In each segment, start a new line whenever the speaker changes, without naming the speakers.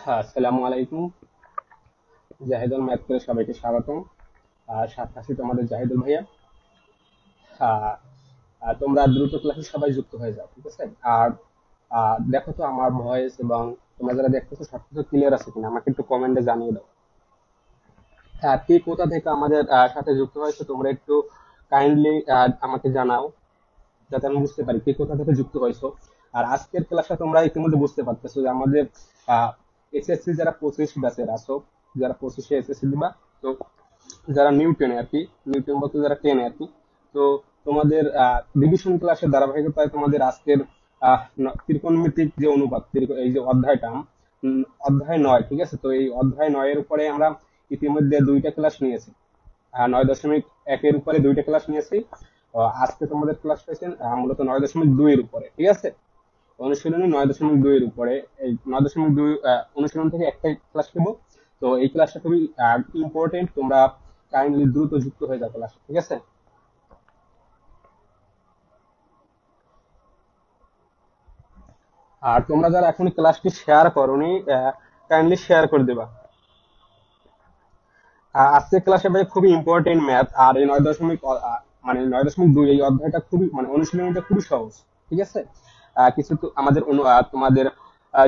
হ্যাঁ, আসসালামু আলাইকুম। জাহিদুল ম্যাথ করে সবাইকে স্বাগতম। আর সাথে আছি তোমাদের জাহিদুল ভাইয়া। আহ, তোমরা দ্রুত ক্লাসে সবাই যুক্ত হয়ে যাও, ঠিক আছে? আর দেখো তো আমার ভয়েস এবং তোমরা যারা দেখতেছো সবকিছু ক্লিয়ার আছে কিনা আমাকে একটু কমেন্টে জানিয়ে দাও। হ্যাঁ, কে কোথা থেকে আমাদের সাথে যুক্ত হয়েছে তোমরা একটু কাইন্ডলি আমাকে জানাও, যাতে আমি বুঝতে পারি কে কোথা থেকে যুক্ত হয়েছো। আর আজকের ক্লাসটা তোমরা ইতিমধ্যে বুঝতে পারতেছো যে আমাদের এসএসসি যারা 25 ব্যাচের আছো, যারা 25-এ এসএসসি দিবা, তো যারা নিউ টেনে আর কি, নিউ টেন বলতে যারা টেনে আর কি, তো তোমাদের ডিভিশন ক্লাসের ধারাবাহিকতায় তোমাদের আজকের ত্রিকোণমিতিক যে অনুপাত, এই যে অধ্যায়টা, অধ্যায় 9, ঠিক আছে? তো এই অধ্যায় 9-এর উপরে আমরা ইতিমধ্যে দুইটা ক্লাস নিয়েছি। 9.1-এর উপরে দুইটা ক্লাস নিয়েছি। আজকে তোমাদের ক্লাস হয়েছে মূলত 9.2-এর উপরে, ঠিক আছে? অনুশীলনী 9.2-এর উপরে। এই 9.2 অনুশীলন থেকে একটাই ক্লাস নেবো। তো এই ক্লাসটা খুবই ইম্পর্টেন্ট, তোমরা কাইন্ডলি দ্রুত যুক্ত হয়ে যাও ক্লাসে, ঠিক আছে? আর তোমরা যারা এখন ক্লাসটি শেয়ার করোনি, কাইন্ডলি শেয়ার করে দেবা। আজকের ক্লাসে ভাই খুবই ইম্পর্টেন্ট ম্যাথ, আর এই 9.2, 9.2 এই অধ্যায়টা খুবই, মানে অনুশীলনীটা খুবই সহজ, ঠিক আছে? কিছু তো আমাদের তোমাদের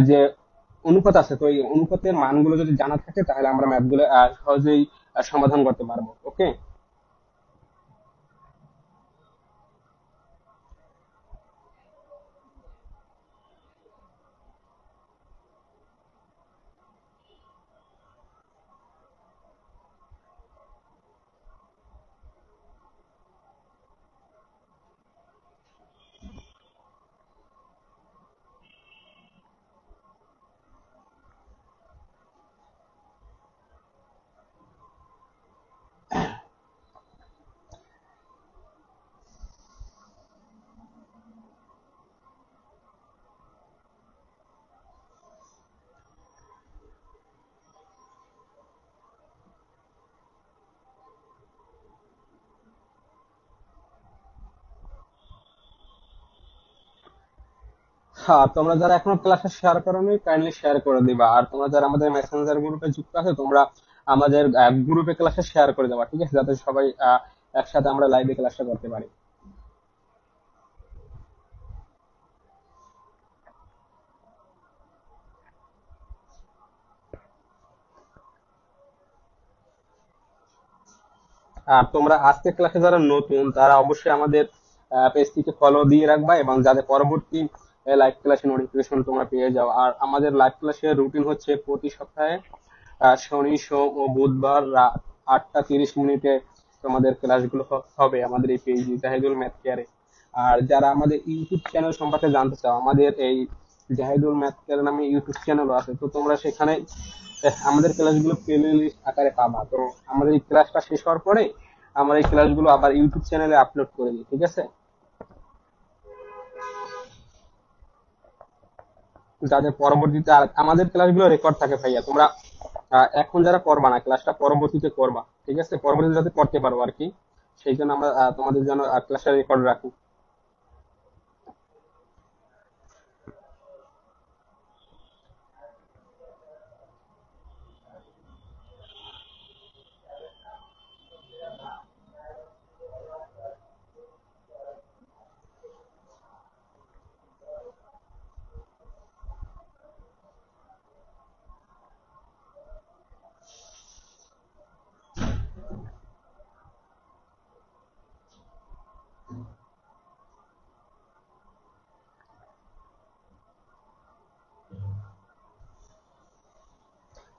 যে অনুপাত আছে, তো এই অনুপাতের মানগুলো যদি জানা থাকে তাহলে আমরা ম্যাথগুলো সহজেই সমাধান করতে পারবো। ওকে। হ্যাঁ, তোমরা যারা এখনো ক্লাসে শেয়ার করোনি কাইন্ডলি শেয়ার করে দিবা। আর তোমরা যারা আমাদের মেসেঞ্জার গ্রুপে যুক্ত আছে, তোমরা আমাদের গ্রুপে ক্লাসে শেয়ার করে দেবা, ঠিক আছে? যাতে সবাই একসাথে আমরা লাইভে ক্লাসটা করতে পারি। আর তোমরা আজকে ক্লাসে যারা নতুন তারা অবশ্যই আমাদের পেজটিকে ফলো দিয়ে রাখবা, এবং যাতে পরবর্তী লাইভ ক্লাসের নোটিফিকেশন তোমরা পেয়ে যাও। আর আমাদের লাইভ ক্লাসের রুটিন হচ্ছে প্রতি সপ্তাহে শনি, সোম ও বুধবার রাত 8টা 30 মিনিটে তোমাদের ক্লাসগুলো হবে আমাদের এই পেজ জাহিদুল ম্যাথ কেয়ারে। আর যারা আমাদের ইউটিউব চ্যানেল সম্পর্কে জানতে চাও, আমাদের এই জাহিদুল ম্যাথ কেয়ার নামে ইউটিউব চ্যানেলও আছে, তো তোমরা সেখানে আমাদের ক্লাসগুলো প্লে লিস্ট আকারে পাবা। তো আমাদের এই ক্লাসটা শেষ হওয়ার পরে আমরা এই ক্লাসগুলো আবার ইউটিউব চ্যানেলে আপলোড করে দিই, ঠিক আছে? যাতে পরবর্তীতে আর আমাদের ক্লাসগুলো রেকর্ড থাকে ভাইয়া। তোমরা এখন যারা করবা না ক্লাসটা, পরবর্তীতে করবা, ঠিক আছে? পরবর্তীতে যাতে করতে পারো আর কি, সেই জন্য আমরা তোমাদের জন্য ক্লাসটা রেকর্ড রাখি।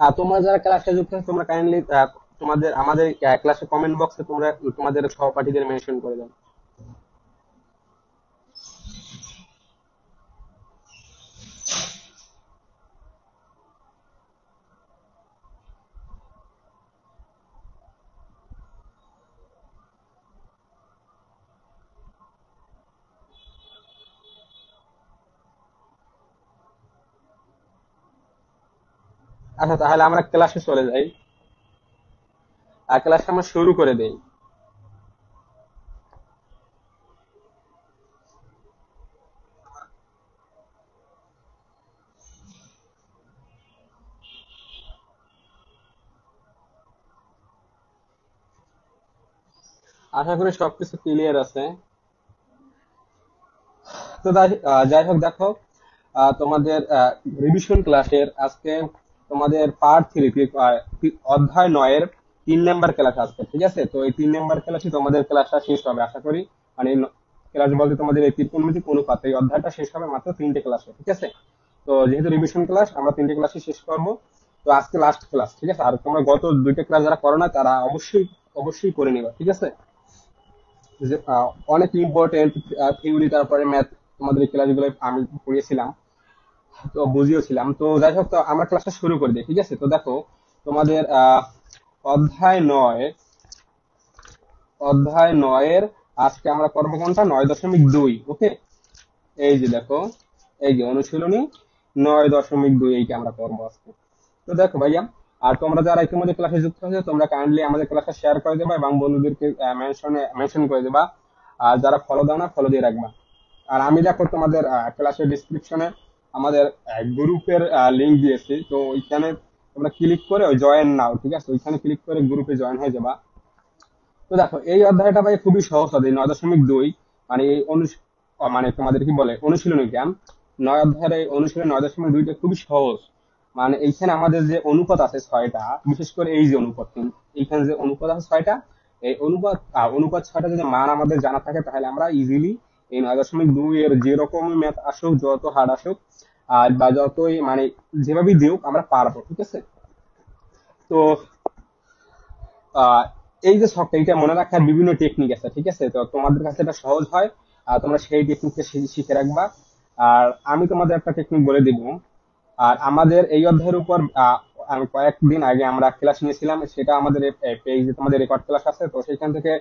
আর তোমরা যারা ক্লাসে যুক্ত আছো তোমরা কাইন্ডলি তোমাদের আমাদের ক্লাসে কমেন্ট বক্সে তোমরা তোমাদের সহপাঠীদের মেনশন করে দাও। আচ্ছা, তাহলে আমরা ক্লাসে চলে যাই। আর ক্লাসটা আমরা শুরু করে দেই। আশা করি সবকিছু ক্লিয়ার আছে। তো যাই হোক দেখো, তোমাদের রিভিশন ক্লাসের আজকে তোমাদের পার্ট থ্রি অধ্যায় 9-এর 3 নাম্বার ক্লাস আজকে, ঠিক আছে? তো এই 3 নাম্বার ক্লাসে তোমাদের ক্লাসটা শেষ হবে আশা করি। মানে ক্লাস বলতে তোমাদের এই ত্রিকোণমিতিক অনুপাত এই অধ্যায়টা শেষ হবে মাত্র 3টে ক্লাসে, ঠিক আছে? তো যেহেতু রিভিশন ক্লাস আমরা 3টে ক্লাসই শেষ করবো। তো আজকে লাস্ট ক্লাস, ঠিক আছে? আর তোমরা গত 2টে ক্লাস যারা করো না তারা অবশ্যই অবশ্যই করে নিবা, ঠিক আছে? যে অনেক ইম্পর্টেন্ট থিওরি তারপরে ম্যাথ তোমাদের এই ক্লাসগুলো আমি পড়িয়েছিলাম, তো বুঝিয়েছিলাম। তো যাই হোক, তো আমরা ক্লাসটা শুরু করে দিই, ঠিক আছে? তো দেখো তোমাদের অধ্যায় 9, অধ্যায় 9-এর আজকে আমরা করবো কোনটা? 9.2। ওকে, এই যে দেখো, এই যে অনুশীলনী 9.2 এইটা আমরা করবো আজকে। তো দেখো ভাইয়া, আর তোমরা যারা ইতিমধ্যে ক্লাসে যুক্ত হয়েছে তোমরা কাইন্ডলি আমাদের ক্লাসটা শেয়ার করে দেবা এবং বন্ধুদেরকে মেনশন করে দেবা। আর যারা ফলো দাও না, ফলো দিয়ে রাখবা। আর আমি দেখো তোমাদের ক্লাসের ডিসক্রিপশনে আমাদের গ্রুপের লিংক দিয়েছি, তো ওইখানে তোমরা ক্লিক করে ওই জয়েন নাও, ঠিক আছে? ওইখানে ক্লিক করে গ্রুপে জয়েন হয়ে যাবা। তো দেখো এই অধ্যায়টা ভাই খুবই সহজ হবে, 9.2। মানে এই মানে তোমাদের কি বলে অনুশীলনী জ্ঞান 9 অধ্যায়ের এই অনুশীলনী 9.2টা খুবই সহজ। মানে এইখানে আমাদের যে অনুপাত আছে 6টা, বিশেষ করে এই যে অনুপাত, এইখানে যে অনুপাত আছে 6টা, এই অনুপাত 6টা যদি মান আমাদের জানা থাকে তাহলে আমরা ইজিলি এই 9.2 এর যেরকমই ম্যাথ আসুক, যত হার্ড আসুক আর বা যতই মানে যেভাবেই দিউক আমরা পারবো, ঠিক আছে? তো আহ এই যে শখটা, এটা মনে রাখার বিভিন্ন টেকনিক আছে, ঠিক আছে? তো তোমাদের কাছে এটা সহজ হয় আর তোমরা সেই টেকনিকটা শিখে রাখবা। আর আমি তোমাদের একটা টেকনিক বলে দিব। আর আমাদের এই অধ্যায়ের উপর আমি কয়েকদিন আগে আমরা ক্লাস নিয়েছিলাম, সেটা আমাদের পেজে তোমাদের রেকর্ড ক্লাস আছে, তো সেখান থেকে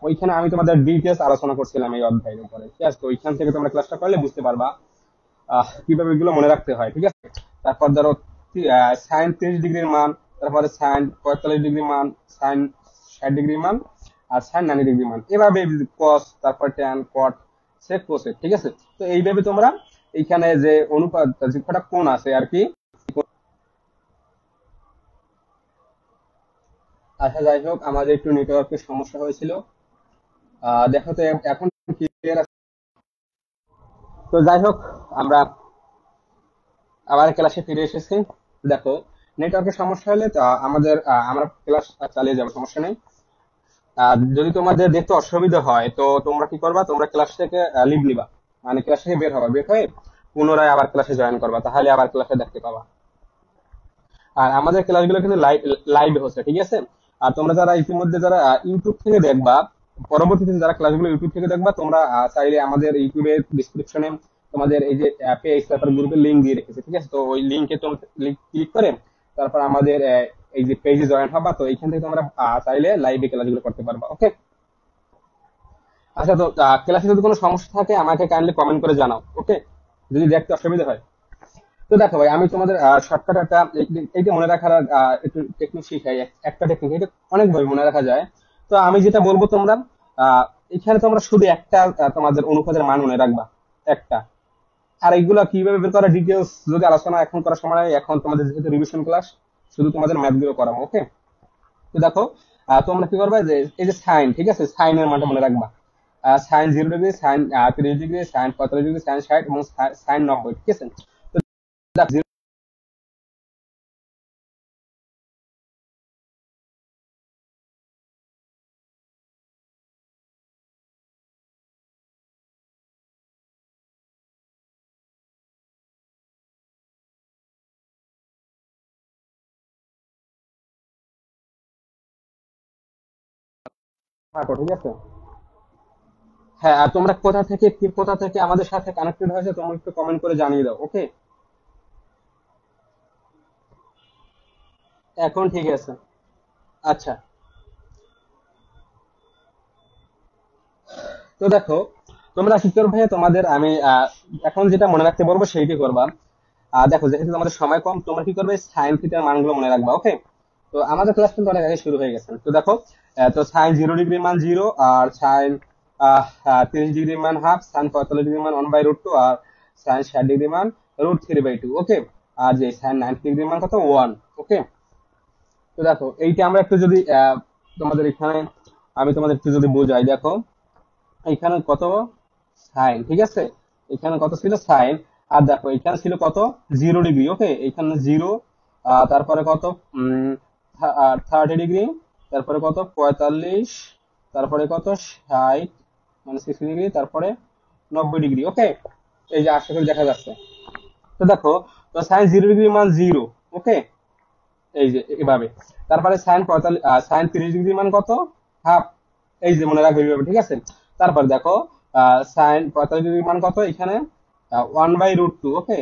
ওইখানে আমি তোমাদের ডিটেলস আলোচনা করছিলাম এই অধ্যায়ের উপরে, ঠিক আছে? তো ওইখান থেকে তোমরা ক্লাসটা করলে বুঝতে পারবা কিভাবে এগুলো মনে রাখতে হয়, ঠিক আছে? তারপর ধরো সাইন 30 ডিগ্রির মান, তারপরে সাইন 45 ডিগ্রির মান, সাইন 60 ডিগ্রির মান, আর সাইন 90 ডিগ্রির মান, এভাবে কস, তারপর ট্যান, কট, সেক, কোসেক, ঠিক আছে? তো এইভাবে তোমরা এইখানে যে অনুপাত যে কটা কোণ আছে আর কি। আচ্ছা যাই হোক, আমাদের একটু নেটওয়ার্কের সমস্যা হয়েছিল। দেখো তো এখন ক্লিয়ার আছে? তো যাই হোক, আমরা আবার ক্লাসে ফিরে এসেছি। দেখো, নেটওয়ার্কের সমস্যা হলে তো আমরা ক্লাস চালিয়ে যাবো, সমস্যা নেই। আর যদি তোমাদের দেখতে অসুবিধা হয় তো তোমরা কি করবা, তোমরা ক্লাস থেকে লিভ নিবা, মানে ক্লাস থেকে বের হবা, বের হয়ে পুনরায় আবার ক্লাসে জয়েন করবা, তাহলে আবার ক্লাসে দেখতে পাবা। আর আমাদের ক্লাসগুলো কিন্তু লাইভ হচ্ছে, ঠিক আছে? আর তোমরা যারা ইতিমধ্যে যারা ইউটিউব থেকে দেখবা, পরবর্তীতে যারা ক্লাসগুলো ইউটিউব থেকে দেখবা, তোমরা চাইলে আমাদের ইউটিউবের ডিসক্রিপশনে তোমাদের এই যে পেজ তারপর গ্রুপের লিঙ্ক দিয়ে রেখেছে, ঠিক আছে? তো ওই লিঙ্কে তোমরা ক্লিক করে তারপর আমাদের এই যে পেজে জয়েন হবা, তো এইখান থেকে তোমরা চাইলে লাইভে ক্লাসগুলো করতে পারবা। ওকে, আচ্ছা। তো ক্লাসে যদি কোনো সমস্যা থাকে আমাকে কাইন্ডলি কমেন্ট করে জানাও, ওকে? যদি দেখতে অসুবিধা হয়। তো দেখো ভাই, আমি তোমাদের শর্টকাট একটা এইটা মনে রাখার একটু টেকনিক শিখাই। একটা টেকনিক, এটা অনেকভাবে মনে রাখা যায়। তো আমি যেটা বলবো তোমরা আহ, এখানে তোমরা শুধু একটা তোমাদের অনুপাতের মান মনে রাখবা, একটা। আর এইগুলা কিভাবে বের করা ডিটেলস যদি আলোচনা এখন করার সময় নাই, এখন তোমাদের যেহেতু রিভিশন ক্লাস, শুধু তোমাদের ম্যাথ গুলো করাবো, ওকে? তো দেখো, তোমরা কি করবে যে এই যে সাইন, ঠিক আছে? সাইনের মানটা মনে রাখবা। Sine 0 degree, sine 30 degree, sine 45 degree, sine 60 এবং সাইন 90, ঠিক আছে? তো দেখো, ঠিক আছে? হ্যাঁ, আর তোমরা কোথা থেকে আমাদের সাথে কানেক্টেড হয়েছে তোমরা একটু কমেন্ট করে জানিয়ে দাও, ওকে? এখন ঠিক আছে। আচ্ছা, তো দেখো, তোমরা কি করবে, তোমাদের আমি এখন যেটা মনে রাখতে বলবো সেইটাই করবা। দেখো, যেহেতু তোমাদের সময় কম, তোমরা কি করবে, সাইন থিটার মানগুলো মনে রাখবা, ওকে? তো আমাদের ক্লাস কিন্তু অনেক আগে শুরু হয়ে গেছে। তো দেখো, তো সাইন 0 ডিগ্রির মান 0, আর সাইন 30 ডিগ্রির মান হাফ, সাইন 45 ডিগ্রির মান 1/√2, আর সাইন 60 ডিগ্রির মান √3/2, ওকে? আর যে সাইন 90 ডিগ্রির মান কত, 1, ওকে? তো দেখো এইটা আমরা একটু যদি তোমাদের এখানে আমি তোমাদের একটু যদি বোঝাই, দেখো এখানে কত সাইন, ঠিক আছে, এখানে কত ছিল সাইন, আর দেখো এখানে ছিল কত 0 ডিগ্রি, ওকে, এখানে 0, তারপরে কত 30 ডিগ্রি, তারপরে কত 45, তারপরে কত 60, মানে 60 ডিগ্রি, তারপরে 90 ডিগ্রি, ওকে। এই যে আশা করি দেখা যাচ্ছে। তো দেখো, তো সাইন 0 ডিগ্রি মান 0, ওকে, এই যে এভাবে। তারপরে সাইন 30 ডিগ্রি মান কত, হাফ, এই যে মনে রাখবে এইভাবে, ঠিক আছে। তারপর দেখো সাইন 45 ডিগ্রি মান কত, এখানে 1/√2, ওকে,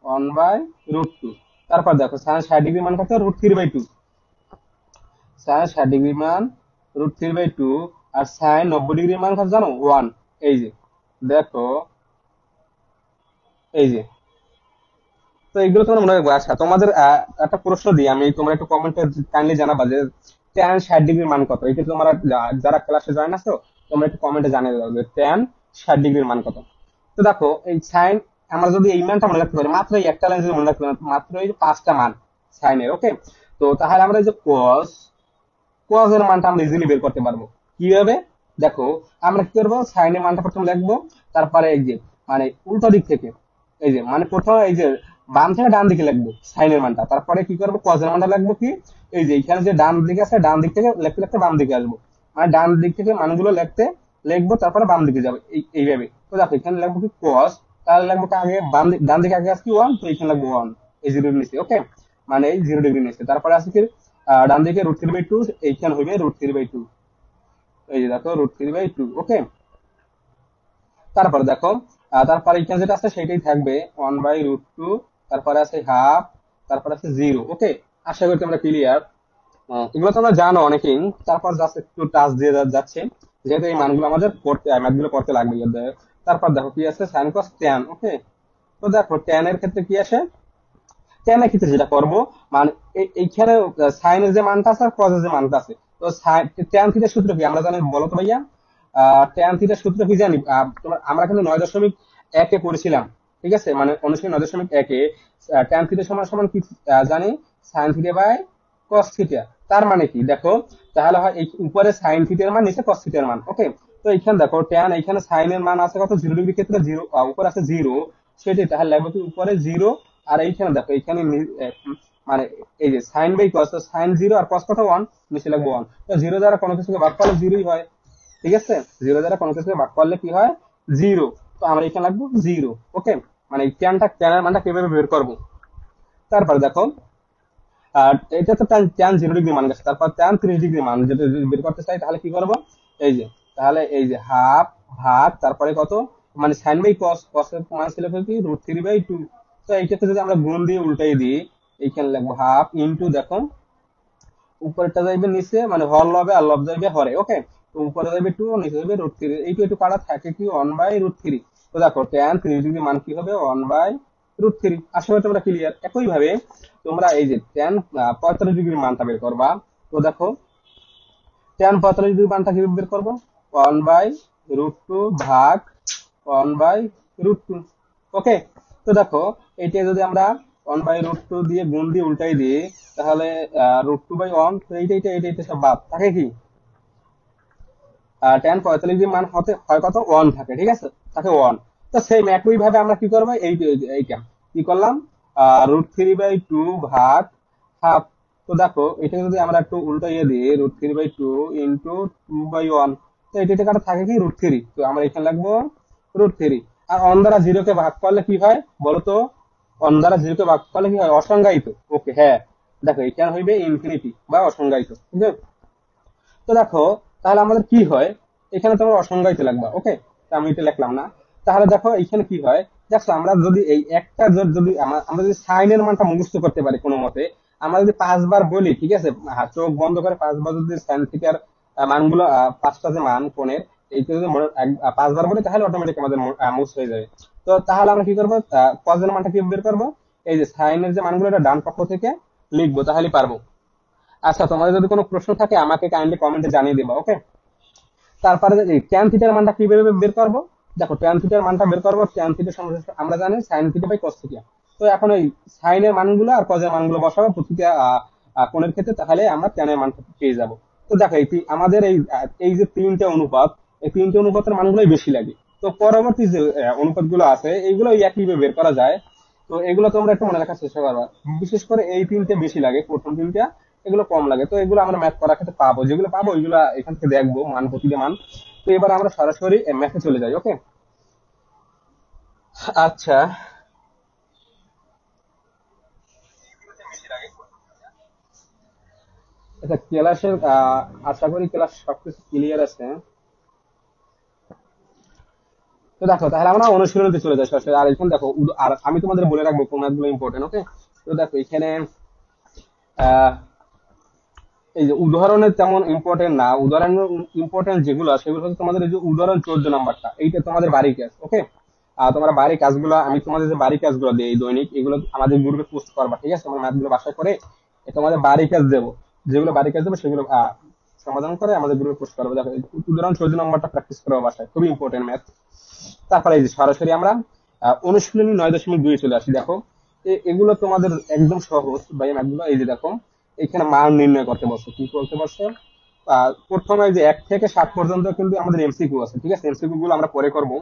1/√2। তারপর দেখো সাইন 60 ডিগ্রি মান কত, √3/2, সাইন 60 ডিগ্রি মান √3/2। আর সাইন 90 ডিগ্রি মান কত জানো, 1। এই যে দেখো, এই যে, তো এইগুলো তোমার মনে রাখবে। আচ্ছা তোমাদের একটা প্রশ্ন দিই আমি, তোমরা একটু কমেন্টে কাইন্ডলি জানাবা যে ট্যান 60 ডিগ্রির মান কত। এটা তোমরা যারা ক্লাসে জয়েন আছো, তোমরা একটু কমেন্টে জানিয়ে দাও যে ট্যান 60 ডিগ্রির মান কত। তো দেখো এই সাইন, আমরা যদি এই মানটা মনে রাখতে পারি, মাত্র এই একটা লাইন যদি মনে রাখতে পারি, মাত্র এই যে 5টা মান সাইনের, ওকে। তো তাহলে আমরা এই যে কস, কস এর মানটা আমরা ইজিলি বের করতে পারবো। কিভাবে, দেখো আমরা কি করবো, সাইনের মানটা প্রথমে লিখবো, তারপরে এই যে মানে উল্টো দিক থেকে, এই যে মানে প্রথমে এই যে বাম থেকে ডান দিকে লিখবো সাইনের মানটা, তারপরে কি করবো কজের মানটা লিখবো, কি এই যে এখানে যে ডান দিকে আছে, ডান দিক থেকে লিখতে লিখতে বাম দিকে আসবো, মানে ডান দিক থেকে মানগুলো লিখবো, তারপরে বাম দিকে যাবে, এইভাবে। তো দেখো এখানে লিখবো কি কস, তাহলে লিখবো কি আগে ডান দিকে আগে আছে কি 1, তো এখানে লিখবো 1, এই 0 নিচে, ওকে, মানে এই 0 ডিগ্রি নিচে। তারপরে আছে কি ডান দিকে √3/2, এইখানে হবে √3/2, এই যে দেখো √3/2, ওকে। তারপরে দেখো তারপরে এখানে যেটা আছে সেটাই থাকবে 1/√2, তারপরে আছে হাফ, তারপরে আছে 0, ওকে। আশা করি তোমরা ক্লিয়ার। এগুলো তোমরা জানো অনেকেই। তারপর জাস্ট একটু টাচ দিয়ে যাচ্ছে, যেহেতু এই মানগুলো আমাদের পড়তে, ম্যাথগুলো করতে লাগবে এদের। তারপর দেখো কি আছে, সাইন কস ট্যান, ওকে। তো দেখো ট্যান এর ক্ষেত্রে কি আসে, ট্যান এর ক্ষেত্রে যেটা করব, মানে এইখানে সাইনের যে মানটা আছে আর কজের যে মানটা আছে, তো ট্যান থিটার সূত্র কি আমরা জানি, বলো তো ভাইয়া। ট্যান থিটার সূত্র কি জানি, আমরা কিন্তু 9.1-এ পড়েছিলাম, ঠিক আছে, মানে অনুশীলনী 9.1-এ ট্যান থিটা সমান সমান কি জানি, sine theta by cos theta. তার মানে কি দেখো, তাহলে হয় এই উপরে সাইন থিটার মান, নিচে কস থিটার মান, ওকে। তো এখানে দেখো ট্যান, এখানে সাইনের মান আছে কত, 0 ডিগ্রি ক্ষেত্রে 0, উপরে আছে 0, সেটাই তাহলে লাগবে কি উপরে 0, আর এইখানে দেখো এইখানে মানে এই যে সাইন বাই কস, তো সাইন 0 আর কস কত 1, নিচে লাগবে 1। তো 0 দ্বারা কোনো কিছুকে ভাগ করলে 0ই হয়, ঠিক আছে, 0 দ্বারা কোনো কিছুকে ভাগ করলে কি হয়, 0। তো আমরা এখানে লাগবো 0, ওকে। মানে এই ট্যানের মানটা কিভাবে বের করব। তারপরে দেখো আর এটা তো ট্যান 0 ডিগ্রি মান গেছে, তারপর ট্যান 30 ডিগ্রি মান যেটা যদি বের করতে চাই, তাহলে কি করব, এই যে তাহলে এই যে হাফ ভাগ, তারপরে কত, মানে সাইন বাই কস, কস এর মান ছিল কি √3/2। তো এইটাতে যদি আমরা গুণ দিয়ে উল্টাই দিই, এইখানে লিখবো হাফ ইনটু, দেখো উপরেরটা যাইবে নিচে, মানে হর লবে আর লব যাইবে হরে, ওকে। তো উপরে যাইবে 2, নিচে যাইবে √3, এইটু একটু কাটা থাকে কি 1/√3। তো দেখো ট্যান 30 ডিগ্রি মান কি হবে, 1/√3। আশা করি তোমরা ক্লিয়ার। একই ভাবে তোমরা এই যে ট্যান 45 ডিগ্রি মানটা বের করবা। তো দেখো ট্যান 45 ডিগ্রি মানটা কিভাবে বের করবো, 1/√2 ভাগ 1/√2, ওকে। তো দেখো এইটা যদি আমরা 1/√2 দিয়ে গুণ দিয়ে উল্টাই দিই, তাহলে √2/1, তো এইটা সব বাদ থাকে কি, ট্যান 45 ডিগ্রি মান হতে হয় কত, 1 থাকে, ঠিক আছে, থাকে 1। তো সেম একই ভাবে আমরা কি করবো, এইটা কি করলাম, √3/2 ভাগ হাফ। তো দেখো এটা যদি আমরা একটু উল্টো দিই, √3/2 ইন্টু 2/1, তো এটা কাটা থাকে কি √3, তো আমরা এখানে লাগবো √3। আর অন দ্বারা 0-কে ভাগ করলে কি হয় বলো তো, অন দ্বারা 0-কে ভাগ করলে কি হয়, অসংজ্ঞায়িত, ওকে, হ্যাঁ। দেখো এখানে হইবে ইনফিনিটি বা অসংজ্ঞায়িত, ঠিক আছে। তো দেখো তাহলে আমাদের কি হয়, এখানে তোমার অসংজ্ঞায়িত লাগবা, ওকে। তো আমি এটা লিখলাম না। তাহলে দেখো এখানে কি হয়, দেখো আমরা যদি এই একটা যদি আমরা যদি সাইনের মানটা মুখস্থ করতে পারি কোনো মতে, আমরা যদি 5বার বলি, ঠিক আছে, চোখ বন্ধ করে 5বার যদি সাইন থিটার মানগুলো, 5টা যে মান কোণের, এইটা যদি 5বার বলি, তাহলে অটোমেটিক আমাদের মুখস্থ হয়ে যাবে। তো তাহলে আমরা কি করবো, কজের মানটা কি বের করবো, এই যে সাইনের যে মানগুলো, এটা ডান পক্ষ থেকে লিখবো, তাহলে পারবো। আচ্ছা তোমাদের যদি কোনো প্রশ্ন থাকে আমাকে কাইন্ডলি কমেন্টে জানিয়ে দিবা, ওকে। তারপরে ট্যান থিটার মানটা কিভাবে বের করবো, দেখো ট্যান থিটার মানটা বের করবো, ট্যান থিটার সমস্যা আমরা জানি sine theta by cos theta. তো এখন ওই সাইনের মানগুলো আর কজের মানগুলো বসাবো প্রতিটা কোণের ক্ষেত্রে, তাহলে আমরা ট্যানের মানটা পেয়ে যাব। তো দেখো আমাদের এই যে তিনটে অনুপাত, এই তিনটে অনুপাতের মানগুলোই বেশি লাগে। তো পরবর্তী যে অনুপাতগুলো আছে এইগুলো একইভাবে বের করা যায়। তো এগুলো তোমরা একটু মনে রাখার চেষ্টা করবা। বিশেষ করে এই তিনটে বেশি লাগে, প্রথম তিনটা, এগুলো কম লাগে। তো এগুলো আমরা ম্যাথ করার ক্ষেত্রে পাবো, যেগুলো পাবো ওইগুলো এখান থেকে দেখবো মান, প্রতিটা মান। তো এবার আমরা সরাসরি ম্যাথে চলে যাই। ওকে, আচ্ছা। আচ্ছা, ক্লাসের আশা করি ক্লাস সবকিছু ক্লিয়ার আছে। তো দেখো তাহলে আমরা অনুশীলনীতে চলে যাই সরাসরি। আর এখন দেখো আর আমি তোমাদের বলে রাখবো কোন ম্যাথগুলো ইম্পর্টেন্ট। ওকে, তো দেখো এখানে আহ এই যে উদাহরণের তেমন ইম্পর্টেন্ট না, উদাহরণের ইম্পর্টেন্ট যেগুলো সেগুলো হচ্ছে তোমাদের এই যে উদাহরণ 14 নাম্বারটা, এইটা তোমাদের বাড়ি কাজ। ওকে, আর তোমরা বাড়ি কাজগুলো, আমি তোমাদের যে বাড়ি কাজগুলো দিই এই দৈনিক, এগুলো আমাদের গ্রুপে পোস্ট করবা, ঠিক আছে? আমার ম্যাথগুলো বাসায় করে তোমাদের বাড়ি কাজ দেবো, যেগুলো বাড়ি কাজ দেবো সেগুলো সমাধান করে আমাদের গ্রুপে পোস্ট করবো। দেখো এই উদাহরণ 14 নাম্বারটা প্র্যাকটিস করবো বাসায়, খুবই ইম্পর্টেন্ট ম্যাথ। তারপরে এই যে সরাসরি আমরা অনুশীলনী 9.2 চলে আসি। দেখো এগুলো তোমাদের একদম সহজ ভাই ম্যাথগুলো। এই যে দেখো এখানে মান নির্ণয় করতে বলছে, কি করতে বলছে? প্রথমে যে 1 থেকে 7 পর্যন্ত কিন্তু আমাদের এমসিকিউ আছে, ঠিক আছে? এমসিকিউ গুলো আমরা পরে করব।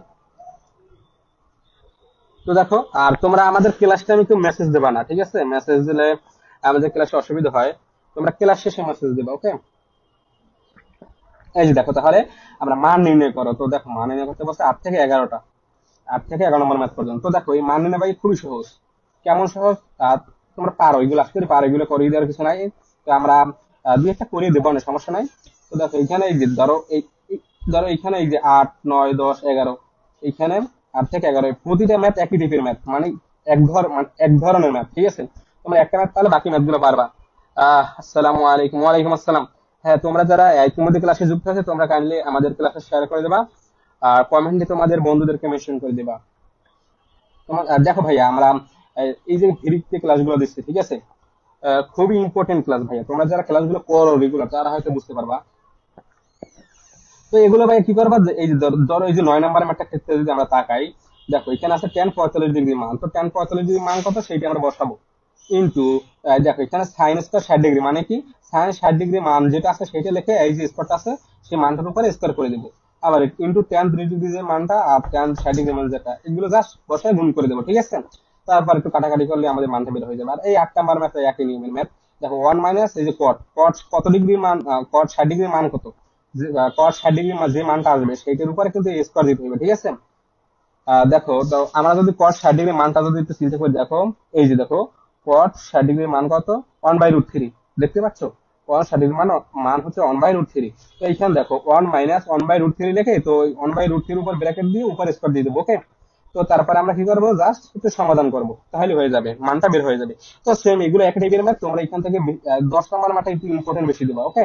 তো দেখো, আর তোমরা আমাদের ক্লাস টাইমে কেউ মেসেজ দেবা না, ঠিক আছে? মেসেজ দিলে আমাদের ক্লাসে অসুবিধা হয়। তোমরা ক্লাস শেষে মেসেজ দেবা। ওকে, এই যে দেখো তাহলে আমরা মান নির্ণয় করো। তো দেখো মান নির্ণয় করতে বলছে 8 থেকে 11টা, 8 থেকে 11 নম্বর ম্যাথ পর্যন্ত। তো দেখো এই মান নির্ণয় ভাই খুবই সহজ। কেমন সহজ? তোমরা পারো, এগুলো আশা করি পারো, এগুলো করিয়ে দেওয়ার কিছু নাই। তো আমরা দুই একটা করিয়ে দেবো, অনেক সমস্যা নাই। তো দেখো এখানে এই যে ধরো ধরো এখানে এই যে 8, 9, 10, 11, এইখানে 8 থেকে 11 প্রতিটা ম্যাথ একই টাইপের ম্যাথ, মানে এক ধরনের ম্যাথ, ঠিক আছে? তোমরা একটা ম্যাথ পারলে বাকি ম্যাথ গুলো পারবা। আসসালামু আলাইকুম। ওয়ালাইকুম আসসালাম। হ্যাঁ, তোমরা যারা ইতিমধ্যে ক্লাসে যুক্ত আছে তোমরা কাইন্ডলি আমাদের ক্লাসে শেয়ার করে দেবা, আর কমেন্টে তোমাদের বন্ধুদেরকে মেনশন করে দিবা। তোমার দেখো ভাইয়া আমরা এই যে ফ্রিতে ক্লাসগুলো দিচ্ছি, ঠিক আছে? খুবই ইম্পর্টেন্ট ক্লাস ভাইয়া, তোমরা যারা ক্লাসগুলো করো রেগুলার তারা হয়তো বুঝতে পারবা। তো এগুলো ভাই কি করবা, যে এই যে ধরো এই যে 9 নম্বরের একটা ক্ষেত্রে যদি আমরা তাকাই, দেখো এখানে আছে tan 45 ডিগ্রি মান। তো tan 45 ডিগ্রি মান কত সেইটা আমরা বসাবো। কিন্তু দেখো এখানে সাইন স্কোয়ার 60 ডিগ্রি, মানে কি সাইন 60 ডিগ্রি মান যেটা আছে সেটা লিখে এই যে স্কোয়ারটা আছে সেই মানটার উপরে স্কোয়ার করে দেবো। আবার ইন্টু tan 3 ডিগ্রি যে মানটা আর tan 60 ডিগ্রি মান যেটা, এগুলো জাস্ট বসায় গুণ করে দেবো, ঠিক আছে? তারপর একটু কাটাকাটি করলে আমাদের মানটা বের হয়ে যাবে। আর এই 8 নম্বর ম্যাথ একই নিয়মের ম্যাথ। দেখো 1 মাইনাস এই যে কট, কত ডিগ্রি মান, কট 60 ডিগ্রি মান কত, cos 60 ডিগ্রি যে মানটা আসবে সেইটার উপরে কিন্তু স্কোয়ার দিতে হবে, ঠিক আছে? দেখো তো আমরা যদি cos 60 ডিগ্রি মানটা যদি একটু চিন্তা করে দেখো, এই যে দেখো cos 60 ডিগ্রি মান কত, 1/√3, দেখতে পাচ্ছ? cos 60 ডিগ্রি মান মান হচ্ছে 1/√3। তো এইখানে দেখো 1 মাইনাস 1/√3 লিখে, তো 1/√3 উপর ব্র্যাকেট দিয়ে উপর স্কোয়ার দিয়ে দেবো। ওকে, তো তারপরে আমরা কি করবো, জাস্ট একটু সমাধান করব, তাহলে হয়ে যাবে, মানটা বের হয়ে যাবে। তো সেম এগুলো এক টাইপের ম্যাথ। তোমরা এখান থেকে 10 নম্বর ম্যাথটা একটু ইম্পর্টেন্ট বেশি দেবা। ওকে,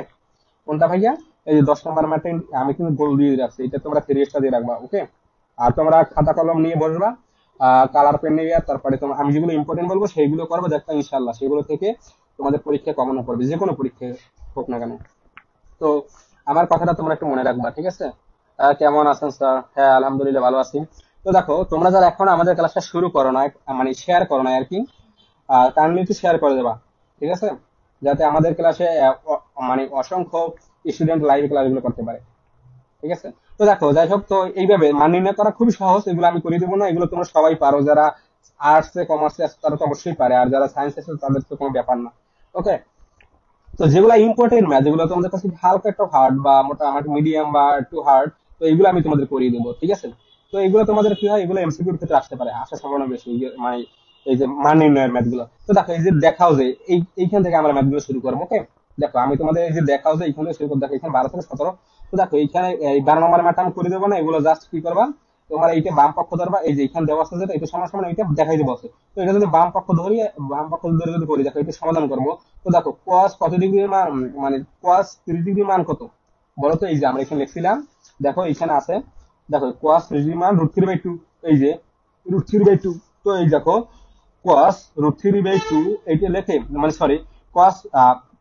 কোনটা ভাইয়া? এই যে 10 নম্বর ম্যাথে আমি কিন্তু গোল দিয়ে রাখছি, এটা তোমরা সিরিয়াসটা দিয়ে রাখবা। ওকে, আর তোমরা খাতা কলম নিয়ে বসবা, কালার পেন নিয়ে, তারপরে তোমার আমি যেগুলো ইম্পর্টেন্ট বলবো সেইগুলো করবো, দেখবা ইনশাল্লাহ সেগুলো থেকে তোমাদের পরীক্ষা কমন পড়বে, যে কোনো পরীক্ষা হোক না কেন। তো আমার কথাটা তোমরা একটু মনে রাখবা, ঠিক আছে? কেমন আছেন স্যার? হ্যাঁ, আলহামদুলিল্লাহ ভালো আছি। তো দেখো তোমরা যারা এখন আমাদের ক্লাসটা শুরু করো না, মানে শেয়ার করো না আর কি, কাইন্ডলি একটু শেয়ার করে দেবা, ঠিক আছে? যাতে আমাদের ক্লাসে মানে অসংখ্য স্টুডেন্ট লাইভ ক্লাসগুলো করতে পারে, ঠিক আছে? তো দেখো যাই হোক, তো এইভাবে মান নির্ণয় করা খুবই সহজ, এগুলো আমি করে দেবো না, এগুলো তোমরা সবাই পারো, যারা আর্টসে কমার্সে আছে তারা তো অবশ্যই পারে, আর যারা সায়েন্স আছে তাদের তো কোনো ব্যাপার না। ওকে, তো যেগুলো ইম্পর্টেন্ট ম্যাথ, যেগুলো তোমাদের কাছে হালকা একটু হার্ড বা মোটামুটি মিডিয়াম বা একটু হার্ড, তো এইগুলো আমি তোমাদের করিয়ে দেবো, ঠিক আছে? তো এগুলো তোমাদের কি হয়, এগুলো এমসিকিউর ক্ষেত্রে আসতে পারে, আসার সম্ভাবনা বেশি, মানে এই যে মান নির্ণয়ের ম্যাথ গুলো। তো দেখো এই যে দেখাও যে এইখান থেকে আমরা ম্যাথ গুলো শুরু করবো। ওকে, দেখো আমি তোমাদের এই যে দেখাও যে এইখানে শুরু করবো, দেখো এখানে 12 থেকে 17। তো দেখো এইখানে এই 12 নম্বর ম্যাথ আমি করে দেবো না, এগুলো জাস্ট কি করবা, তোমার এইটা বাম পক্ষ ধরবা, এই যে এখানে দেওয়া আছে যেটা এটা সমান সমান এইটা দেখাই দেবো আছে। তো এটা যদি বাম পক্ষ ধরি, বাম পক্ষ ধরে যদি করি, দেখো এটা সমাধান করবো। তো দেখো cos কত ডিগ্রি মান, মানে cos 30 ডিগ্রি মান কত বলো তো? এই যে আমরা এখানে লিখছিলাম, দেখো এখানে আছে, দেখো cos 30 ডিগ্রি মান √3/2, এই যে √3/2। তো এই দেখো cos √3/2 এইটা লেখে, মানে সরি, cos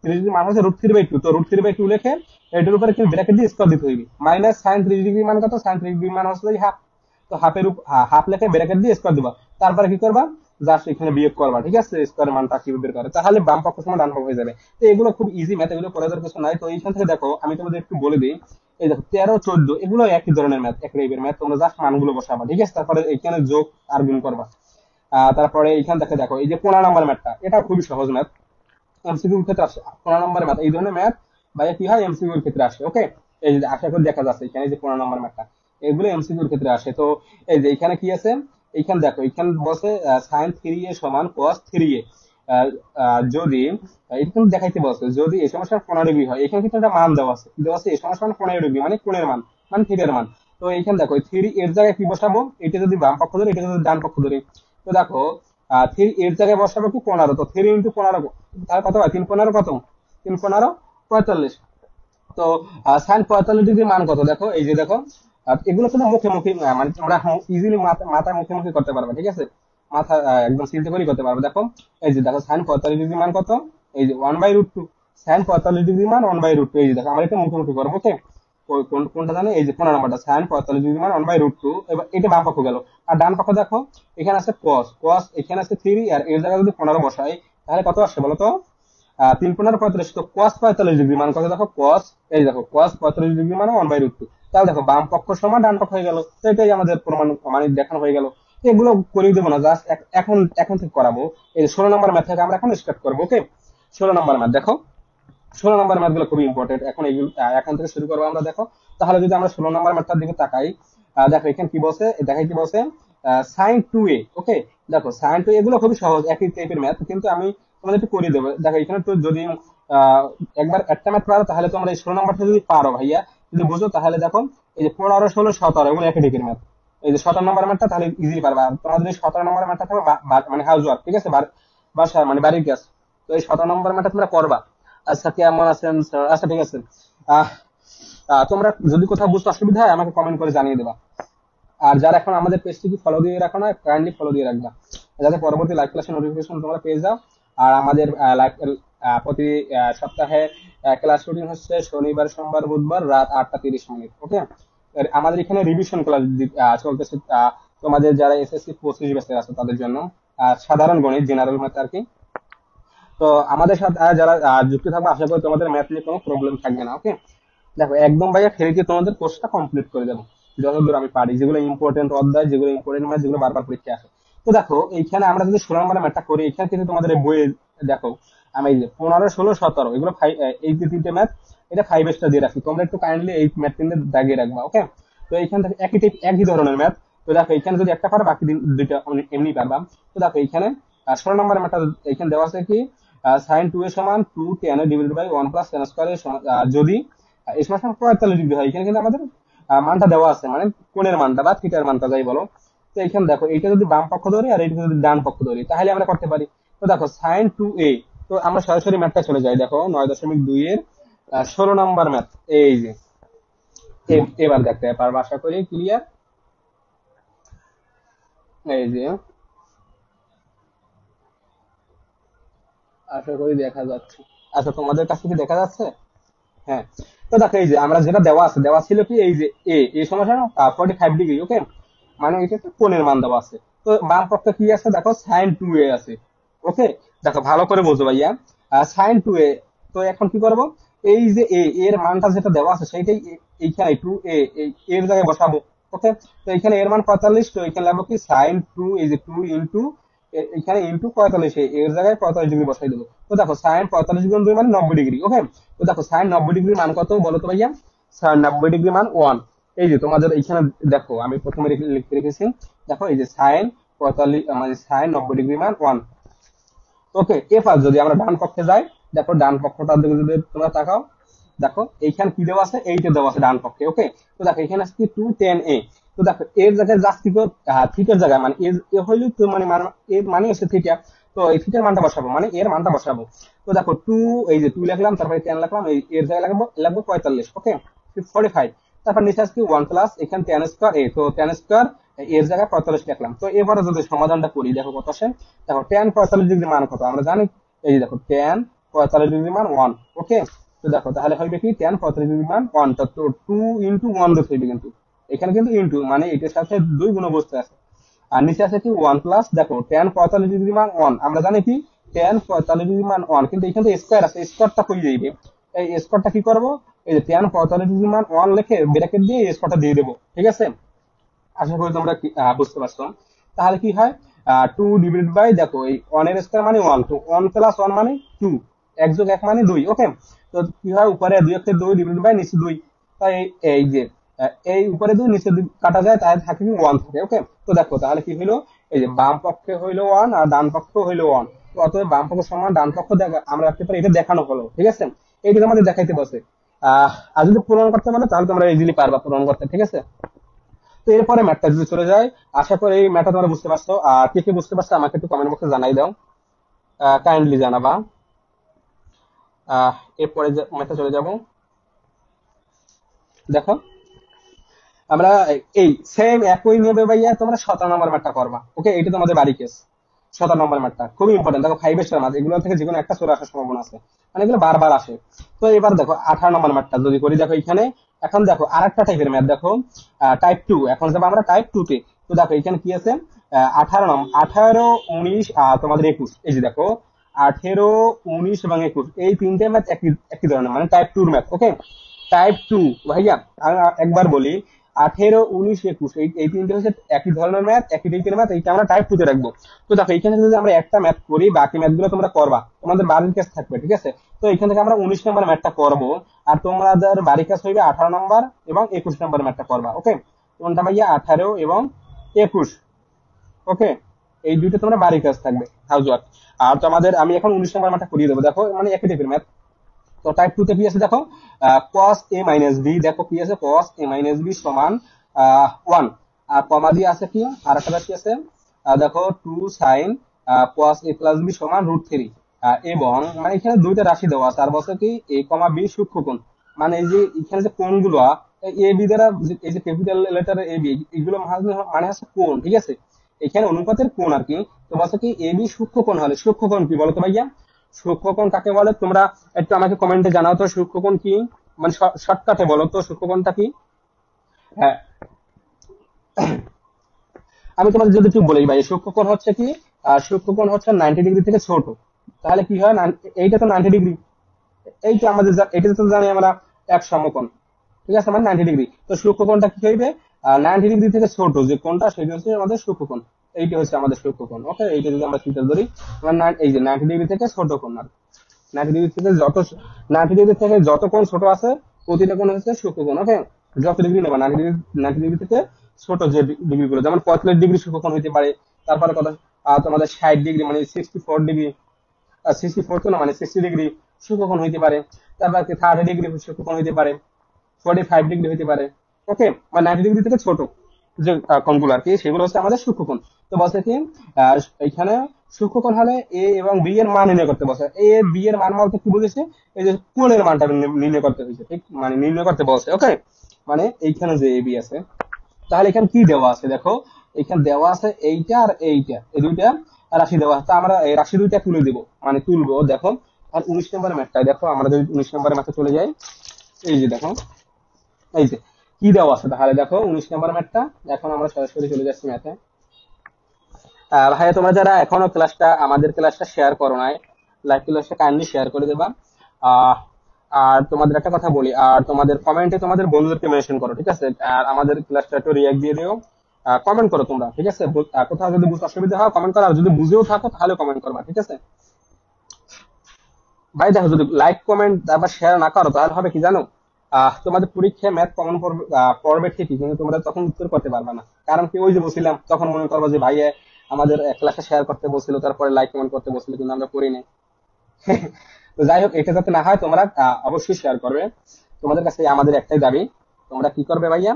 30 ডিগ্রি মান হচ্ছে √3/2, তো √3/2 লেখে এটার উপরে কি ব্র্যাকেট দিয়ে স্কোয়ার দিতে হইবে, মাইনাস sin 30 ডিগ্রি মান কত, sin 30 ডিগ্রি মান হচ্ছে হাফ। তো হাফের হাফ লেখে ব্র্যাকেট দিয়ে স্কোয়ার দিবা। তারপরে কি করবা, জাস্ট এখানে বিয়োগ করবা, ঠিক আছে, স্কোয়ারের মানটা কিভাবে বের করে, তাহলে বাম পক্ষ সমান ডান পক্ষ হয়ে যাবে। তো এগুলো খুব ইজি ম্যাথ, এগুলো করার কিছু নাই। তো এইখান থেকে দেখো আমি তোমাদের একটু বলে দিই, এই দেখো 13, 14 এগুলো একই ধরনের ম্যাথ, এক টাইপের ম্যাথ, তোমরা জাস্ট মানগুলো বসাবা, ঠিক আছে, তারপরে এখানে যোগ আর গুণ করবা। তারপরে এইখান থেকে দেখো এই যে 15 নাম্বার ম্যাথটা, এটা খুবই সহজ ম্যাথ, এমসিকিউর ক্ষেত্রে আসে 15 নাম্বার ম্যাথ, এই ধরনের ম্যাথ ভাইয়া কি হয় এমসিকিউর ক্ষেত্রে আসে। ওকে, এই যে আশা করি দেখা যাচ্ছে এখানে যে 15 নাম্বার ম্যাথটা, এগুলো এমসিকিউর ক্ষেত্রে আসে। তো এই যে এখানে কি আছে, এইখানে দেখো এখানে বলছে সাইন 3a সমান cos 3a, যদি এটা কিন্তু দেখাইতে বলছে যদি এ সমান 15 ডিগ্রি হয়, এখানে কিন্তু একটা মান দেওয়া আছে, কি দেওয়া আছে, এ সমান 15 ডিগ্রি মানে কোণের মান, মানে থিটার মান। তো এইখানে দেখো 3 এর জায়গায় কি বসাবো, এটা যদি বাম পক্ষ ধরি, এটা যদি ডান পক্ষ ধরি, তো দেখো 3 এর জায়গায় বসাবো কি 15, তো 3 × 15 তাহলে কত হয়, 3 × 15 কত, 3 × 15 45। তো সাইন 45 ডিগ্রি মান কত, দেখো এই যে দেখো, এগুলো কিন্তু মুখে মুখে মানে তোমরা ইজিলি মাথায় মুখে মুখে করতে পারবে, ঠিক আছে, মাথা একদম চিন্তা করেই করতে পারবে। দেখো এই যে দেখো সাইন 45 ডিগ্রি মান কত, এই যে 1/√2, সাইন 45 ডিগ্রি মান 1/√2, এই যে দেখো আমরা এটা মুখে মুখে করবো। ওকে, কোনটা জানো, এই যে 15 নাম্বারটা সাইন 45 ডিগ্রি মান 1/√2, এবার এটা বাম পক্ষ গেল। আর ডান পক্ষ দেখো এখানে আছে cos, এখানে আছে 3 আর এর জায়গায় যদি 15 বসাই, তাহলে কত আসছে বলো তো, 3 × 15 = 45। তো cos 45 ডিগ্রি মান কত, দেখো cos, এই দেখো cos 45 ডিগ্রি মানে 1/√2, তাহলে দেখো বাম পক্ষ সমান ডান পক্ষ হয়ে গেল। তো এটাই আমাদের প্রমাণ মানে দেখানো হয়ে গেল। এগুলো করে দেবো না, জাস্ট এখন এখন থেকে করাবো। এই 16 নম্বর ম্যাথ থেকে আমরা এখন স্টার্ট করবো। ওকে, 16 নম্বর ম্যাথ দেখো, 16 নম্বর ম্যাথ গুলো খুবই ইম্পর্টেন্ট, এখন এইগুলো এখন থেকে শুরু করবো আমরা। দেখো তাহলে যদি আমরা 16 নম্বর ম্যাথটার দিকে তাকাই, দেখো এখানে কি বলছে, দেখাই কি বলছে, সাইন 2a। ওকে, দেখো সাইন 2a এগুলো খুবই সহজ, একই টাইপের ম্যাথ, কিন্তু আমি তোমাদের একটু করে দেবো। দেখো এখানে তো যদি একবার একটা ম্যাথ পারো, তাহলে তোমরা এই 16 নম্বরটা যদি পারো ভাইয়া, যদি বুঝো, তাহলে দেখো এই যে 15, 16, 17 এগুলো একই টাইপের ম্যাথ। এই যে 17 নম্বর ম্যাথটা তাহলে ইজিলি পারবা। আর তোমাদের এই 17 নম্বর ম্যাথটা থাকবে মানে হাউস ওয়ার্ক, ঠিক আছে, বাসা মানে বাড়ির কাজ। তো এই 17 নম্বর ম্যাথটা তোমরা করবা। আচ্ছা কেমন আছেন স্যার? আচ্ছা ঠিক আছে। আহ তোমরা যদি কোথাও বুঝতে অসুবিধা হয় আমাকে কমেন্ট করে জানিয়ে দেবা। আর যারা এখন আমাদের পেজটিকে ফলো দিয়ে রাখো না, কাইন্ডলি ফলো দিয়ে রাখবা, যাতে পরবর্তী লাইভ ক্লাসের নোটিফিকেশন তোমরা পেয়ে যাও। আর আমাদের লাইভ প্রতি সপ্তাহে ক্লাস রুটিন হচ্ছে শনিবার, সোমবার, বুধবার রাত 8টা 30 মিনিট। ওকে, আমাদের এখানে রিভিশন ক্লাস চলতেছে, তোমাদের যারা এসএসসি 25 ব্যাচের আছে তাদের জন্য, সাধারণ গণিত, জেনারেল ম্যাথ আর কি। তো আমাদের সাথে যারা যুক্ত থাকবে, আশা করি তোমাদের ম্যাথ নিয়ে কোনো প্রবলেম থাকবে না। ওকে, দেখো একদম ভাইয়া ফ্রিতে তোমাদের কোর্সটা কমপ্লিট করে দেবো যতদূর আমি পারি, যেগুলো ইম্পর্টেন্ট অধ্যায়, যেগুলো ইম্পর্টেন্ট ম্যাথ, যেগুলো বারবার পরীক্ষা আসে। তো দেখো এইখানে আমরা যদি 16 নম্বরের ম্যাথটা করি, এখানে কিন্তু তোমাদের এই বইয়ে দেখো আমি এই যে 15, 16, 17 এগুলো এই যে তিনটে ম্যাথ, এটা 5 স্টার দিয়ে রাখি, তোমরা একটু কাইন্ডলি এই ম্যাথ তিনটে দাগিয়ে রাখবা। ওকে, তো এইখান থেকে একই টাইপ একই ধরনের ম্যাথ। তো দেখো এখানে যদি একটা পারো, বাকি দুইটা এমনি পারবা। তো দেখো এখানে 16 নম্বরের ম্যাথটা এখানে দেওয়া আছে কি, সাইন 2a সমান 2tan divided by 1 plus tan square যদি এই সময় 45 ডিগ্রি হয়, এখানে কিন্তু আমাদের মানটা দেওয়া আছে, মানে কোণের মানটা বা থিটার মানটা যাই বলো। তো এখানে দেখো এইটা যদি বাম পক্ষ ধরি আর এইটা যদি ডান পক্ষ ধরি, তাহলে আমরা করতে পারি। তো দেখো সাইন 2a, তো আমরা সরাসরি ম্যাথটা চলে যাই। দেখো 9.2 এর 16 নম্বর ম্যাথ, এই যে এবার দেখতে পারবো আশা করি ক্লিয়ার। এই যে আশা করি দেখা যাচ্ছে। আচ্ছা তোমাদের কাছে কি দেখা যাচ্ছে? হ্যাঁ, তো দেখো এই যে আমরা যেটা দেওয়া আছে, দেওয়া ছিল কি, এই যে এ সমান 45 ডিগ্রি। ওকে, মানে এটা একটা কোণের মান দেওয়া আছে। তো বাম পক্ষে কি আছে, দেখো সাইন 2a আছে। ওকে, দেখো ভালো করে বোঝো ভাইয়া, সাইন 2a। তো এখন কি করব, এই যে এর মানটা যেটা দেওয়া আছে সেইটাই এইখানে 2a এর জায়গায় বসাবো। ওকে, তো এখানে এর মান 45, তো এখানে লাগবো কি সাইন 2, এই যে 2 ইন্টু এখানে ইন্টু 45, এর জায়গায় 45 ডিগ্রি বসাই দেবো। তো দেখো সাইন 45 গুণ 2 মানে 90 ডিগ্রি। ওকে, তো দেখো সাইন 90 ডিগ্রি মান কত বলো তো ভাইয়া, সাইন 90 ডিগ্রি মান 1। এই যে তোমাদের এখানে দেখো আমি প্রথমে লিখে রেখেছি, দেখো এই যে সাইন 45 মানে সাইন 90 ডিগ্রি মান 1। ওকে, এবার যদি আমরা ডান পক্ষে যাই, দেখো ডান পক্ষটা দিকে যদি তোমরা তাকাও, দেখো এইখানে কি দেওয়া আছে, এইটা দেওয়া আছে ডান পক্ষে। ওকে, তো দেখো এখানে আছে কি 2tan a। তো দেখো এর জায়গায় জাস্ট কি থিটার জায়গায় মানে এ হইলো তো মানে এর মানে হচ্ছে থিটা। তো এই থিটার মানটা বসাবো, মানে এর মানটা বসাবো। তো দেখো 2, এই যে 2 লিখলাম, তারপরে 10 লিখলাম, এই এর জায়গায় লাগবো লাগবো 45। ওকে, 45, তারপর নিচে আসছে 1 প্লাস এখানে tan স্কয়ার a, তো tan স্কয়ার এর জায়গায় 45 লিখলাম। তো এবারে যদি সমাধানটা করি, দেখো কত আসে, দেখো tan 45 ডিগ্রি মান কত আমরা জানি, এই যে দেখো tan 45 ডিগ্রি মান 1। ওকে, তো দেখো তাহলে হবে কি tan 45 ডিগ্রি মান 1, তো 2 ইন্টু 1 হইবে, কিন্তু এখানে কিন্তু ইন্টু মানে এটার সাথে 2 গুণ বসতে আছে। আর নিচে আছে কি 1 প্লাস, দেখো tan 45 ডিগ্রি মান 1, আমরা জানি কি tan 45 ডিগ্রি মান 1, কিন্তু এখানে তো স্কয়ার আছে, স্কয়ারটা কই যাইবে, এই স্কয়ারটা কি করব, এই যে tan 45 ডিগ্রি মান 1 লিখে ব্র্যাকেট দিয়ে স্কয়ারটা দিয়ে দেব, ঠিক আছে। আশা করি তোমরা বুঝতে পারছো। তাহলে কি হয়, 2 ডিভাইড বাই, দেখো এই 1 এর স্কয়ার মানে 1, তো 1 প্লাস 1 মানে 2, 1 যোগ 1 মানে 2, ওকে। তো কি হয়, উপরে 2 এর 2 ডিভাইড বাই নিচে 2, তাই এই যে এই উপরে 2 নিচে 2 কাটা যায়, তাই থাকে কি 1 থাকে, ওকে। তো দেখো তাহলে কি হইলো, এই যে বাম পক্ষে হইলো 1 আর ডান পক্ষে হইলো 1, তো অতএব বাম পক্ষ সমান ডান পক্ষ আমরা রাখতে পারি, এটা দেখানো হলো, ঠিক আছে। এইটা আমাদের দেখাইতে বসে। আর যদি পূরণ করতে পারো তাহলে তোমরা ইজিলি পারবা পূরণ করতে, ঠিক আছে। তো এরপরে ম্যাথটা যদি চলে যায়, আশা করি এই ম্যাথটা তোমরা বুঝতে পারছো। আর কে কে বুঝতে পারছো আমাকে একটু কমেন্ট বক্সে জানাই দাও, কাইন্ডলি জানাবা। এরপরে ম্যাথটা চলে যাব। দেখো আমরা এই সেম একই নেবে ভাইয়া, তোমরা 17 নম্বর ম্যাথটা করবা, ওকে। এটা তোমাদের বাড়ি কেস, 17 নম্বর ম্যাথটা খুবই ইম্পর্টেন্ট। দেখো 5 এর মাঝে এগুলো থেকে যে কোনো একটা চলে আসার সম্ভাবনা আছে, মানে এগুলো বারবার আসে। তো এবার দেখো 18 নম্বর ম্যাথটা যদি করি, দেখো এখানে এখন দেখো আরেকটা টাইপের ম্যাথ, দেখো টাইপ 2, এখন যাবো আমরা টাইপ 2 তে। তো দেখো এখানে কি আছে, 18, 19 আর তোমাদের 21, এই যে দেখো 18, 19 এবং 21, এই তিনটে ম্যাথ একই একই ধরনের, মানে টাইপ 2 ম্যাথ, ওকে। টাইপ 2 ভাইয়া, আমি একবার বলি, 18, 19, 21, এই তিনটে হচ্ছে একই ধরনের ম্যাথ, একই টাইপের ম্যাথ, এইটা আমরা টাইপ 2 তে রাখবো। তো দেখো এখানে যদি আমরা একটা ম্যাথ করি, বাকি ম্যাথ গুলো তোমরা করবা, তোমাদের বাড়ির কাজ থাকবে, ঠিক আছে। তো এখান থেকে আমরা 19 নম্বর ম্যাথটা করবো, আর তোমাদের বাড়ির কাজ হইবে 18 নম্বর এবং 21 নম্বর ম্যাথটা করবা, ওকে। কোনটা ভাইয়া, 18 এবং 21, ওকে। এই দুইটা তোমরা বাড়ির কাজ থাকবে, হাউস ওয়ার্ক। আর তোমাদের আমি এখন 19 নম্বর ম্যাথটা করিয়ে দেবো, দেখো মানে একই টাইপের ম্যাথ। তো টাইপ 2 তে কি আছে, দেখো cos a minus b, দেখো কি আছে, cos a minus b সমান 1, আর কমা দিয়ে আছে কি আর একটা রাশি আছে, দেখো 2 sin cos a plus b সমান √3, এবং মানে এখানে দুইটা রাশি দেওয়া আছে, আর বলছে কি a, b সূক্ষ্মকোণ, মানে এই যে এখানে যে কোণগুলো এ বি দ্বারা, এই যে ক্যাপিটাল লেটার এ বি, এগুলো মানে হচ্ছে কোণ, ঠিক আছে, এখানে অনুপাতের কোণ আর কি। তো বলছে কি এ বি সূক্ষ্মকোণ হলে, সূক্ষ্মকোণ কি বলতো ভাইয়া, সূক্ষ্মকোণ কাকে বলে তোমরা একটু আমাকে কমেন্টে জানাও তো, সূক্ষ্মকোণ কি, মানে শর্টকাটে বলো তো সূক্ষ্মকোণটা কি। হ্যাঁ, আমি তোমাদের যদি একটু বলি ভাই, সূক্ষ্মকোণ হচ্ছে কি, সূক্ষ্মকোণ হচ্ছে 90 ডিগ্রি থেকে ছোট। তাহলে কি হয়, এইটা তো 90 ডিগ্রি, এইটা আমাদের এটা তো জানি আমরা এক সমকোণ, ঠিক আছে, মানে 90 ডিগ্রি। তো সূক্ষ্মকোণটা কি হইবে, 90 ডিগ্রি থেকে ছোট যে কোণটা, সেটা হচ্ছে আমাদের সূক্ষ্মকোণ, এইটা হচ্ছে আমাদের সূক্ষ্মকোণ, ওকে। এইটা যদি আমরা চিন্তা করি, এই যে 90 ডিগ্রি থেকে ছোট কোণ, আর 90 ডিগ্রি থেকে 90 ডিগ্রি থেকে যত কোণ ছোট আছে, প্রতিটা কোণ হচ্ছে সূক্ষ্মকোণ, ওকে। যত ডিগ্রি নেবা 90 ডিগ্রি থেকে ছোট যে ডিগ্রি গুলো, যেমন 45 ডিগ্রি সূক্ষ্মকোণ হইতে পারে, তারপরে কথা তোমাদের 60 ডিগ্রি মানে 64 ডিগ্রি, 64 তো না মানে 60 ডিগ্রি সূক্ষ্মকোণ হইতে পারে, তারপর 30 ডিগ্রি সূক্ষ্মকোণ হইতে পারে, 45 ডিগ্রি হইতে পারে, ওকে। বা 90 ডিগ্রি থেকে ছোট যে কোণগুলো আর কি, সেগুলো হচ্ছে আমাদের সূক্ষ্মকোণ। তো বলছে কি এখানে সূক্ষ্মকোণ হলে এ এবং বি এর মান নির্ণয় করতে বলছে। এ বি এর মান বলতে কি বুঝেছে, এই যে কোণের মানটা নির্ণয় করতে হয়েছে, ঠিক, মানে নির্ণয় করতে বলছে, ওকে। মানে এইখানে যে এ বি আছে, তাহলে এখানে কি দেওয়া আছে, দেখো এখানে দেওয়া আছে এইটা আর এইটা, এই দুইটা রাশি দেওয়া আছে, তা আমরা এই রাশি দুইটা তুলে দিব, মানে তুলবো, দেখো। আর 19 নম্বর ম্যাথটা দেখো, আমরা যদি 19 নম্বরের ম্যাথে চলে যাই, এই যে দেখো, এই যে কি দেওয়া আছে, তাহলে দেখো 19 নম্বর ম্যাথটা, এখন আমরা সরাসরি চলে যাচ্ছি ম্যাথে। ভাইয়া তোমরা যারা এখনো আমাদের ক্লাসটা শেয়ার করো নাই, লাইভ ক্লাসটা কাইন্ডলি শেয়ার করে দেবা। আহ, আর তোমাদের একটা কথা বলি, আর তোমাদের কমেন্টে তোমাদের বন্ধুদেরকে মেনশন করো, ঠিক আছে। আর আমাদের ক্লাসটা একটু রিয়াক্ট দিয়ে দিও, কমেন্ট করো তোমরা, ঠিক আছে। কোথাও যদি বুঝতে অসুবিধা হয় কমেন্ট করো, আর যদি বুঝেও থাকো তাহলে কমেন্ট করবা, ঠিক আছে ভাই। দেখো যদি লাইক কমেন্ট আবার শেয়ার না করো তাহলে হবে কি জানো, তোমাদের পরীক্ষায় ম্যাথ কমন পড়বে ঠিকই, কিন্তু তোমরা তখন উত্তর করতে পারবে না। কারণ কি, ওই যে বলছিলাম, তখন মনে করবো যে ভাই আমাদের ক্লাসে শেয়ার করতে বলছিল, তারপরে লাইক কমেন্ট করতে বলছিল, কিন্তু আমরা করি নাই। তো যাই হোক, এটা যাতে না হয় তোমরা অবশ্যই শেয়ার করবে। তোমাদের কাছে আমাদের একটাই দাবি, তোমরা কি করবে ভাইয়া,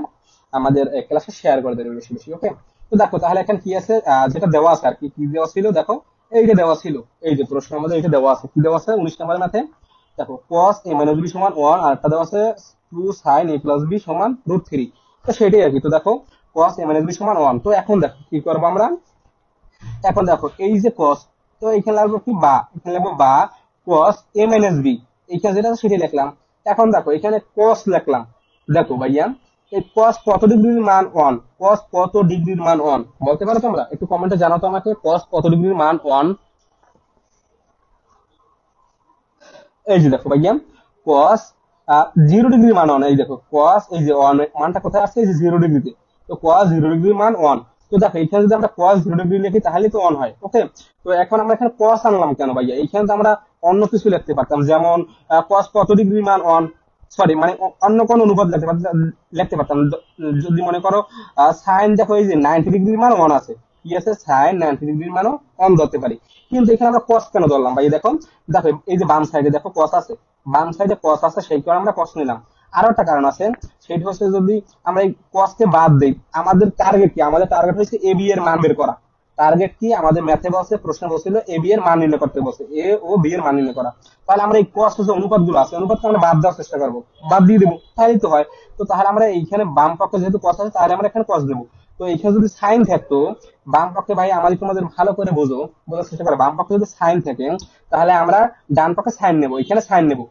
আমাদের ক্লাসে শেয়ার করে দেবে বেশি বেশি, ওকে। তো দেখো তাহলে এখন কি আছে, যেটা দেওয়া আছে আর কি, কি দেওয়া ছিল দেখো, এইটা দেওয়া ছিল, এই যে প্রশ্ন আমাদের এটা দেওয়া আছে, কি দেওয়া আছে 19 নম্বরের ম্যাথে, দেখো cos a minus b সমান 1, আর একটা দেওয়া আছে 2 sin a plus b সমান √3। তো সেটাই আর কি। তো দেখো cos a minus b সমান 1, তো এখন দেখো কি করবো আমরা, এখন দেখো এই যে cos, তো এখানে লাগবো কি বা, এখানে লাগবো বা cos a minus b, এইখানে যেটা সেটাই লিখলাম। এখন দেখো এখানে cos লিখলাম, দেখো ভাইয়া এই cos কত ডিগ্রির মান অন, cos কত ডিগ্রির মান অন বলতে পারো তোমরা? একটু কমেন্টে জানাও তো আমাকে, cos কত ডিগ্রির মান অন। এই যে দেখো ভাইয়া, cos 0 ডিগ্রি মান অন, এই দেখো cos, এই যে অন মানটা কোথায় আসছে, এই যে 0 ডিগ্রিতে। তো cos 0 ডিগ্রি মান অন। তো দেখো এখানে যদি আমরা cos 0 ডিগ্রি লিখি তাহলে তো অন হয়, ওকে। তো এখন আমরা এখানে cos আনলাম কেন ভাইয়া? এইখানে তো আমরা অন্য কিছু লিখতে পারতাম, যেমন cos কত ডিগ্রি মান অন, সরি মানে অন্য কোন অনুপাত লিখতে পারতাম যদি মনে করো সাইন, দেখো এই যে 90 ডিগ্রির মান অন আছে, কি আছে, সাইন 90 ডিগ্রির মানও অন ধরতে পারি। কিন্তু এখানে আমরা cos কেন ধরলাম ভাই? দেখো দেখো এই যে বাম সাইডে দেখো cos আছে, বাম সাইডে cos আছে, সেই কারণে আমরা cos নিলাম। আরো একটা কারণ আছে, সেটা হচ্ছে যদি আমরা এই cos কে বাদ দেই, আমাদের টার্গেট কি? আমাদের টার্গেট হচ্ছে এ বি এর মান বের করা। টার্গেট কি আমাদের? ম্যাথে বলছে, প্রশ্ন বলছিল এ বি এর মান নির্ণয় করতে বলছে, এ ও বি এর মান নির্ণয় করা। তাহলে আমরা এই cos যে অনুপাত গুলো আছে, অনুপাতকে আমরা বাদ দেওয়ার চেষ্টা করবো, বাদ দিয়ে দেবো, তাহলেই তো হয়। তো তাহলে আমরা এইখানে বাম পক্ষে যেহেতু cos আছে, তাহলে আমরা এখানে cos দেবো। তো এখানে যদি সাইন থাকতো বাম পক্ষে, ভাই আমার তোমাদের ভালো করে বোঝার চেষ্টা করো, বাম পক্ষে যদি সাইন থাকে তাহলে আমরা ডান পক্ষে সাইন নেবো, এখানে সাইন নেবো।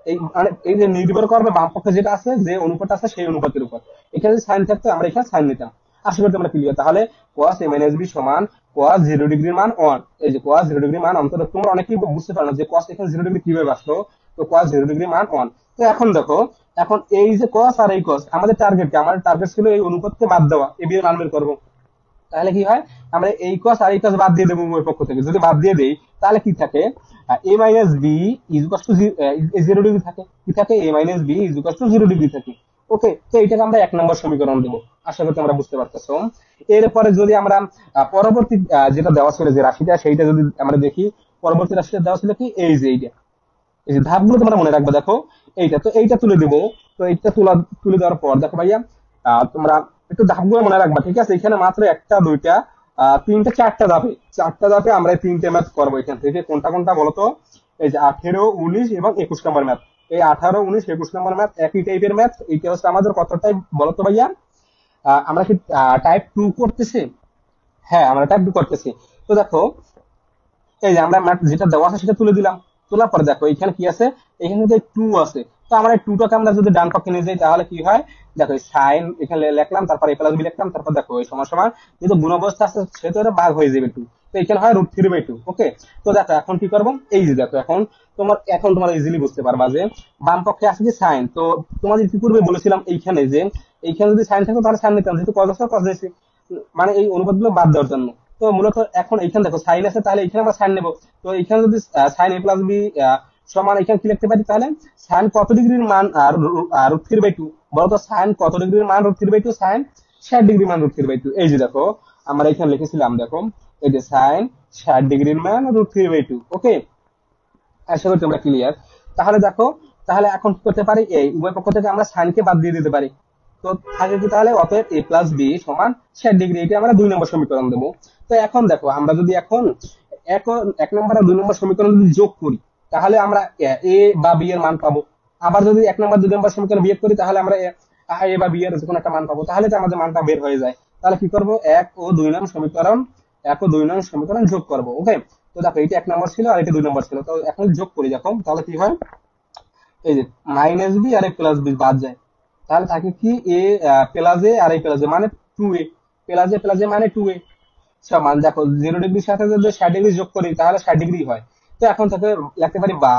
এই মানে এই যে নির্ভর করবে বাম পক্ষে যেটা আছে, যে অনুপাত আছে সেই অনুপাতের উপর। এখানে যদি সাইন থাকতো আমরা এখানে সাইন নিতাম। আশা করি তোমরা ক্লিয়ার। তাহলে cos a minus b সমান cos 0 ডিগ্রির মান অন। এই যে cos 0 ডিগ্রির মান অন্তত তোমরা অনেকেই বুঝতে পারো না যে cos এখানে 0 ডিগ্রি কিভাবে আসলো। তো cos 0 ডিগ্রির মান অন। তো এখন দেখো, এখন এই যে cos আর এই cos, আমাদের টার্গেট কি? আমাদের টার্গেট ছিল এই অনুপাতকে বাদ দেওয়া, এ বি এর মান বের করবো। তাহলে কি হয়, আমরা এই cos আর এই cos বাদ দিয়ে দেবো উভয় পক্ষ থেকে। যদি বাদ দিয়ে দেই তাহলে কি থাকে, a minus b is equal to 0 degree থাকে। কি থাকে? a minus b is equal to 0 degree থাকে। ওকে, তো এইটাকে আমরা 1 নম্বর সমীকরণ দেবো। আশা করি আমরা বুঝতে পারতেছো। এরপরে যদি আমরা পরবর্তী যেটা দেওয়া ছিল যে রাশিটা, সেইটা যদি আমরা দেখি, পরবর্তী রাশিটা দেওয়া ছিল কি, এই যে এইটা, এই যে ধাপগুলো তোমরা মনে রাখবে। দেখো এইটা, তো এইটা তুলে দিব। তো এইটা তুলে দেওয়ার পর দেখো ভাইয়া, তোমরা একটু ধাপগুলো মনে রাখবা, ঠিক আছে? এখানে মাত্র একটা, দুইটা, তিনটা, চারটা ধাপে আমরা এই তিনটে ম্যাথ করবো। এখান থেকে কোনটা কোনটা বলতো? এই যে 18, 19 এবং 21 নম্বর ম্যাথ। এই 18, 19, 21 নম্বর ম্যাথ একই টাইপের ম্যাথ। এইটা হচ্ছে আমাদের কত টাইপ বলতো ভাইয়া? আমরা কি টাইপ 2 করতেছি? হ্যাঁ, আমরা টাইপ 2 করতেছি। তো দেখো এই যে আমরা ম্যাথ যেটা দেওয়া আছে সেটা তুলে দিলাম। তোলার পরে দেখো এখানে কি আছে, এখানে যে টু আছে। তো আমরা এই টুটাকে আমরা যদি ডান পক্ষে নিয়ে যাই তাহলে কি হয়, দেখো সাইন এখানে লিখলাম, তারপর এ প্লাস বি লিখলাম, তারপর দেখো এই সমান সমান, যেহেতু গুণ অবস্থা আছে সেহেতু এটা ভাগ হয়ে যাবে টু। তো এখানে হয় √3/2। ওকে, তো দেখো এখন কি করবো, এই যে দেখো এখন তোমার ইজিলি বুঝতে পারবা যে বাম পক্ষে আছে কি সাইন। তো তোমাদের ইতিপূর্বে বলেছিলাম এইখানে যে এইখানে যদি সাইন থাকতো তাহলে সাইন নিতাম, যেহেতু কজ আছে কজ নিয়েছি, মানে এই অনুপাতগুলো বাদ দেওয়ার জন্য। তো মূলত এখন এইখানে দেখো সাইন আছে, তাহলে এখানে আমরা সাইন নেবো। তো এখানে যদি সাইন a প্লাস বি সমান, এখানে কি লিখতে পারি তাহলে, সাইন কত ডিগ্রির মান আর √3/2, বলতো সাইন কত ডিগ্রির মান √3/2, সাইন 60 ডিগ্রি মান √3/2। এই যে দেখো আমরা এখানে লিখেছিলাম, দেখো এই যে সাইন 60 ডিগ্রির মান √3/2। ওকে, আশা করি তোমরা ক্লিয়ার। তাহলে দেখো, তাহলে এখন কি করতে পারি, এই উভয় পক্ষ থেকে আমরা সাইনকে বাদ দিয়ে দিতে পারি। তো থাকে কি তাহলে, অতএব a প্লাস বি সমান 60 ডিগ্রি। এটা আমরা 2 নম্বর সমীকরণ দেবো। তো এখন দেখো আমরা যদি এখন এক নম্বর আর 2 নম্বর সমীকরণ যদি যোগ করি তাহলে আমরা এ বা বি এর মান পাবো। আবার যদি 1 নম্বর 2 নম্বর সমীকরণ বিয়োগ করি তাহলে আমরা এ বা বি এর যে কোনো একটা মান পাবো। তাহলে তো আমাদের মানটা বের হয়ে যায়। তাহলে কি করবো, 1 ও 2 নং সমীকরণ যোগ করবো। ওকে, তো দেখো এটা 1 নম্বর ছিল আর এটা 2 নম্বর ছিল। তো এখন যোগ করি দেখো, তাহলে কি হয়, এই যে মাইনাস বি আর এ প্লাস বি বাদ যায়। তাহলে থাকে কি, এ প্লাস এ আর এ প্লাস এ মানে 2a, প্লাস এ মানে 2a সমান, দেখো 0 ডিগ্রির সাথে যদি 60 ডিগ্রি যোগ করি তাহলে 60 ডিগ্রি হয়। তো এখন থেকে লিখতে পারি বা,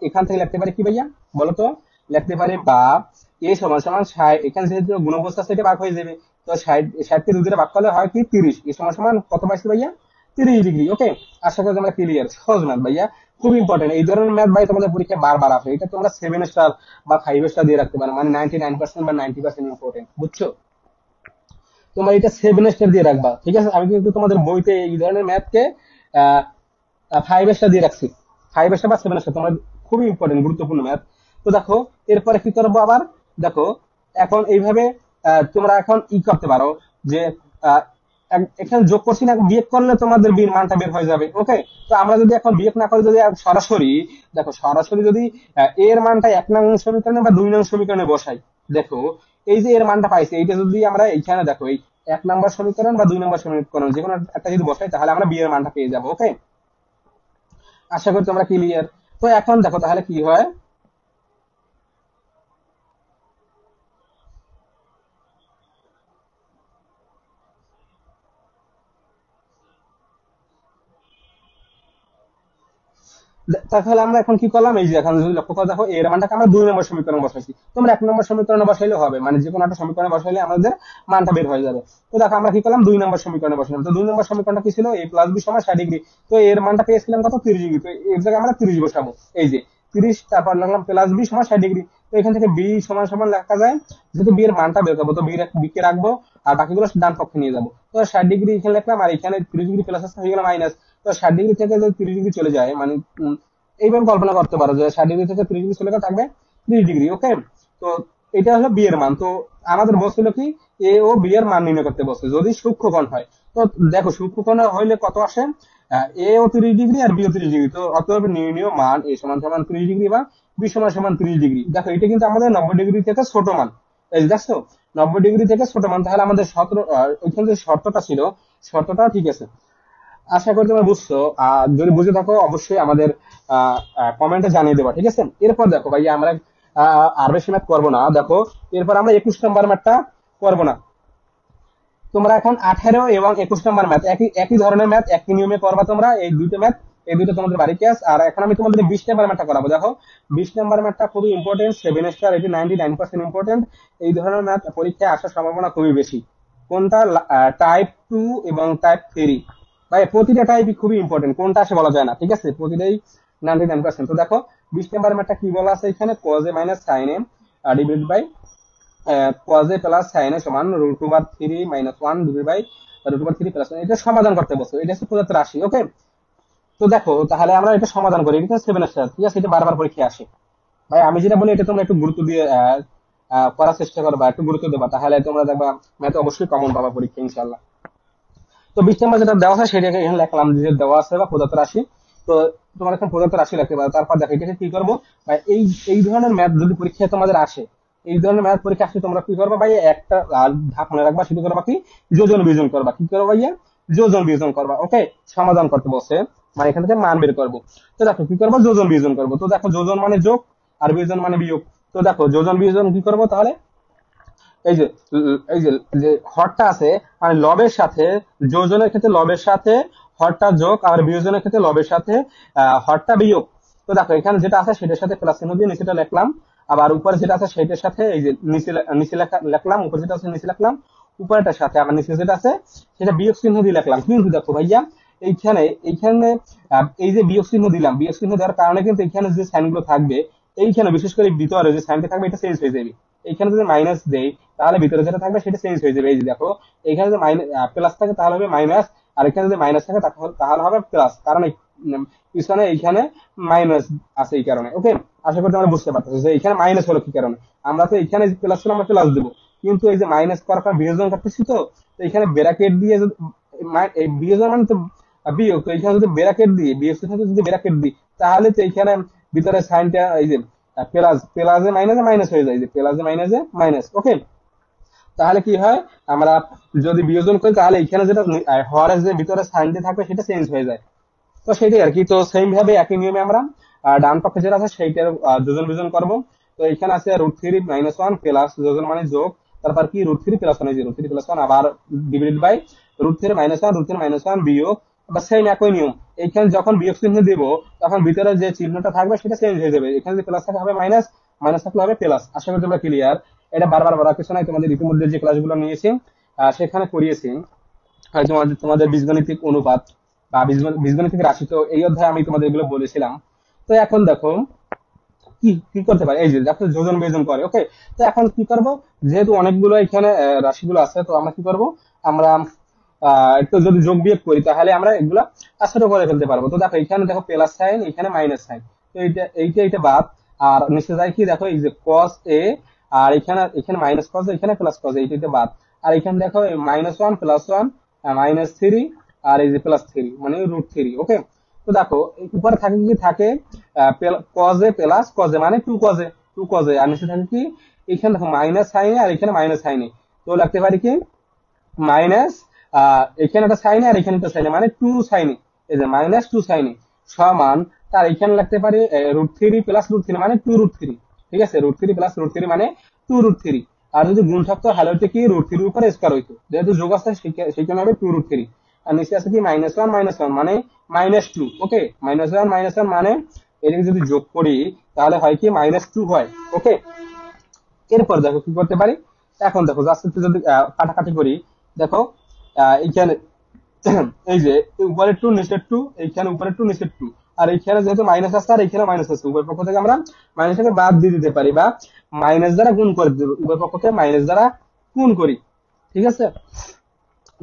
এখান থেকে লিখতে পারি কি ভাইয়া বলতো, লিখতে পারি বা এ সমান সমান 60, এখানে যেহেতু গুণ অবস্থা সেটা ভাগ হয়ে যাবে। তো 60 কে 2 দিয়ে ভাগ করলে হয় কি 30, এ সমান সমান কত পাইছি ভাইয়া, 30 ডিগ্রি। ওকে, আশা করি তোমরা ক্লিয়ার। সহজ ম্যাথ ভাইয়া, খুব ইম্পর্টেন্ট এই ধরনের ম্যাথ ভাই, তোমাদের পরীক্ষায় বারবার আসে। এটা তোমরা 7 স্টার বা 5 স্টার দিয়ে রাখতে পারো, মানে 99% বা 90% ইম্পর্টেন্ট, বুঝছো? তোমার এটা 7 স্টার দিয়ে রাখবা, ঠিক আছে? আমি কিন্তু তোমাদের বইতে এই ধরনের ম্যাথকে 5 স্টার দিয়ে রাখছি, 5 স্টার বা 7 স্টার। তোমার খুবই ইম্পর্টেন্ট, গুরুত্বপূর্ণ ম্যাথ। তো দেখো এরপরে কি করবো আবার, দেখো এখন এইভাবে তোমরা এখন করতে পারো যে আহ, এখানে যোগ করছি না, বিয়োগ করলে তোমাদের বিয়ের মানটা বের হয়ে যাবে। ওকে, তো আমরা যদি এখন বিয়োগ না করে যদি সরাসরি, দেখো সরাসরি যদি এর মানটা 1 নং সমীকরণে বা 2 নং সমীকরণে বসাই, দেখো এই যে এর মানটা পাইছি, এইটা যদি আমরা এইখানে দেখো এই 1 নম্বর সমীকরণ বা 2 নম্বর সমীকরণ যে কোনো একটা যদি বসাই তাহলে আমরা বিয়ের মানটা পেয়ে যাবো। ওকে, আশা করি তোমরা ক্লিয়ার। তো এখন দেখো তাহলে কি হয়, তাহলে আমরা এখন কি করলাম, এই যে এখন যদি লক্ষ্য করে দেখো এর মানটাকে আমরা 2 নম্বর সমীকরণ বসাইছি, তোমরা 1 নম্বর সমীকরণে বসাইলে হবে, মানে যে কোনো একটা সমীকরণে বসাইলে আমাদের মানটা বের হয়ে যাবে। তো দেখো আমরা কি করলাম, 2 নম্বর সমীকরণে বসালাম। তো 2 নম্বর সমীকরণটা কি ছিল, a প্লাস বি সমান 60 ডিগ্রি। তো এর মানটা পেয়েছিলাম কত, 30 ডিগ্রি। তো এর জায়গায় আমরা 30 বসাবো, এই যে 30, তারপর লিখলাম প্লাস বি সমান 60 ডিগ্রি। তো এখান থেকে বি সমান সমান লেখা যায়, যেহেতু বি এর মানটা বের করবো তো বি কে রাখবো আর বাকিগুলো ডান পক্ষে নিয়ে যাবো। তো 60 ডিগ্রি এখানে লিখলাম, আর এখানে 30 ডিগ্রি প্লাস আসতে হয়ে গেল মাইনাস। তো 60 ডিগ্রি থেকে যদি 30 ডিগ্রি চলে যায়, মানে এইভাবে কল্পনা করতে পারো যে 60 ডিগ্রি থেকে 30 ডিগ্রি চলে গেলে থাকবে 30 ডিগ্রি। ওকে, তো এটা হলো বি এর মান। তো আমাদের বলছিল কি, এ ও বি এর মান নির্ণয় করতে বলছে যদি সূক্ষ্মকোণ হয়। তো দেখো সূক্ষ্মকোণ হইলে কত আসে, এ ও 30 ডিগ্রি আর বি ও 30 ডিগ্রি। তো অতএব নির্ণীয় মান এ সমান সমান 30 ডিগ্রি বা বি সমান সমান 30 ডিগ্রি। দেখো এটা কিন্তু আমাদের 90 ডিগ্রি থেকে ছোট মান, এই যে দেখছো 90 ডিগ্রি থেকে ছোট মান। তাহলে আমাদের ওইখানে যে শর্তটা ছিল, শর্তটা ঠিক আছে। আশা করি তোমরা বুঝছো। আর যদি বুঝে থাকো অবশ্যই আমাদের কমেন্টে জানিয়ে দেবা, ঠিক আছে। এরপর দেখো ভাই আমরা আর বেশি ম্যাথ করবো না। দেখো এরপর আমরা 21 নম্বর ম্যাথটা করবো না। তোমরা এখন 18 এবং 21 নম্বর ম্যাথ, একই একই ধরনের ম্যাথ, একই নিয়মে করবা তোমরা এই দুইটা ম্যাথ। এই দুটো তোমাদের বাড়ি ক্লাস। আর এখন আমি তোমাদের 20 নম্বর ম্যাথটা করাবো। দেখো 20 নম্বর ম্যাথটা খুবই ইম্পর্টেন্ট, 7 স্টার, এটি 99% ইম্পর্টেন্ট। এই ধরনের ম্যাথ পরীক্ষায় আসার সম্ভাবনা খুবই বেশি। কোনটা, টাইপ 2 এবং টাইপ 3। ভাই প্রতিটা টাইপই খুবই ইম্পর্টেন্ট, কোনটা আসে বলা যায় না, ঠিক আছে, প্রতিটাই 99%। তো দেখো 20 নম্বর ম্যাথটা কি বলা আছে এখানে, cos a minus sine a divided by cos a plus sine a সমান √3 মাইনাস 1 ডিভাইড বাই √3 প্লাস 1। এটা সমাধান করতে বলছো, এটা হচ্ছে প্রদত্ত রাশি। ওকে, তো দেখো তাহলে আমরা এটা সমাধান করি। এটা 7 স্টার, ঠিক আছে, এটা বারবার পরীক্ষায় আসে। ভাই আমি যেটা বলি এটা তোমরা একটু গুরুত্ব দিয়ে করার চেষ্টা করবা, একটু গুরুত্ব দেবা, তাহলে তোমরা দেখবা ম্যাথে অবশ্যই কমন পাবা পরীক্ষা ইনশাল্লাহ। তো 20 নম্বর যেটা দেওয়া আছে সেটাকে এখানে লিখলাম, যে দেওয়া আছে বা প্রদত্ত রাশি। তো তোমার এখন প্রদত্ত রাশি লিখতে পারো। তারপর দেখো এটাকে কি করবো, ভাই এই এই ধরনের ম্যাথ যদি পরীক্ষায় তোমাদের আসে, এই ধরনের ম্যাথ পরীক্ষা আসলে তোমরা কি করবা ভাই, একটা ধাপ মনে রাখবা, সেটা করবা কি, যোজন বিয়োজন করবা। কি করবা ভাইয়া, যোজন বিয়োজন করবা। ওকে, সমাধান করতে বসে, মানে এখান থেকে মান বের করবো। তো দেখো কি করবো, যোজন বিয়োজন করবো। তো দেখো যোজন মানে যোগ আর বিয়োজন মানে বিয়োগ। তো দেখো যোজন বিয়োজন কি করবো তাহলে, এই যে এই যে যে হরটা আছে, মানে লবের সাথে, যোজনের ক্ষেত্রে লবের সাথে হরটা যোগ, আর বিয়োজনের ক্ষেত্রে লবের সাথে হরটা বিয়োগ। তো দেখো এখানে যেটা আছে সেটার সাথে প্লাস চিহ্ন দিয়ে নিচেটা লিখলাম, আবার উপরে যেটা আছে সেটার সাথে এই যে নিচে লিখলাম, উপরে যেটা আছে নিচে লিখলাম, উপরেটার সাথে আবার নিচে যেটা আছে সেটা বিয়োগ চিহ্ন দিয়ে লিখলাম। কিন্তু দেখো ভাইয়া এইখানে এইখানে এই যে বিয়োগ চিহ্ন দিলাম, বিয়োগ চিহ্ন দেওয়ার কারণে কিন্তু এখানে যে সাইন গুলো থাকবে, এইখানে বিশেষ করে ভিতরে যে সাইনটা থাকবে এটা চেঞ্জ হয়ে যাবে। এইখানে যদি মাইনাস দেই তাহলে ভিতরে যেটা থাকবে সেটা চেঞ্জ হয়ে যাবে। এই যে দেখো এখানে যদি প্লাস থাকে তাহলে হবে মাইনাস, আর এখানে যদি মাইনাস থাকে তাহলে হবে প্লাস, কারণ পিছনে এইখানে মাইনাস আছে এই কারণে। ওকে, আশা করি তোমরা বুঝতে পারতেছো যে এখানে মাইনাস হলো কি কারণে। আমরা তো এখানে প্লাস ছিল, আমরা প্লাস দেবো, কিন্তু এই যে মাইনাস করার পর বিয়োজন করতেছি, তো তো এখানে ব্র্যাকেট দিয়ে এই বিয়োজন মানে তো বিয়োগ, তো এখানে যদি ব্র্যাকেট দিই, বিয়োগ সাথে যদি ব্র্যাকেট দিই তাহলে তো এখানে ভিতরে সাইনটা এই যে প্লাস প্লাসে মাইনাসে মাইনাস হয়ে যায়, যে প্লাসে মাইনাসে মাইনাস। ওকে, তাহলে কি হয়, আমরা যদি বিয়োজন করি তাহলে এখানে যেটা হরের যে ভিতরে সাইনটা থাকবে সেটা চেঞ্জ হয়ে যায়। তো সেটাই আর কি। তো সেম ভাবে একই নিয়মে আমরা ডান পক্ষে যেটা আছে সেইটার যোজন বিয়োজন করবো। তো এখানে আছে √3 মাইনাস 1 প্লাস, যোজন মানে যোগ, তারপর কি √3 প্লাস 1, √3 প্লাস 1 আবার ডিভাইডেড বাই √3 মাইনাস 1, √3 মাইনাস 1 বিয়োগ, বা সেম একই নিয়ম। এইখানে যখন বিয়োগ চিহ্ন দিব তখন ভিতরে যে চিহ্নটা থাকবে সেটা চেঞ্জ হয়ে যাবে। এখানে যদি প্লাস থাকে হবে মাইনাস, মাইনাস থাকলে হবে প্লাস। আশা করি তোমরা ক্লিয়ার। এটা বারবার বলার কিছু নাই, তোমাদের ইতিমধ্যে যে ক্লাসগুলো নিয়েছি সেখানে করিয়েছি। হয় তোমাদের তোমাদের বীজগণিতিক অনুপাত বা বীজগণিতিক রাশি, তো এই অধ্যায়ে আমি তোমাদের এগুলো বলেছিলাম। তো এখন দেখো কি কি করতে পারে, এই যে দেখো যোজন বিয়োজন করে। ওকে, তো এখন কি করব, যেহেতু অনেকগুলো এখানে রাশিগুলো আছে, তো আমরা কি করব, আমরা একটু যদি যোগ বিয়োগ করি তাহলে আমরা এগুলা ছোট করে ফেলতে পারবো। তো দেখো এখানে দেখো প্লাস সাইন, এখানে মাইনাস সাইন, তো এইটা বাদ। আর নিচে যায় কি, দেখো এই যে কস এ, আর এখানে এখানে মাইনাস কস, এখানে প্লাস কস, এইটা বাদ। আর এখানে দেখো -1 +1 -3, আর এই যে +3 মানে √3। ওকে, তো দেখো উপরে থাকে কি থাকে, কজে প্লাস কজে মানে 2 কজে, 2 কজে, আর নিচে থাকে কি, এখানে দেখো মাইনাস সাইনে আর এখানে মাইনাস সাইনে। তো লিখতে পারি কি, মাইনাস এখানে একটা সাইনে আর এখানে একটা সাইনে মানে 2 সাইনে, এই যে -2 সাইনে সমান, তার এখানে লিখতে পারি √3 প্লাস √3 মানে 2√3। ঠিক আছে, √3 প্লাস √3 মানে 2√3। আর যদি গুণ থাকতো তাহলে হচ্ছে কি √3 উপরে স্কয়ার হইতো, যেহেতু যোগ আছে সেইখানে হবে 2√3। আর নিচে আছে কি -1 মানে -2। ওকে, -1 মানে এটাকে যদি যোগ করি তাহলে হয় কি -2 হয়। ওকে, এরপর দেখো কি করতে পারি। এখন দেখো জাস্ট একটু যদি কাটাকাটি করি, দেখো এইখানে এই যে উপরে 2 নিচের 2, এইখানে উপরে 2 নিচের 2, আর এইখানে যেহেতু মাইনাস আছে আর এইখানে মাইনাস আছে, উভয় পক্ষ থেকে আমরা মাইনাসটাকে বাদ দিয়ে দিতে পারি বা মাইনাস দ্বারা গুণ করে দিতে পারি। উভয় পক্ষকে মাইনাস দ্বারা গুণ করি, ঠিক আছে।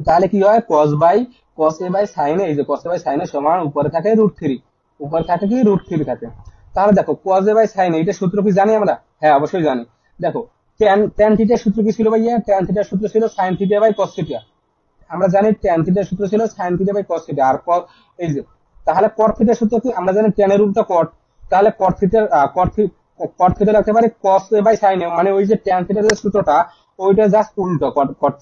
তাহলে কি হয়, cos a by sin a, এই যে cos a by sin a সমান উপরে থাকে √3, উপরে থাকে কি √3 থাকে। তাহলে দেখো cos a by sin a এটা সূত্র কি জানি আমরা? হ্যাঁ অবশ্যই জানি। দেখো tan থিটার সূত্র কি ছিল ভাইয়া? tan থিটার সূত্র ছিল sin theta by cos theta. আমরা জানি tan থিটার সূত্র ছিল sin theta by cos theta. আর এই যে তাহলে cot থিটার সূত্র কি? আমরা জানি tan এর উল্টা cot। তাহলে cot থিটা রাখতে পারি cos a by sin a, মানে ওই যে tan থিটার যে সূত্রটা ওইটা জাস্ট উল্টো cot।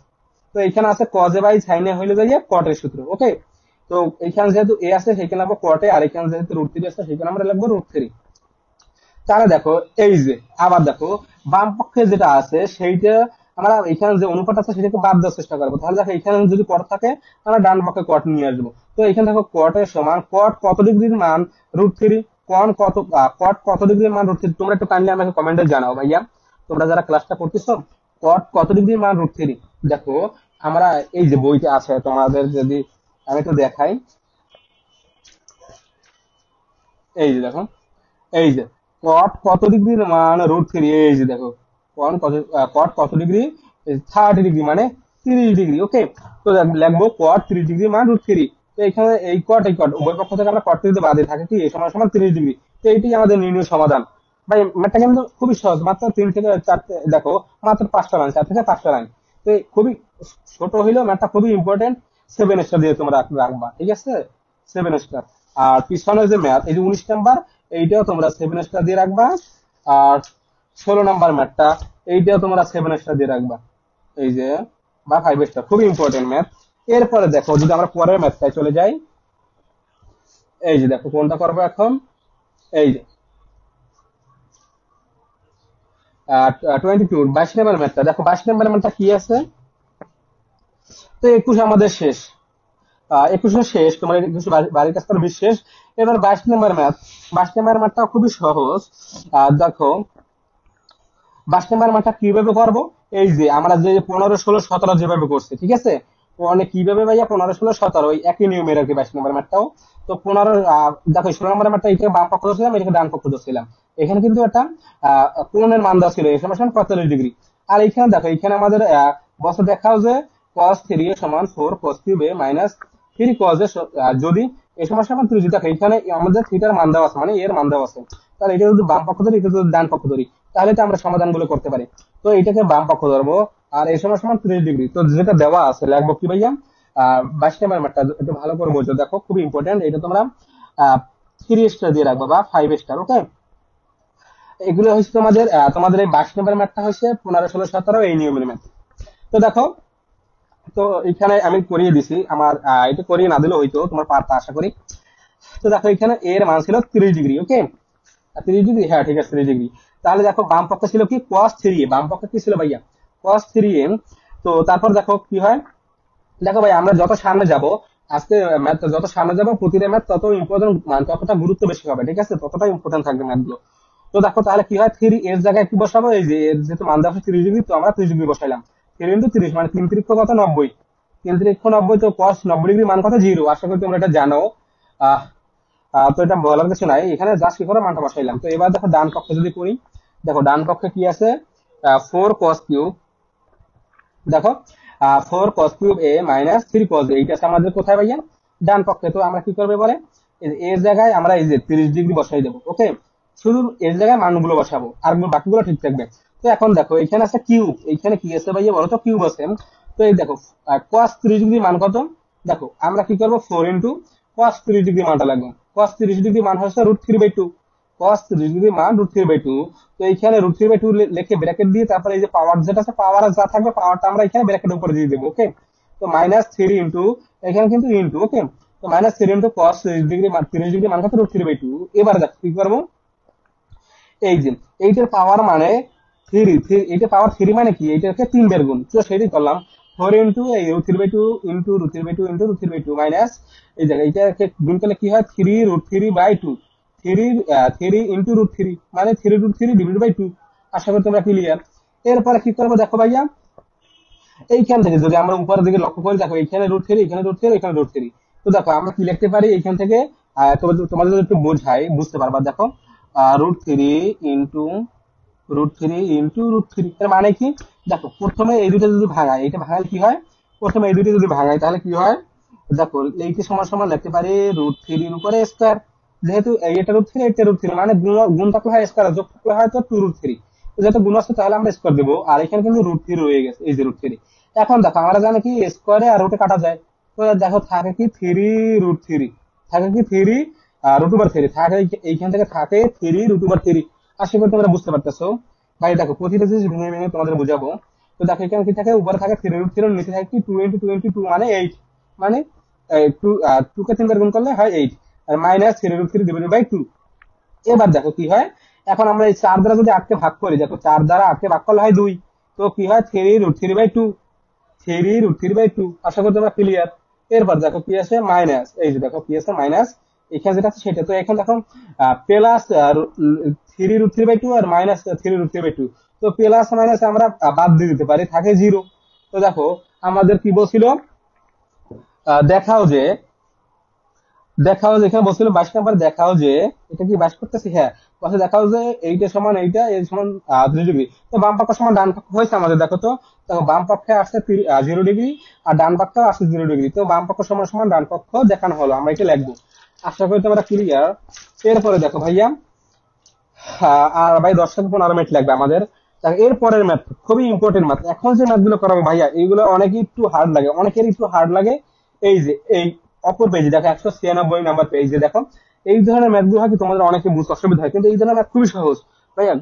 তো এখানে আছে cos a by sin a হইলো যাইয়ে cot এর সূত্র। ওকে, তো এখানে যেহেতু a আছে সেখানে লিখবো cot a, আর এখানে যেহেতু √3 আছে সেখানে আমরা লিখবো √3। তাহলে দেখো এই যে আবার দেখো বাম পক্ষে যেটা আছে সেইটা আমরা এখানে যে অনুপাত আছে সেটাকে বাদ দেওয়ার চেষ্টা করবো। তাহলে দেখো এখানে যদি কট থাকে আমরা ডান পক্ষে কট নিয়ে আসবো। তো এখানে দেখো কট এর সমান কট কত ডিগ্রির মান √3, কট কত ডিগ্রির মান √3। তোমরা একটু কাইন্ডলি আমাকে কমেন্টে জানাও ভাইয়া, তোমরা যারা ক্লাসটা করতেছো কট কত ডিগ্রির মান √3। দেখো আমরা এই যে বইতে আছে তোমাদের, যদি আমি একটু দেখাই, এই যে দেখো এই যে কট কত ডিগ্রির মান √3, এই যে দেখো কট কত ডিগ্রি, 30 ডিগ্রি মানে 30 ডিগ্রি। ওকে, তো লিখবো কট 30 ডিগ্রি মান √3। তো এখানে এই কট উভয় পক্ষ থেকে আমরা কট থেকে বাদে থাকে কি এই সমান সমান 30 ডিগ্রি। তো এইটাই আমাদের নির্ণয় সমাধান। ভাই ম্যাথটা কিন্তু খুবই সহজ, মাত্র 3 থেকে 4, দেখো মাত্র 5টা লাইন, 4 থেকে 5টা লাইন। তো খুবই ছোট হইলেও ম্যাথটা খুবই ইম্পর্টেন্ট। 7 স্টার দিয়ে তোমরা রাখবা, ঠিক আছে, 7 স্টার। আর পিছনে যে ম্যাথ এই যে 19 নাম্বার, এইটাও তোমরা 7 স্টার দিয়ে রাখবা। আর 16 নাম্বার ম্যাথটা এইটাও তোমরা 7 স্টার দিয়ে রাখবা, এই যে, বা 5 স্টার। খুবই ইম্পর্টেন্ট ম্যাথ। এরপরে দেখো যদি আমরা পরের ম্যাথটায় চলে যাই, এই যে দেখো কোনটা করবো এখন, এই যে 22 নাম্বার ম্যাথটা দেখো। 22 নাম্বার ম্যাথটা কি আছে, তো 21 আমাদের শেষ, 21 শেষ, তোমার 21 বাড়ির কাজ করা শেষ। এবার 22 নাম্বার ম্যাথ, 22 নাম্বার ম্যাথটা খুবই সহজ। দেখো 22 নাম্বার ম্যাথটা কিভাবে করবো, এই যে আমরা যে 15, 16, 17 যেভাবে করছি, ঠিক আছে। তো অনেক কিভাবে ভাইয়া 15, 16, 17 ওই একই নিয়মে রাখি 22 নাম্বার ম্যাথটাও। তো 15 দেখো 16 নাম্বার ম্যাথটা এটাকে বাম পক্ষ ধরছিলাম, এটাকে ডান পক্ষ ধরছিলাম। এখানে কিন্তু একটা কোণের মান দেওয়া ছিল এই সমান 45 ডিগ্রি। আর এইখানে দেখো এখানে আমাদের বছর দেখাও যে cos 3a সমান 4 cos cube a minus 3 cos a, যদি এই সমান সমান 30। দেখো এখানে আমাদের থিটার মান দেওয়া আছে, মানে এর মান দেওয়া আছে। তাহলে এটা যদি বাম পক্ষ ধরি, এটা যদি ডান পক্ষ ধরি, তাহলে তো আমরা সমাধান গুলো করতে পারি। তো এটাকে বাম পক্ষ ধরবো, আর এই সমান সমান 30 ডিগ্রি। তো যেটা দেওয়া আছে লাগবো কি ভাইয়া, 22 নাম্বার ম্যাথটা একটু ভালো করে বোঝো, দেখো খুবই ইম্পর্টেন্ট। এটা তোমরা 3 স্টার দিয়ে রাখবা বা 5 স্টার। ওকে, এগুলো হচ্ছে তোমাদের তোমাদের এই 22 নাম্বার ম্যাথটা হচ্ছে 15, 16, 17 এই নিয়মের ম্যাথ। তো দেখো, তো এখানে আমি করিয়ে দিছি আমার, এটা করিয়ে না দিলে হয়তো তোমার পারতা আশা করি। তো দেখো এখানে এর মান ছিল 30 ডিগ্রি। ওকে, 30 ডিগ্রি, হ্যাঁ ঠিক আছে 30 ডিগ্রি। তাহলে দেখো বাম পক্ষে ছিল কি cos 3a, বাম পক্ষে কি ছিল ভাইয়া cos 3a। তো তারপর দেখো কি হয়, দেখো ভাই আমরা যত সামনে যাব, আজকে ম্যাথ যত সামনে যাব প্রতিটা ম্যাথ তত ইম্পর্টেন্ট, মানে ততটা গুরুত্ব বেশি হবে, ঠিক আছে, ততটা ইম্পর্টেন্ট থাকবে ম্যাথ গুলো। তো দেখো তাহলে কি হয়, 3 এর জায়গায় কি বসাবো, এই যে এর যেহেতু মান দেওয়া 30 ডিগ্রি, তো আমরা 30 ডিগ্রি বসাইলাম। 3 × 30 মানে 3 3 কত 90, 3 3 90। তো cos 90 ডিগ্রি মান কত 0, আশা করি তোমরা এটা জানো। আহ তো এটা বলার কিছু নাই, এখানে জাস্ট কি করে মানটা বসাইলাম। তো এবার দেখো ডান পক্ষে যদি করি, দেখো ডান পক্ষে কি আছে, 4 cos কিউব, দেখো 4 cos cube a minus 3 cos a, এইটা আছে আমাদের কোথায় ভাইয়া, ডান পক্ষে। তো আমরা কি করবো বলে, এর জায়গায় আমরা এই যে 30 ডিগ্রি বসাই দেবো। ওকে, শুধু এর জায়গায় মানগুলো বসাবো, আর বাকিগুলো ঠিক থাকবে। তো এখন দেখো এখানে আছে কিউব, এইখানে কি আছে ভাইয়া বলো তো, কিউব আছে। তো এই দেখো cos 30 ডিগ্রি মান কত, দেখো আমরা কি করবো 4 × cos 30 ডিগ্রি মানটা লাগবে। cos 30 ডিগ্রি মান হচ্ছে √3/2, cos 30 ডিগ্রি মান √3/2। তো এইখানে √3/2 লিখে ব্র্যাকেট দিয়ে তারপরে এই যে পাওয়ার যেটা আছে, পাওয়ার যা থাকবে পাওয়ারটা আমরা এখানে ব্র্যাকেটের উপরে দিয়ে দেবো। ওকে, তো -3 ইন্টু, এখানে কিন্তু ইন্টু। ওকে, তো -3 ইন্টু cos 30 ডিগ্রি মান, 30 ডিগ্রি মান কত √3/2। এবার দেখো কি করবো, এই যে এইটার পাওয়ার মানে 3, এইটা পাওয়ার 3 মানে কি, এইটাকে 3 বের গুণ, তো সেটাই করলাম। 4 ইন্টু এই √3/2 ইন্টু √3/2 ইন্টু √3/2 মাইনাস এই জায়গায় এইটাকে গুণ করলে কি হয় 3√3/2 3 ইন্টু √3 মানে 3√3 ডিভাইডেড বাই 2। আশা করি তোমরা ক্লিয়ার। এরপরে কি করবো দেখো ভাইয়া, এইখান থেকে যদি আমরা উপরের দিকে লক্ষ্য করি, দেখো এখানে √3, এখানে √3, এখানে √3। তো দেখো আমরা কি লিখতে পারি এইখান থেকে, তোমাদের যদি একটু বোঝাই বুঝতে পারবা। দেখো √3 ইন্টু √3 এর মানে কি, দেখো প্রথমে এই দুটো যদি ভাঙাই, এটা ভাঙালে কি হয়, প্রথমে এই দুটো যদি ভাঙাই তাহলে কি হয়, দেখো এইটা সমান সমান লিখতে পারি √3 এর উপরে স্কয়ার। যেহেতু এটা √3 এটা √3 মানে গুণ থাকলে হয় স্কয়ার, যোগ থাকলে হয় তো 2√3। তো যেহেতু গুণ আছে তাহলে আমরা স্কয়ার দেবো, আর এখানে কিন্তু √3 রয়ে গেছে, এই যে √3। এখন দেখো আমরা জানি কি স্কয়ারে আর রুটে কাটা যায়। তো দেখো থাকে কি 3√3, থাকে কি 3 √3 থাকে, এইখান থেকে থাকে 3 √3। আশা করি তোমরা বুঝতে পারতেছো। ভাই দেখো প্রতিটা জিনিস ভেঙে ভেঙে তোমাদের বুঝাবো। তো দেখো এখানে কি থাকে, উপরে থাকে 3 √3, নিচে থাকে কি 2 × 2 × 2 মানে 8, মানে 2 কে 3 বার গুণ করলে হয় 8, আর মাইনাস 3 √3 ডিভাইডেড বাই 2। এবার দেখো কি হয়, এখন আমরা এই 4 দ্বারা যদি 8 কে ভাগ করি, দেখো 4 দ্বারা 8 কে ভাগ করলে হয় 2। তো কি হয় 3 √3/2, 3 √3/2। আশা করি তোমরা ক্লিয়ার। এরপর দেখো কি আছে মাইনাস, এই যে দেখো কি আছে মাইনাস, এখানে যেটা আছে সেটা। তো এখন দেখো প্লাস 3 √3/2 আর মাইনাস 3 √3/2। তো প্লাস মাইনাস আমরা বাদ দিয়ে দিতে পারি, থাকে 0। তো দেখো আমাদের কি বলছিল, দেখাও যে, এখানে বলছিল 22 নাম্বার, দেখাও যে, এটা কি 22 করতেছি, হ্যাঁ বলছে দেখাও যে এইটা সমান এইটা, এই সমান 2 ডিগ্রি। তো বাম পক্ষ সমান ডান পক্ষ হয়েছে আমাদের, দেখো তো দেখো বাম পক্ষে আসছে 0 ডিগ্রি, আর ডান পক্ষে আসছে 0 ডিগ্রি। তো বাম পক্ষ সমান সমান ডান পক্ষ দেখানো হলো, আমরা এটা লিখবো। আশা করি তোমরা ক্লিয়ার। এরপরে দেখো ভাইয়া, আর ভাই 10 থেকে 15 মিনিট লাগবে আমাদের। দেখো এরপরের ম্যাথ খুবই ইম্পর্টেন্ট ম্যাথ। এখন যে ম্যাথ গুলো করাবো ভাইয়া, এইগুলো অনেকই একটু হার্ড লাগে, অনেকের একটু হার্ড লাগে। এই যে এই অপর পেজে দেখো 196 নাম্বার পেজে দেখো, এই ধরনের ম্যাথ গুলো হয় কি তোমাদের অনেকে বুঝতে অসুবিধা হয়, কিন্তু এই ধরনের ম্যাথ খুবই সহজ ভাইয়া।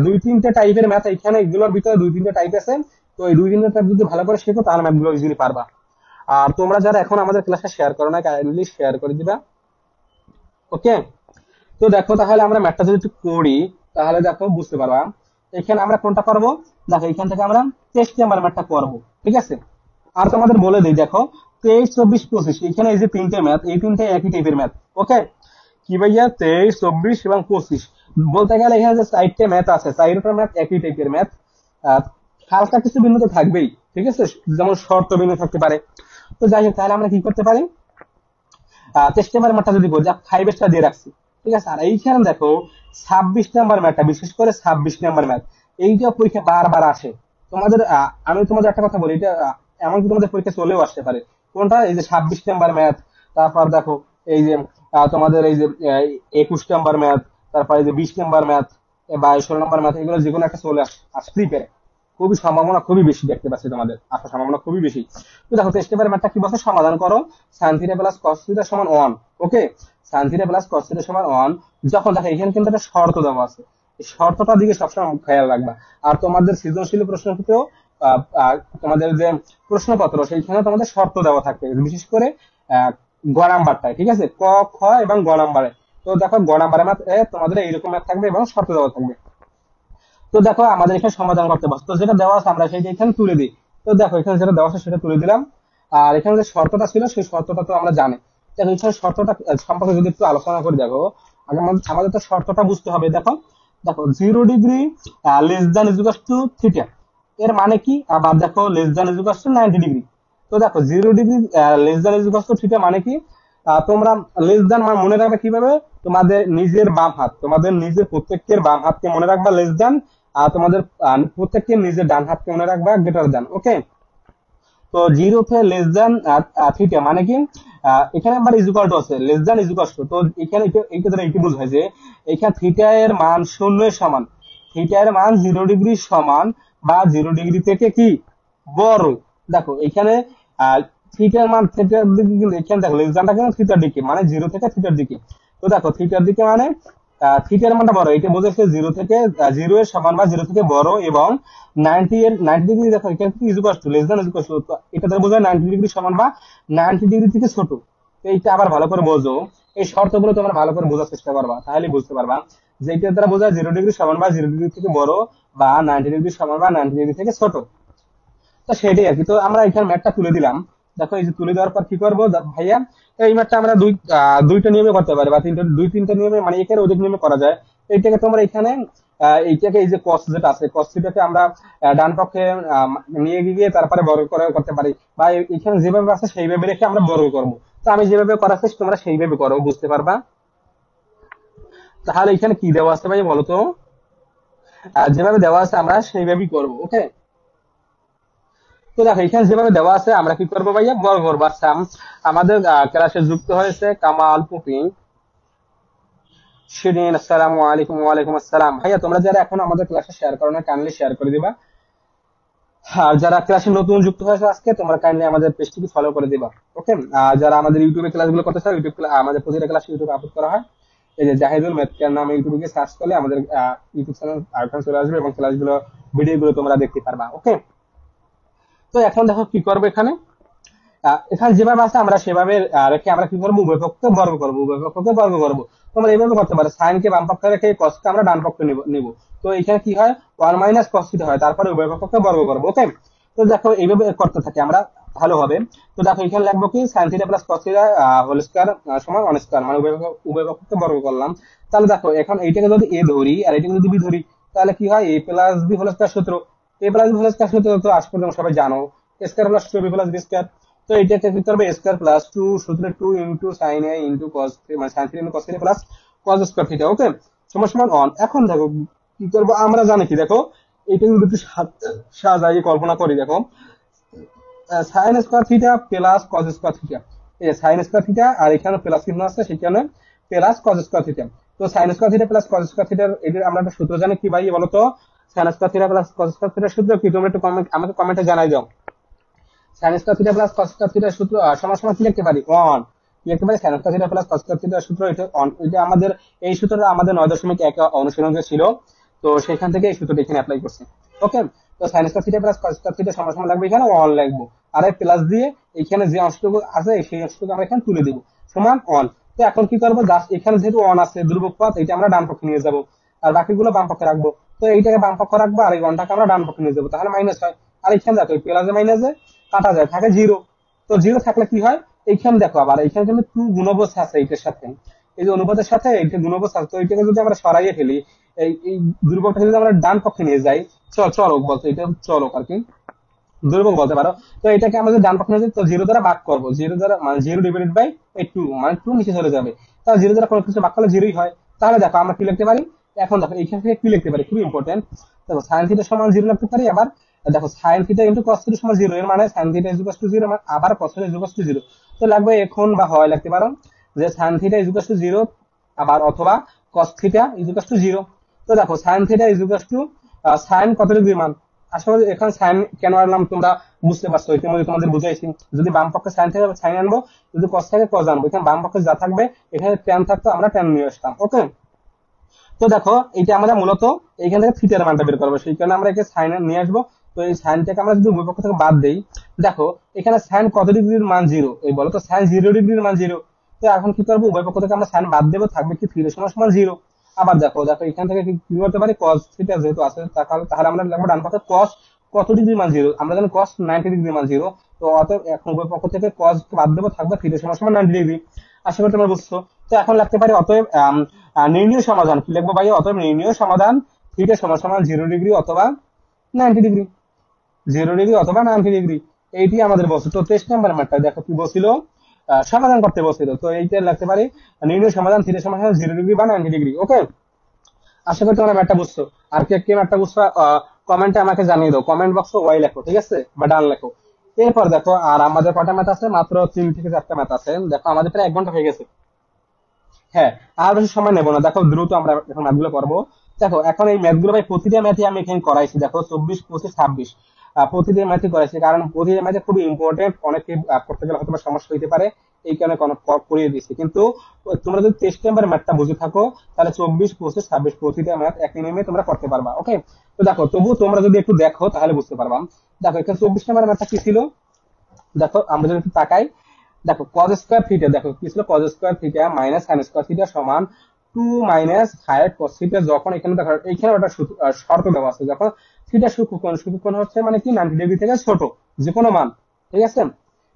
2-3টে টাইপের ম্যাথ এখানে, এগুলোর ভিতরে 2-3টে টাইপ আছে। তো এই 2-3টে টাইপ যদি ভালো করে শেখো তাহলে ম্যাথ গুলো ইজিলি পারবা। আর তোমরা যারা এখন আমাদের ক্লাসটা শেয়ার করো না, কাইন্ডলি শেয়ার করে দিবা। ওকে, তো দেখো তাহলে আমরা ম্যাথটা যদি একটু করি তাহলে দেখো বুঝতে পারবা। এখানে আমরা কোনটা করবো, দেখো এখান থেকে আমরা 23 নাম্বার ম্যাথটা করবো, ঠিক আছে। আর তোমাদের বলে দিই, দেখো 23, 24, 25 এখানে এই যে 3টে ম্যাথ, এই 3টে একই টাইপের ম্যাথ। ওকে, কি ভাইয়া 23, 24 এবং 25 বলতে গেলে এখানে যে 4টে ম্যাথ আছে, 4টা ম্যাথ একই টাইপের ম্যাথ। হালকা কিছু ভিন্ন তো থাকবেই, ঠিক আছে, যেমন শর্ত ভিন্ন থাকতে পারে। তো যাই হোক, তাহলে আমরা কি করতে পারি, 23 নাম্বার ম্যাথটা যদি বলি, 5 স্টার দিয়ে রাখছি, ঠিক আছে। আর এইখানে দেখো 26 নাম্বার ম্যাথটা, বিশেষ করে 26 নাম্বার ম্যাথ, এইটা পরীক্ষা বারবার আসে তোমাদের। আমি তোমাদের একটা কথা বলি, এটা এমনকি তোমাদের পরীক্ষা চলেও আসতে পারে। কোনটা, এই যে 26 নাম্বার ম্যাথ, তারপর দেখো এই যে তোমাদের এই যে 21 নাম্বার ম্যাথ, তারপর এই যে 20 নাম্বার ম্যাথ বা 16 নাম্বার ম্যাথ, এগুলো যে কোনো একটা চলে আসতেই পারে। খুবই সম্ভাবনা খুবই বেশি দেখতে পাচ্ছি, তোমাদের আসার সম্ভাবনা খুবই বেশি। তো দেখো টেস্টের ম্যাথটা কি বলছে, সমাধান করো sin theta plus cos theta সমান 1। ওকে, sin theta plus cos theta সমান 1, যখন দেখো এখানে কিন্তু একটা শর্ত দেওয়া আছে, এই শর্তটার দিকে সবসময় খেয়াল রাখবা। আর তোমাদের সৃজনশীল প্রশ্নক্ষেত্রেও তোমাদের যে প্রশ্নপত্র সেইখানে তোমাদের শর্ত দেওয়া থাকবে, বিশেষ করে আহ, গ নাম্বারটায়, ঠিক আছে, ক, খ এবং গ নাম্বারে। তো দেখো গ নাম্বারের ম্যাথ তোমাদের এইরকম ম্যাথ থাকবে এবং শর্ত দেওয়া থাকবে। তো দেখো আমাদের এখানে সমাধান করতে বসে, তো যেটা দেওয়া আছে আমরা সেটা এখানে তুলে দিই। তো দেখো এখানে যেটা দেওয়া আছে সেটা তুলে দিলাম। আর এখানে যে শর্তটা ছিল সেই শর্তটা তো আমরা জানি। দেখো এখানে শর্তটা সম্পর্কে যদি একটু আলোচনা করি, দেখো আগে আমাদের তো শর্তটা বুঝতে হবে। দেখো দেখো 0 degree less than equal to theta, এর মানে কি, আবার দেখো less than equal to 90 degree. তো দেখো 0 degree less than equal to theta মানে কি, তোমরা লেস দ্যান মনে রাখবে কিভাবে, তোমাদের নিজের বাম হাত, তোমাদের নিজের প্রত্যেকের বাম হাতকে মনে রাখবা লেস দ্যান, আর তোমাদের প্রত্যেকের নিজের ডান হাতকে মনে রাখবা গ্রেটার দ্যান। ওকে, তো 0 তে লেস দ্যান থিটা মানে কি, এখানে আবার ইকুয়াল টু আছে, লেস দ্যান ইকুয়াল টু। তো এখানে এইটা দ্বারা এইটা বোঝায় যে এখানে থিটা এর মান 0 এর সমান, থিটা এর মান 0 ডিগ্রি সমান বা 0 ডিগ্রি থেকে কি বড়। দেখো এখানে থিটার মান থিটার দিকে, কিন্তু এখানে দেখো লেস দ্যানটা কিন্তু থিটার দিকে, মানে 0 থেকে থিটার দিকে। তো দেখো থিটার দিকে মানে থিটার মানটা বড়, এটা বোঝাচ্ছে 0 এর সমান বা 0 থেকে বড়, এবং 90 ডিগ্রি, দেখো এখানে equal to less than equal to, এটা দ্বারা বোঝায় 90 ডিগ্রি সমান বা 90 ডিগ্রি থেকে ছোট। তো এইটা আবার ভালো করে বোঝো, এই শর্তগুলো তোমরা ভালো করে বোঝার চেষ্টা করবা, তাহলে বুঝতে পারবা যে এটা দ্বারা বোঝায় 0 ডিগ্রি সমান বা 0 ডিগ্রি থেকে বড়, বা 90 ডিগ্রি সমান বা 90 ডিগ্রি থেকে ছোট। তো সেটাই আর কি। তো আমরা এখানে ম্যাথটা তুলে দিলাম। দেখো এই যে তুলে দেওয়ার পর কি করবো ভাইয়া, এই ম্যাথটা আমরা দুইটা নিয়মে করতে পারি, বা দুই তিনটা নিয়মে, মানে একের অধিক নিয়মে করা যায়। এইটাকে তোমরা এখানে এইটাকে এই যে কস যেটা আছে, কস থিটাকে আমরা ডান পক্ষে আহ, নিয়ে গিয়ে তারপরে বর্গ করে করতে পারি, বা এখানে যেভাবে আছে সেইভাবে রেখে আমরা বর্গ করবো। তো আমি যেভাবে করাচ্ছি তোমরা সেইভাবে করো, বুঝতে পারবা। তাহলে এখানে কি দেওয়া আছে ভাই বলো তো? যেভাবে দেওয়া আছে আমরা সেইভাবেই করবো, ওকে। তো দেখো এখানে যেভাবে দেওয়া আছে আমরা কি করবো ভাইয়া, বর্গ করবো। আচ্ছা, আমাদের ক্লাসে যুক্ত হয়েছে কামাল পুপিং শিরিন, আসসালামু আলাইকুম। ওয়ালাইকুম আসসালাম। ভাইয়া তোমরা যারা এখন আমাদের ক্লাসে শেয়ার করো না, কাইন্ডলি শেয়ার করে দিবা। আর যারা ক্লাসে নতুন যুক্ত হয়েছে আজকে, তোমরা কাইন্ডলি আমাদের পেজটিকে ফলো করে দিবা, ওকে। আর যারা আমাদের ইউটিউবে ক্লাসগুলো করতে চাও, আমাদের প্রতিটা ক্লাস ইউটিউবে আপলোড করা হয়। এই যে জাহিদুল ম্যাথ কেয়ার নামে ইউটিউবে গিয়ে সার্চ করলে আমাদের ইউটিউব চ্যানেল আইকন চলে আসবে, এবং ক্লাসগুলো ভিডিওগুলো তোমরা দেখতে পারবা, ওকে। তো এখন দেখো কি করবো এখানে, এখানে যেভাবে আছে আমরা সেভাবে রেখে আমরা কি করবো, উভয় পক্ষকে বর্গ করবো, উভয় পক্ষকে বর্গ করবো। তোমরা এইভাবে করতে পারো, সাইন কে বাম পক্ষে রেখে কসকে আমরা ডান পক্ষে নিব। তো এখানে কি হয়, ওয়ান মাইনাস কস থিটা হয়, তারপরে উভয় পক্ষকে বর্গ করবো, ওকে। তো দেখো এইভাবে করতে থাকি আমরা, ভালো হবে। তো দেখো এখানে লিখবো কি, sine theta plus cos theta whole square সমান ওয়ান স্কয়ার, মানে উভয় পক্ষকে বর্গ করলাম। তাহলে দেখো এখন এইটাকে যদি এ ধরি আর এটাকে যদি বি ধরি, তাহলে কি হয়, a plus b whole square সূত্র। A plus b whole square সূত্র তো আজ পর্যন্ত সবাই জানো, a square plus two b plus b square. তো এটাকে কি করবে, স্কয়ার প্লাস টু সূত্রে two into sine a into cos, মানে sine theta into cos theta plus cos square theta, okay, সমান সমান অন। এখন দেখো কি করবো, আমরা জানি কি, দেখো এটা যদি একটু সাজাই কল্পনা করি, দেখো sine square theta plus cos square theta, এই সাইন স্কয়ার থিটা আর এখানে প্লাস চিহ্ন আছে, সেখানে প্লাস কস স্কয়ার থিটা। তো sine square theta plus cos square থিটার এটার আমরা একটা সূত্র জানি কি ভাই বলো তো? Sine square theta plus cos square থিটার সূত্র কি, তোমরা একটু আমাকে কমেন্টে জানাই দাও। Sine square theta plus cos square থিটার সূত্র সমান সমান কি লিখতে পারি, অন। কি লিখতে পারি, sine square theta plus cos square থিটার সূত্র এটা অন। এটা আমাদের এই সূত্রটা আমাদের 9.1 অনুশীলনে ছিল। তো সেখান থেকে এই সূত্রটা এখানে অ্যাপ্লাই করছি, ওকে। তো sine square theta plus cos square theta সমান সমান লাগবে এখানে অন লিখবো, আর এই প্লাস দিয়ে এখানে যে অংশটুকু আছে সেই অংশটুকু আমরা এখানে তুলে দিব, সমান অন। তো এখন কি করবো, জাস্ট এখানে যেহেতু অন আছে ধ্রুবক পদ, এটা আমরা ডান পক্ষে নিয়ে যাব, আর বাকিগুলো বাম পক্ষে রাখবো। তো এইটাকে বাম পক্ষে রাখবো আর এই অনটাকে আমরা ডান পক্ষে নিয়ে যাবো, তাহলে মাইনাস হয়। আর এখানে দেখো প্লাসে মাইনাসে কাটা যায়, থাকে জিরো। তো জিরো থাকলে কি হয়, এইখানে দেখো আবার এইখানে কিন্তু টু গুণবচ আছে এইটার সাথে, এই যে অনুপাতের সাথে এইটা গুণবচ আছে। তো এইটাকে যদি আমরা সরাইয়ে ফেলি, এই ধ্রুবকটা যদি আমরা ডান পক্ষে নিয়ে যাই, চলক বলতো, এটা চলক আর কি, ধ্রুবক বলতে পারো। তো এটাকে আমরা যদি ডান পক্ষে নিয়ে যাই, তো জিরো দ্বারা ভাগ করবো, জিরো দ্বারা মানে জিরো ডিভাইডেড বাই এই টু, মানে টু নিচে চলে যাবে। তাহলে জিরো দ্বারা কোনো কিছু ভাগ করলে জিরোই হয়। তাহলে দেখো আমরা কি লিখতে পারি, এখন দেখো এইখান থেকে কি লিখতে পারি, খুবই ইম্পর্টেন্ট। দেখো সাইন থিটা সমান জিরো লিখতে পারি, আবার দেখো sine theta into cos theta সমান জিরো, এর মানে sine theta equal to zero, আবার cos theta equal to zero. তো লাগবে এখন বা হয় লিখতে পারো যে sine theta equal to zero, আবার অথবা cos theta equal to zero. তো দেখো sine theta equal to sine কত ডিগ্রি মান, আসলে এখানে সাইন কেন আনলাম তোমরা বুঝতে পারছো, ইতিমধ্যে তোমাদের বুঝাইছি। যদি বাম পক্ষে সাইন থাকে সাইন আনবো, যদি কস থাকে কস আনবো। এখানে বাম পক্ষে যা থাকবে এখানে ট্যান থাকতো, আমরা ট্যান নিয়ে আসতাম, ওকে। তো দেখো এইটা আমরা মূলত এইখান থেকে থিটার মানটা বের করবো, সেই কারণে আমরা একে সাইন নিয়ে আসবো। তো এই সাইনটাকে আমরা যদি উভয় পক্ষ থেকে বাদ দেই, দেখো এখানে সাইন কত ডিগ্রির মান জিরো, এই বলো তো সাইন জিরো ডিগ্রির মান জিরো। তো এখন কি করবো, উভয় পক্ষ থেকে আমরা সাইন বাদ দেবো, থাকবে কি থিটা সমান সমান জিরো। আবার দেখো দেখো এখান থেকে কি করতে পারি, কস থিটা যেহেতু আছে, তাহলে আমরা লিখবো ডান পক্ষে কস কত ডিগ্রি মান জিরো, আমরা জানি কস 90 ডিগ্রি মান জিরো। তো অতএব এখন উভয় পক্ষ থেকে কস বাদ দেবো, থাকবে থিটা সমান সমান 90 ডিগ্রি। আশা করি তোমরা বুঝছো। তো এখন লিখতে পারি অতএব নির্ণয় সমাধান কি লিখবো ভাই, অতএব নির্ণয় সমাধান থিটা সমান সমান 0 ডিগ্রি অথবা 90 ডিগ্রি, 0 ডিগ্রি অথবা 90 ডিগ্রি। এইটি আমাদের বলছে। তো 23 নম্বর ম্যাথটা দেখো কি বলছিল, সমাধান করতে বলছিল। তো এইটা লিখতে পারি নির্ণয় সমাধান থিটা সমান সমান 0 ডিগ্রি বা 90 ডিগ্রি, ওকে। আশা করি তোমরা ম্যাথটা বুঝছো। আর কে কে ম্যাথটা বুঝছো কমেন্টে আমাকে জানিয়ে দাও, কমেন্ট বক্সে ওয়াই লেখো, ঠিক আছে, বা ডান লেখো। এরপর দেখো আর আমাদের কটা ম্যাথ আছে, মাত্র 3 থেকে 4টা ম্যাথ আছে। দেখো আমাদের প্রায় 1 ঘন্টা হয়ে গেছে। হ্যাঁ, আর বেশি সময় নেবো না, দেখো দ্রুত আমরা এখন ম্যাথগুলো করবো। দেখো এখন এই ম্যাথগুলো ভাই প্রতিটা ম্যাথই আমি এখানে করাইছি, দেখো 24, 25, 26 প্রতিটা ম্যাথই করাইছি, কারণ প্রতিটা ম্যাথে খুবই ইম্পর্টেন্ট, অনেকে করতে গেলে হয়তো বা সমস্যা হইতে পারে, এই কারণে করিয়ে দিচ্ছি। কিন্তু তোমরা যদি 23 নম্বর ম্যাথটা বুঝে থাকো, তাহলে 24, 25, 26 প্রতিটা ম্যাথ একই নিয়মে তোমরা করতে পারবা, ওকে। তো দেখো তবু তোমরা যদি একটু দেখো তাহলে বুঝতে পারবা। দেখো এখানে 24 নম্বর ম্যাথটা কি ছিল, দেখো আমরা যদি একটু তাকাই, দেখো কজ স্কোয়ার থিটা, দেখো কি ছিল, cos square theta minus sine square theta সমান 2 মাইনাস 5 কস থিটা। যখন এখানে দেখো এখানে একটা শর্ত দেওয়া আছে, যখন থিটা সূক্ষ্ম কোণ হচ্ছে মানে কি 90 ডিগ্রি থেকে ছোট যে কোনো মান, ঠিক আছে?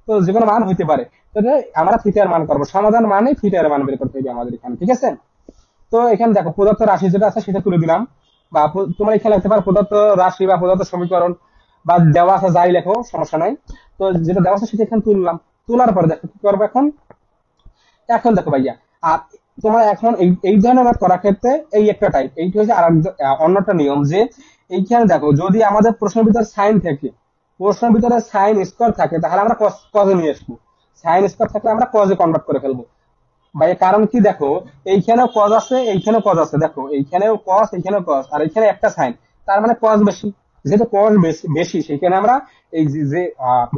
তো যে কোনো মান হইতে পারে। তো আমরা থিটার মান করবো, সমাধান মানে থিটার মান বের করতে হবে আমাদের এখানে, ঠিক আছে? তো এখানে দেখো প্রদত্ত রাশি যেটা আছে সেটা তুলে দিলাম, বা তোমরা এখানে লিখতে পারো প্রদত্ত রাশি বা প্রদত্ত সমীকরণ, বা দেওয়া আছে যাই লেখো সমস্যা নাই। তো যেটা দেওয়া আছে সেটা এখানে তুললাম। তোলার পরে দেখো কি করবো এখন। এখন দেখো ভাইয়া, আর তোমার এখন এই ধরনের ম্যাথ করার ক্ষেত্রে এই একটা টাইপ, এইটা হচ্ছে আর অন্যটা নিয়ম, যে এইখানে দেখো যদি আমাদের প্রশ্নের ভিতরে সাইন থাকে, প্রশ্নের ভিতরে সাইন স্কোয়ার থাকে, তাহলে আমরা কজে নিয়ে আসবো। সাইন স্কোয়ার থাকলে আমরা কজে কনভার্ট করে ফেলবো ভাই। কারণ কি দেখো, এইখানেও কজ আছে এইখানেও কজ আছে, দেখো এইখানেও কজ এইখানেও কজ, আর এইখানে একটা সাইন, তার মানে কজ বেশি। যেহেতু কজ বেশি সেখানে আমরা এই যে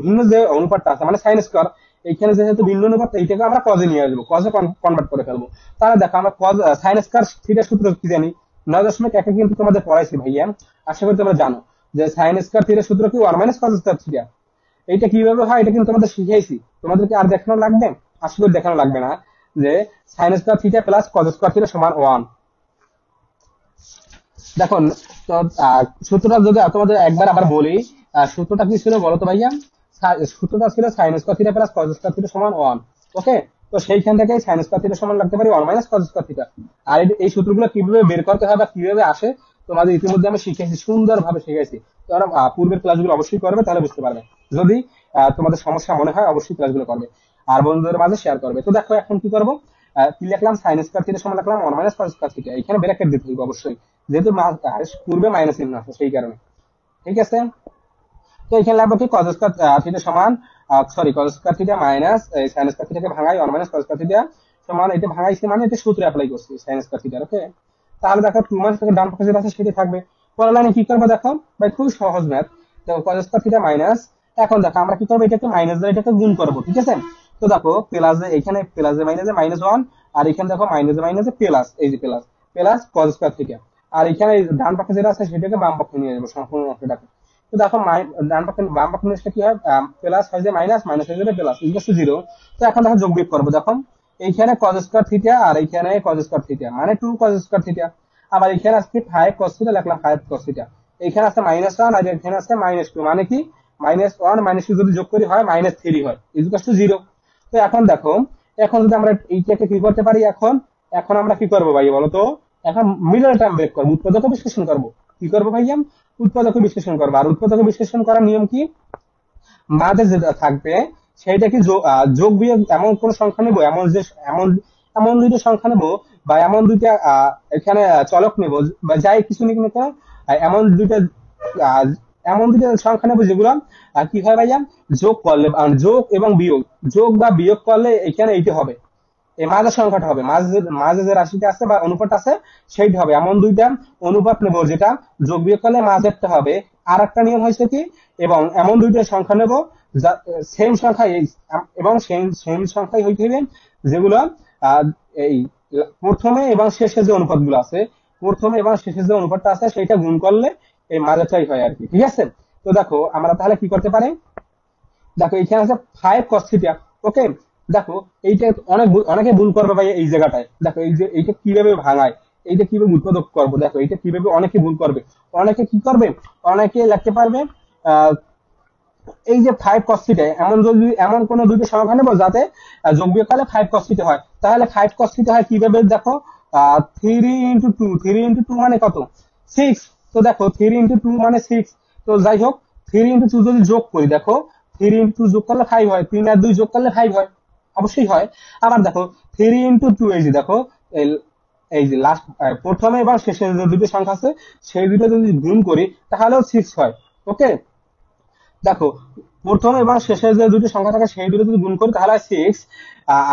ভিন্ন যে অনুপাতটা আছে মানে সাইন স্কোয়ার, এইখানে যেহেতু ভিন্ন অনুপাত, এইটাকে আমরা কজে নিয়ে আসবো, কজে কনভার্ট করে ফেলবো। তাহলে দেখো আমরা কজ সাইন স্কোয়ার থিটার সূত্র কি জানি, 9.1 কিন্তু তোমাদের পড়াইছি ভাইয়া, আশা করি তোমরা জানো যে সাইন স্কোয়ার থিটার সূত্র কি 1 মাইনাস কজ স্কোয়ার থিটা। এইটা কিভাবে হয় এটা কিন্তু তোমাদের শিখাইছি, তোমাদেরকে আর দেখানো লাগবে, আশা করি দেখানো লাগবে না, যে sine square theta plus cos square theta সমান 1। দেখুন, তো সূত্রটা যদি তোমাদের একবার আবার বলি, সূত্রটা কি ছিল বলো তো ভাইয়া? সূত্রটা ছিল sine square theta plus cos square theta সমান 1। ওকে, তো সেইখান থেকে সাইন স্কোয়ার থিটা সমান লাগতে পারি 1 মাইনাস কজ স্কোয়ার থিটা। আর এই সূত্রগুলো কিভাবে বের করতে হয় বা কিভাবে আসে তোমাদের ইতিমধ্যে আমি শিখেছি, সুন্দরভাবে শিখেছি। তোমরা পূর্বের ক্লাসগুলো অবশ্যই করবে, তাহলে বুঝতে পারবে। যদি তোমাদের সমস্যা মনে হয় অবশ্যই ক্লাসগুলো করবে আর বন্ধুদের মাঝে শেয়ার করবে। তো দেখো এখন কি করবো, কি লিখলাম, সাইন স্কোয়ার থিটা সমান লিখলাম 1 মাইনাস কজ স্কোয়ার থিটা, এখানে ব্র্যাকেট দিতে হবে অবশ্যই, যেহেতু পূর্বে মাইনাস চিহ্ন আছে সেই কারণে, ঠিক আছে? তো এখানে লাগবে কি কজ স্কয়ার থিটা সমান, sorry cos square theta minus sine square থিটাকে ভাঙাই 1 মাইনাস কজ স্কয়ার থিটা সমান, এটা ভাঙাইছি মানে এটা সূত্র অ্যাপ্লাই করছি সাইন স্কয়ার থিটার। ওকে, তাহলে দেখো 2 মাইনাস থেকে ডান পাশে যেটা আছে সেটাই থাকবে। পরের লাইনে কি করবো দেখো ভাই, খুব সহজ ম্যাথ। দেখো কজ স্কয়ার থিটা মাইনাস, এখন দেখো আমরা কি করবো, এটাকে মাইনাস দিয়ে এটাকে গুণ করবো, ঠিক আছে? তো দেখো প্লাস, এখানে প্লাস মাইনাসে -1, আর এখানে দেখো মাইনাসে প্লাস, এই যে plus plus cos square theta, আর এখানে ডান পাশে যেটা আছে সেটাকে বাম পক্ষে নিয়ে যাবো সম্পূর্ণ অংশটাকে। তো দেখো ডান পক্ষে বাম পক্ষে জিনিসটা কি হয়, প্লাস হয় যে মাইনাস, মাইনাস হয়ে যাবে প্লাস, ইকুয়াল টু 0। তো এখন দেখো যোগ বিয়োগ করবো, দেখো এইখানে কজ স্কয়ার থিটা আর এইখানে কজ স্কয়ার থিটা মানে 2 কজ স্কয়ার থিটা, আবার এখানে আছে 5 কজ থিটা, লিখলাম 5 কজ থিটা। এইখানে আছে -1 আর এখানে আছে -2 মানে কি -1 -2 যদি যোগ করি হয় -3 হয়, ইকুয়াল টু 0। তো এখন দেখো, এখন যদি আমরা এইটাকে কি করতে পারি, এখন এখন আমরা কি করবো ভাই বলো তো, এখন মিডল টার্ম বের করবো, উৎপাদক বিশ্লেষণ করবো। কি করবো ভাইয়া, উৎপাদক বিশ্লেষণ করবো। আর উৎপাদক বিশ্লেষণ করার নিয়ম কি, মাঝে যেটা থাকবে সেইটা কি যোগ বিয়োগ এমন কোন সংখ্যা নেবো, এমন যে এমন এমন দুইটা সংখ্যা নেবো, বা এমন দুইটা এখানে চলক নেবো, বা যাই কিছু নিক না কেন, এমন দুইটা আহ, এমন দুইটা সংখ্যা নেবো যেগুলো কি হয় ভাইয়া, যোগ করলে যোগ এবং বিয়োগ, যোগ বা বিয়োগ করলে এখানে এইটা হবে, এই মাঝের সংখ্যাটা হবে, মাঝে যে রাশিটা আছে বা অনুপাত আছে সেইটা হবে। এমন দুইটা অনুপাত নেব যেটা যোগ বিয়োগ করলে মাঝেরটা হবে। আর একটা নিয়ম হয়েছে কি, এবং এমন দুইটা সংখ্যা নেব সেম সংখ্যা এবং সেম সংখ্যাই হইতে হবে, যেগুলো এই প্রথমে এবং শেষে যে অনুপাত গুলো আছে, প্রথমে এবং শেষে যে অনুপাতটা আছে সেইটা গুণ করলে এই মাঝেরটাই হয় আর কি, ঠিক আছে? তো দেখো আমরা তাহলে কি করতে পারি, দেখো এখানে আছে 5 cos থিটা। ওকে, দেখো এইটা অনেকে ভুল করবে ভাই এই জায়গাটায়। দেখো এই যে এইটা কিভাবে ভাঙায়, এইটা কিভাবে উৎপাদক করবো, দেখো এইটা কিভাবে অনেকে ভুল করবে। অনেকে কি করবে, অনেকে লিখতে পারবে আহ এই যে 5 cos থিটা, এমন যদি এমন কোন দুইটা সংখ্যা নেবো যাতে যোগ বিয়োগ করলে 5 cos থিটা হয়, তাহলে 5 cos থিটা হয় কিভাবে, দেখো 3 into 2 মানে কত, 6। তো দেখো 3 into 2 মানে 6। তো যাই হোক, 3 into 2 যদি যোগ করি, দেখো 3 into 2 যোগ করলে 5 হয়, 3 আর 2 যোগ করলে 5 হয়, অবশ্যই হয়। আবার দেখো 3 into 2, এই যে দেখো এই যে লাস্ট প্রথমে এবং শেষে যে দুটো সংখ্যা আছে সেই দুটো যদি গুণ করি তাহলেও 6 হয়। ওকে, দেখো প্রথম এবং শেষে যে দুটো সংখ্যা থাকে সেই দুটো যদি গুণ করি তাহলে 6,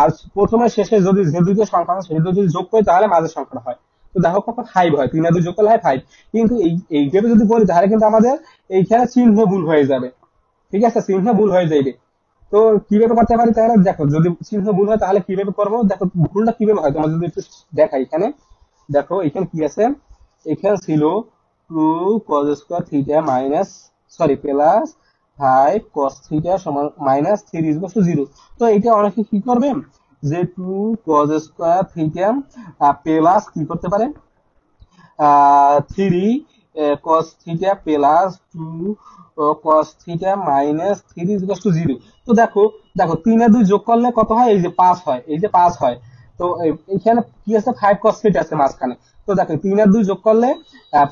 আর প্রথমে শেষে যদি যে দুটো সংখ্যা থাকে সেই দুটো যদি যোগ করি তাহলে মাঝের সংখ্যাটা হয়। তো দেখো কত 5 হয়, 3 আর 2 যোগ করলে হয় 5। কিন্তু এইভাবে যদি করি তাহলে কিন্তু আমাদের এইখানে চিহ্ন ভুল হয়ে যাবে, ঠিক আছে? চিহ্ন ভুল হয়ে যাবে। তো কিভাবে করতে পারি তাহলে, দেখো যদি চিহ্ন ভুল হয় তাহলে কিভাবে করবো, দেখো ভুলটা কিভাবে হয় তোমার যদি একটু দেখাই। এখানে দেখো এখানে কি আছে, এখানে ছিল 2 cos square theta minus, sorry plus 5 cos theta সমান -3 = 0। তো এটা অনেকে কি করবে, যে 2 cos স্কয়ার থিটা প্লাস কি করতে পারে 3 কস theta plus 2 cos theta minus 3 equal to 0। তো দেখো দেখো 3 আর 2 যোগ করলে কত হয়? এই যে 5 হয়, এই যে 5 হয়। তো এইখানে কি আছে? 5 কস থিটা আছে মাঝখানে। তো দেখো 3 আর 2 যোগ করলে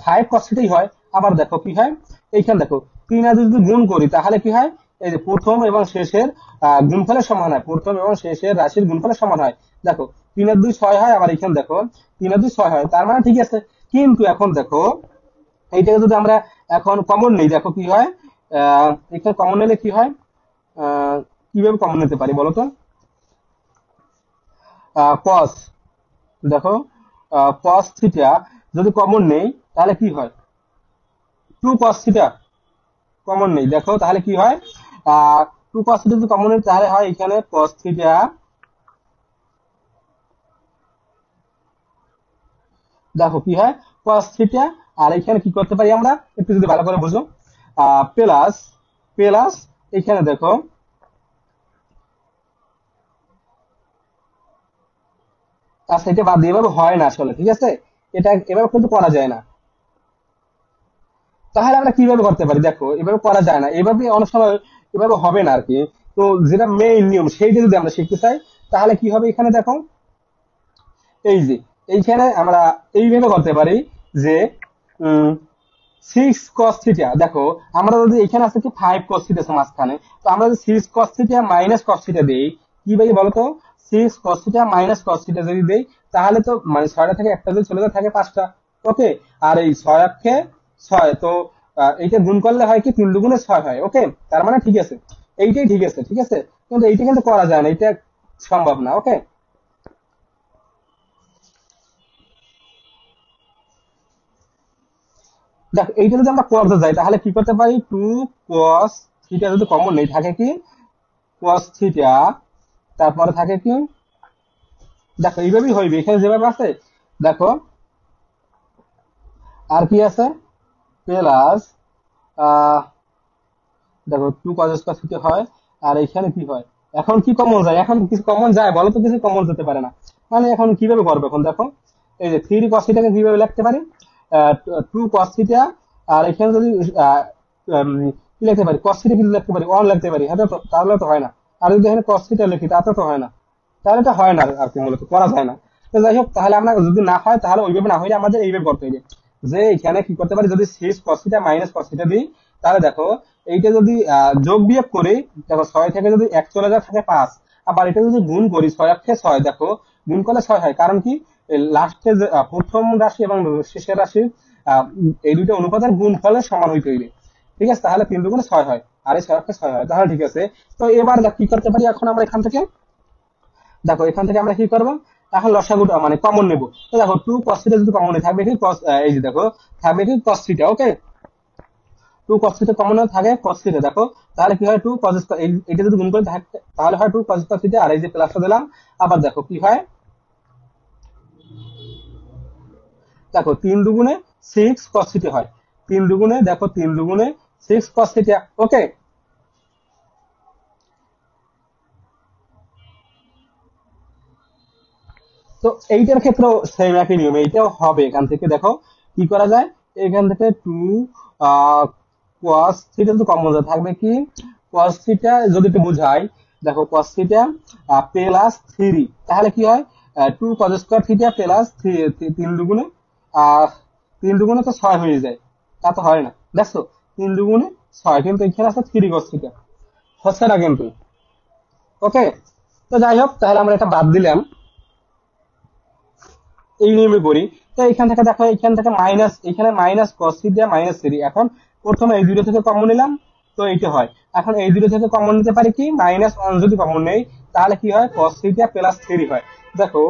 5 কস থিটাই হয়। আবার দেখো কি হয়, এইখানে দেখো 3 আর 2 যদি গুণ করি তাহলে কি হয়? এই যে প্রথম এবং শেষের গুণফলের সমান হয়, প্রথম এবং শেষের রাশির গুণফলের সমান হয়। দেখো 3 আর 2 6 হয়, আবার এখানে দেখো 3 আর 2 6 হয়, তার মানে ঠিক আছে। কিন্তু এখন দেখো এইটাকে যদি আমরা এখন কমন নেই, দেখো কি হয়? এখানে কমন নিলে কি হয়? কিভাবে কমন নিতে পারি বলো তো? কস, দেখো কস থিটা যদি কমন নেই তাহলে কি হয়? 2 কস থিটা কমন নেই, দেখো তাহলে কি হয়? 2 কস থিটা যদি কমন নেই তাহলে হয় এখানে কস থিটা, দেখো কি হয়? Cos theta. আর এখানে কি করতে পারি আমরা একটু যদি ভালো করে বুঝো, প্লাস প্লাস এখানে দেখো, আচ্ছা এটা বাদ দিয়ে এভাবে হয় না আসলে, ঠিক আছে? এটা এভাবে কিন্তু করা যায় না। তাহলে আমরা কিভাবে করতে পারি? দেখো এভাবে করা যায় না, এভাবে অনেক সময় এভাবে হবে না আর কি। তো যেটা মেইন নিয়ম সেইটা যদি আমরা শিখতে চাই তাহলে কি হবে? এখানে দেখো এই যে এইখানে আমরা এইভাবে করতে পারি যে 6 cos থিটা, দেখো আমরা যদি এখানে আছে কি 5 cos থিটা আছে মাঝখানে, তো আমরা যদি 6 cos theta minus cos theta দেই, কি ভাই বলতো? 6 cos theta minus cos theta যদি দেই তাহলে তো মানে 6টা থেকে একটা যদি চলে যায় থাকে 5টা। ওকে, আর এই 6 অক্ষে 6, তো এইটা গুণ করলে হয় কি 3 দুগুণে 6 হয়। ওকে, তার মানে ঠিক আছে, এইটাই ঠিক আছে, ঠিক আছে। কিন্তু এইটা কিন্তু করা যায় না, এটা সম্ভব না। ওকে, দেখ এইটা যদি আমরা করতে যাই তাহলে কি করতে পারি? 2 cos থিটা যদি কমন নেই থাকে কি cos থিটা, তারপরে থাকে কি, দেখো এইভাবেই হইবে এখানে যেভাবে আছে। দেখো আর কি আছে? প্লাস দেখো 2 cos থিটা হয়। আর এখানে কি হয়? এখন কি কমন যায়? এখন কিছু কমন যায় বলো তো? কিছু কমন যেতে পারে না। মানে এখন কিভাবে করবো? এখন দেখো এই যে 3 cos থিটাকে কিভাবে লিখতে পারি? 2 cos থিটা। আর এখানে যদি আহ, কি লিখতে পারি? cos থিটা কিন্তু লিখতে পারি, 1 লিখতে পারি, হ্যাঁ তো? তাহলে তো হয় না। আর যদি এখানে cos থিটা লিখি তাতে তো হয় না, তাহলে এটা হয় না আর কি, মূলত করা যায় না। তো যাই হোক, তাহলে আমরা যদি না হয় তাহলে ওইভাবে না হইলে আমাদের এইভাবে করতে হবে যে এখানে কি করতে পারি? যদি 6 cos theta minus cos theta দিই তাহলে দেখো এইটা যদি যোগ বিয়োগ করি, দেখো 6 থেকে যদি 1 চলে যায় থাকে 5। আবার এটা যদি গুণ করি 6 অক্ষে 6, দেখো গুণ করলে 6 হয়, কারণ কি লাস্টে প্রথম রাশি এবং শেষের রাশি এই দুইটা অনুপাতের গুণ ফলে সমান হইতে হইবে। ঠিক আছে, তাহলে 3 দুগুণে 6 হয়, আর এই 6 অক্ষে 6 হয়, তাহলে ঠিক আছে। তো এবার কি করতে পারি এখন আমরা এখান থেকে? দেখো এখান থেকে আমরা কি করবো? এখন লসাগুটা মানে কমন নেব। তো দেখো 2 cos থিটা যদি কমন থাকবে কি এই যে দেখো থাকবে কি cos থিটা। ওকে, 2 cos থিটা কমন থাকে cos থিটা, দেখো তাহলে কি হয়? 2 cos, এটা যদি গুণ করে তাহলে হয় 2 cos থিটা, আর এই যে প্লাসটা দিলাম। আবার দেখো কি হয়? দেখো 3 দুগুণে 6 cos থিটা হয়, 3 দুগুণে দেখো 3 দুগুণে 6 cos থিটা। ওকে, তো এইটার ক্ষেত্রেও সেম একই নিয়ম, এইটাও হবে। এখান থেকে দেখো কি করা যায়? এখান থেকে 2 cos থিটা তো কমন থাকবে কি cos থিটা যদি একটু বোঝাই, দেখো cos থিটা +3, তাহলে কি হয়? 2 cos স্কয়ার থিটা প্লাস 3 দুগুণে 3 দুগুণে তো 6 হয়ে যায়, তা তো হয় না। দেখছো 3 দুগুণে 6, কিন্তু এখানে আছে 3 cos থিটা, হচ্ছে না কিন্তু। ওকে, তো যাই হোক, তাহলে আমরা এটা বাদ দিলাম, এই নিয়মে করি। তো এখান থেকে দেখো এখান থেকে মাইনাস, এখানে মাইনাস cos থিটা -3, এখন প্রথমে এই দুটো থেকে কমন নিলাম, তো এইটা হয়। এখন এই দুটো থেকে কমন নিতে পারি কি -1 যদি কমন নেই তাহলে কি হয়? cos থিটা +3 হয়। দেখো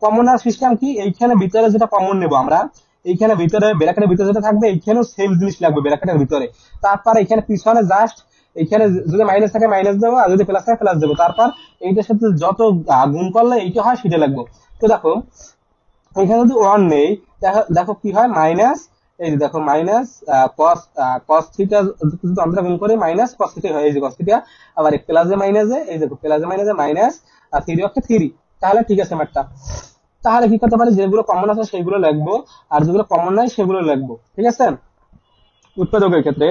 কমন আর সিস্টেম কি, এইখানে ভিতরে যেটা কমন নেব আমরা, এইখানে ভিতরে ব্র্যাকেটের ভিতরে যেটা থাকবে এইখানেও সেম জিনিস লাগবে ব্র্যাকেটের ভিতরে। তারপর এখানে পিছনে জাস্ট এইখানে যদি মাইনাস থাকে মাইনাস দেবো, আর যদি প্লাস থাকে প্লাস দেবো। তারপর এইটার সাথে যত গুণ করলে এইটা হয় সেটা লাগবে। তো দেখো এখানে যদি 1 নেই, দেখো দেখো কি হয়? মাইনাস, এই যে দেখো মাইনাস cos থিটা যদি আমরা গুণ করি মাইনাস cos থিটা হয়, এই যে cos থিটা। আবার প্লাসে মাইনাসে, এই দেখো প্লাসে মাইনাসে মাইনাস, আর 3 অক্ষে 3, তাহলে ঠিক আছে ম্যাথটা। তাহলে কি করতে পারি? যেগুলো কমন আছে সেগুলো লিখবো, আর যেগুলো কমন নাই সেগুলো লিখবো। ঠিক আছে, উৎপাদকের ক্ষেত্রে।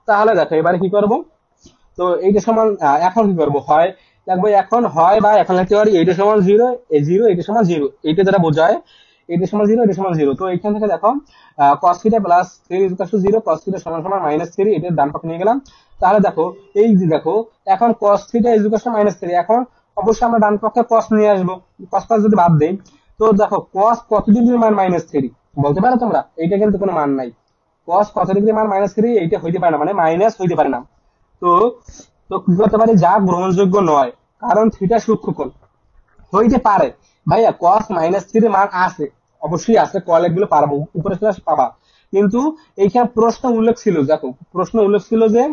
তাহলে দেখো এবারে কি করব, তো এইটা সমান এখন কি করব, হয় দেখবো এখন হয় বা এখন লিখতে পারি এইটা সমান জিরো, এই জিরো এইটা সমান জিরো, এইটা দ্বারা বোঝায় এইটা সমান জিরো এটা সমান জিরো। তো এখান থেকে দেখো cos theta plus 3 is equal to 0, cos theta সমান সমান -3, এটা ডান পাশে নিয়ে গেলাম। তাহলে দেখো এই যে দেখো এখন cos theta is equal two -3, এখন অবশ্যই আমরা ডান পক্ষে cos নিয়ে আসবো, cos যদি বাদ দেই, তো দেখো cos কত ডিগ্রির মান -3 বলতে পারো তোমরা, এইটা কিন্তু কোনো মান নাই। cos কত ডিগ্রির মান -3 এইটা হইতে পারে না, মানে মাইনাস হইতে পারে না। তো তো কি করতে পারি, যা গ্রহণযোগ্য নয়, কারণ থিটা সূক্ষ্মকোণ হইতে পারে। ভাইয়া cos -3 মান আছে, অবশ্যই আছে, কয়েক গুলো পারবো উপরে ক্লাস পাবা, কিন্তু এইখানে প্রশ্ন উল্লেখ ছিল, দেখো প্রশ্ন উল্লেখ ছিল যে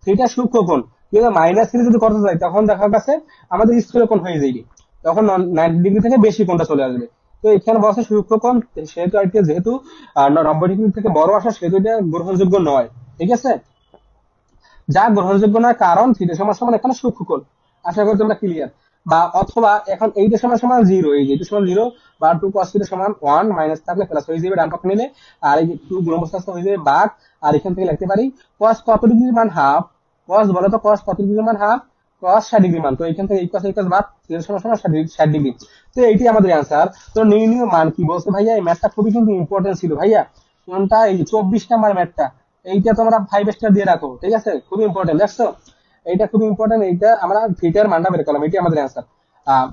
থিটা সূক্ষ্মকোণ, কিন্তু -3 যদি করতে যাই তখন দেখা গেছে আমাদের স্থূলকোণ হয়ে যাবে, তখন 90 ডিগ্রি থেকে বেশি কোণটা চলে আসবে। তো এখানে বলছে সূক্ষ্মকোণ, সেহেতু আর কি, যেহেতু 90 ডিগ্রি থেকে বড় আসা, সেহেতু এটা গ্রহণযোগ্য নয়। ঠিক আছে, যা গ্রহণযোগ্য নয় কারণ থিটা সমান সমান এখানে সূক্ষ্মকোণ। আশা করি তোমরা ক্লিয়ার। বা অথবা এখন এইটা সমান সমান জিরো, এই যে এটা সমান জিরো, বা 2 cos থিটা সমান 1, মাইনাস থাকলে প্লাস হয়ে যাবে ডান পক্ষ নিলে, আর এই 2 গুণ অবস্থা হয়ে যাবে ভাগ। আর এখান থেকে লিখতে পারি cos কত ডিগ্রির মান হাফ, cos বলো তো cos কত ডিগ্রির মান হাফ, cos 60 ডিগ্রি মান। তো এখান থেকে এই cos এই cos বাদ, থিটা সমান সমান 60 ডিগ্রি। তো এইটাই আমাদের অ্যান্সার। তো নির্ণীয় মান কি বলছে ভাইয়া, এই ম্যাথটা খুবই কিন্তু ইম্পর্টেন্ট ছিল ভাইয়া। কোনটা, এই 24 নাম্বার ম্যাথটা, এইটা তোমরা 5 স্টার দিয়ে রাখো, ঠিক আছে, খুবই ইম্পর্টেন্ট, দেখছো এইটা খুবই ইম্পর্টেন্ট। এইটা আমরা থিটার মানটা বের করলাম, এটাই আমাদের অ্যান্সার।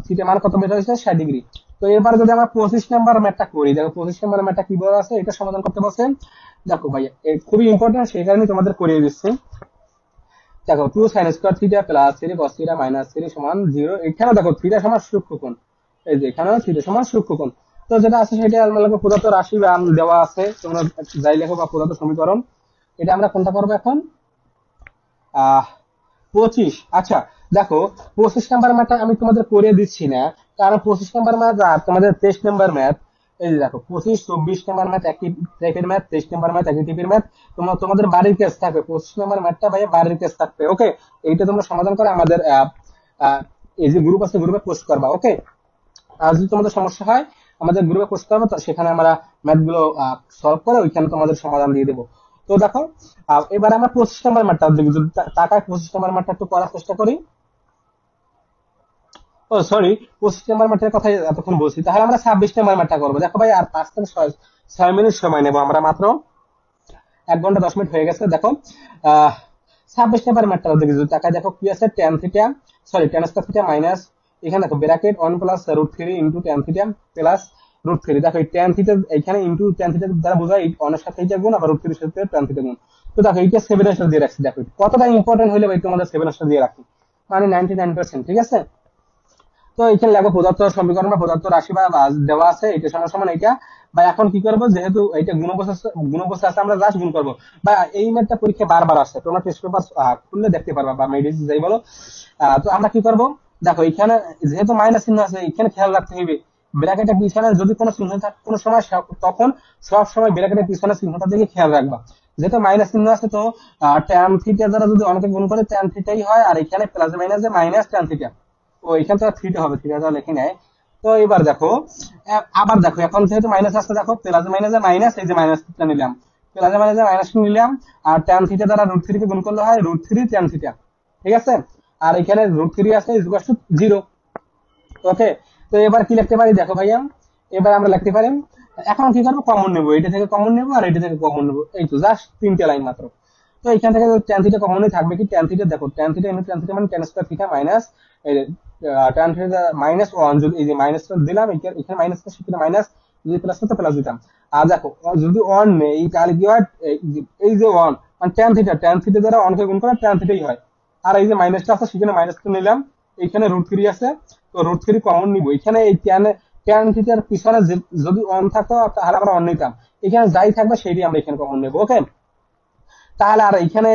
থিটার মান কত বের হয়েছে, 60 ডিগ্রি। তো এবার যদি আমরা 25 নাম্বার ম্যাথটা করি, দেখো 25 নাম্বার ম্যাথটা কি বলা আছে, এটা সমাধান করতে বলছে। দেখো ভাইয়া খুবই ইম্পর্টেন্ট, সেই কারণে তোমাদের করিয়ে দিচ্ছি। দেখো 2 sin square theta plus 3 cos theta minus 3 সমান 0, এখানে দেখো থিটা সমান সূক্ষ্মকোণ, এই যে এখানেও থিটা সমান সূক্ষ্মকোণ। তো যেটা আছে সেটা আমরা লিখবো, প্রদত্ত রাশি বা দেওয়া আছে, তোমরা যাই লেখো বা প্রদত্ত সমীকরণ, এটা আমরা কোনটা করবো এখন, 25। আচ্ছা দেখো 25 নাম্বার ম্যাথটা আমি তোমাদের করে দিচ্ছি না, কারণ 25 নাম্বার ম্যাথ আর তোমাদের 23 নাম্বার ম্যাথ, এই যে দেখো 25 24 নাম্বার ম্যাথ একই টাইপের ম্যাথ, 23 নাম্বার ম্যাথ একই টাইপের ম্যাথ। তোমাদের বাড়ির কেস থাকবে, 25 নাম্বার ম্যাথটা ভাই বাড়ির কেস থাকবে। ওকে, এইটা তোমরা সমাধান করে আমাদের এই যে গ্রুপ আছে গ্রুপে পোস্ট করবা। ওকে, আর যদি তোমাদের সমস্যা হয় আমাদের গ্রুপে পোস্ট করবে, তো সেখানে আমরা ম্যাথ গুলো সলভ করে ওইখানে তোমাদের সমাধান দিয়ে দেবো। তো দেখো এবার আমরা 25 নাম্বার ম্যাথটা দেখি, যদি টাকায় 25 নাম্বার ম্যাথটা একটু করার চেষ্টা করি। ও সরি, 25 নাম্বার ম্যাথের কথা এতক্ষণ বলছি, তাহলে আমরা 26 নাম্বার ম্যাথটা করবো। দেখো ভাই আর 5 থেকে 6 মিনিট সময় নেবো আমরা মাত্র, 1 ঘন্টা 10 মিনিট হয়ে গেছে। দেখো 26 নাম্বার ম্যাথটা দেখি, যদি টাকায় দেখো কি আছে, tan theta sorry tan square theta minus, এখানে দেখো bracket 1 plus √3 into tan theta plus √3। দেখো এই tan থিটা এখানে ইনটু tan থিটা দ্বারা বোঝায় 1 এর সাথে এইটা গুণ, আবার √3 এর সাথে tan থিটা গুণ। তো দেখো এইটা 7 স্টার দিয়ে রাখছি, দেখো কতটা ইম্পর্টেন্ট হইলে ভাই তোমাদের 7 স্টার দিয়ে রাখি, মানে 99%। ঠিক আছে, তো এখানে লেখো প্রদত্ত সমীকরণ বা প্রদত্ত রাশি বা দেওয়া আছে, এটা সমান সমান এইটা। বা এখন কি করবো, যেহেতু এইটা গুণ অবস্থা আছে, আমরা জাস্ট গুণ করবো। বা এই ম্যাথটা পরীক্ষা বারবার আসছে, তোমরা টেস্ট পেপার খুললে দেখতে পারবা, বা মেডিসিন যাই বলো। তো আমরা কি করবো, দেখো এখানে যেহেতু মাইনাস চিহ্ন আছে, এখানে খেয়াল রাখতে হবে ব্র্যাকেটের পিছনে যদি কোনো চিহ্ন থাকে কোনো সময়, তখন সব সময় ব্র্যাকেটের পিছনে চিহ্নটা দিকে খেয়াল রাখবা। যেহেতু মাইনাস চিহ্ন আছে, তো ট্যান থিটা দ্বারা যদি অনেকে গুণ করে ট্যান থিটাই হয়, আর এখানে প্লাস মাইনাসে মাইনাস ট্যান থিটা, ও এখানে তো থ্রিটা হবে, থ্রিটা লিখে নেয়। তো এবার দেখো আবার দেখো এখন যেহেতু মাইনাস আসছে, দেখো প্লাস মাইনাসে মাইনাস, এই যে মাইনাস থিটা নিলাম, প্লাস মাইনাসে মাইনাস নিলাম, আর ট্যান থিটা দ্বারা √3 কে গুণ করলে হয় √3 ট্যান থিটা। ঠিক আছে, আর এখানে √3 আছে ইকুয়াল টু 0। ওকে, তো এবার কি লিখতে পারি, দেখো ভাইয়া এবার আমরা লিখতে পারি, এখন কি করবো, কমন নেবো, এটা থেকে কমন নেবো আর এটা থেকে কমন নেবো, এই তো জাস্ট 3টে লাইন মাত্র। তো এখান থেকে ট্যান থিটা কমনই থাকবে, কি ট্যান থিটা, দেখো tan theta into tan theta মানে tan square theta minus tan theta -1, যদি এই যে মাইনাসটা দিলাম, এখানে মাইনাসটা সেখানে মাইনাস, যদি প্লাস হতো প্লাস দিতাম। আর দেখো যদি 1 নেই তাহলে কি হয়, এই যে 1 মানে ট্যান থিটা দ্বারা 1 কে গুণ করে ট্যান থিটাই হয়। আর এই যে মাইনাসটা আছে সেখানে মাইনাসটা নিলাম, এখানে √3 আছে, তো √3 কমন নিব, এখানে এই ট্যান থিটার পিছনে যদি 1 থাকতো তাহলে আমরা 1 নিতাম, এখানে যাই থাকবে সেটাই আমরা এখানে কমন নেব। ওকে, তাহলে আর এখানে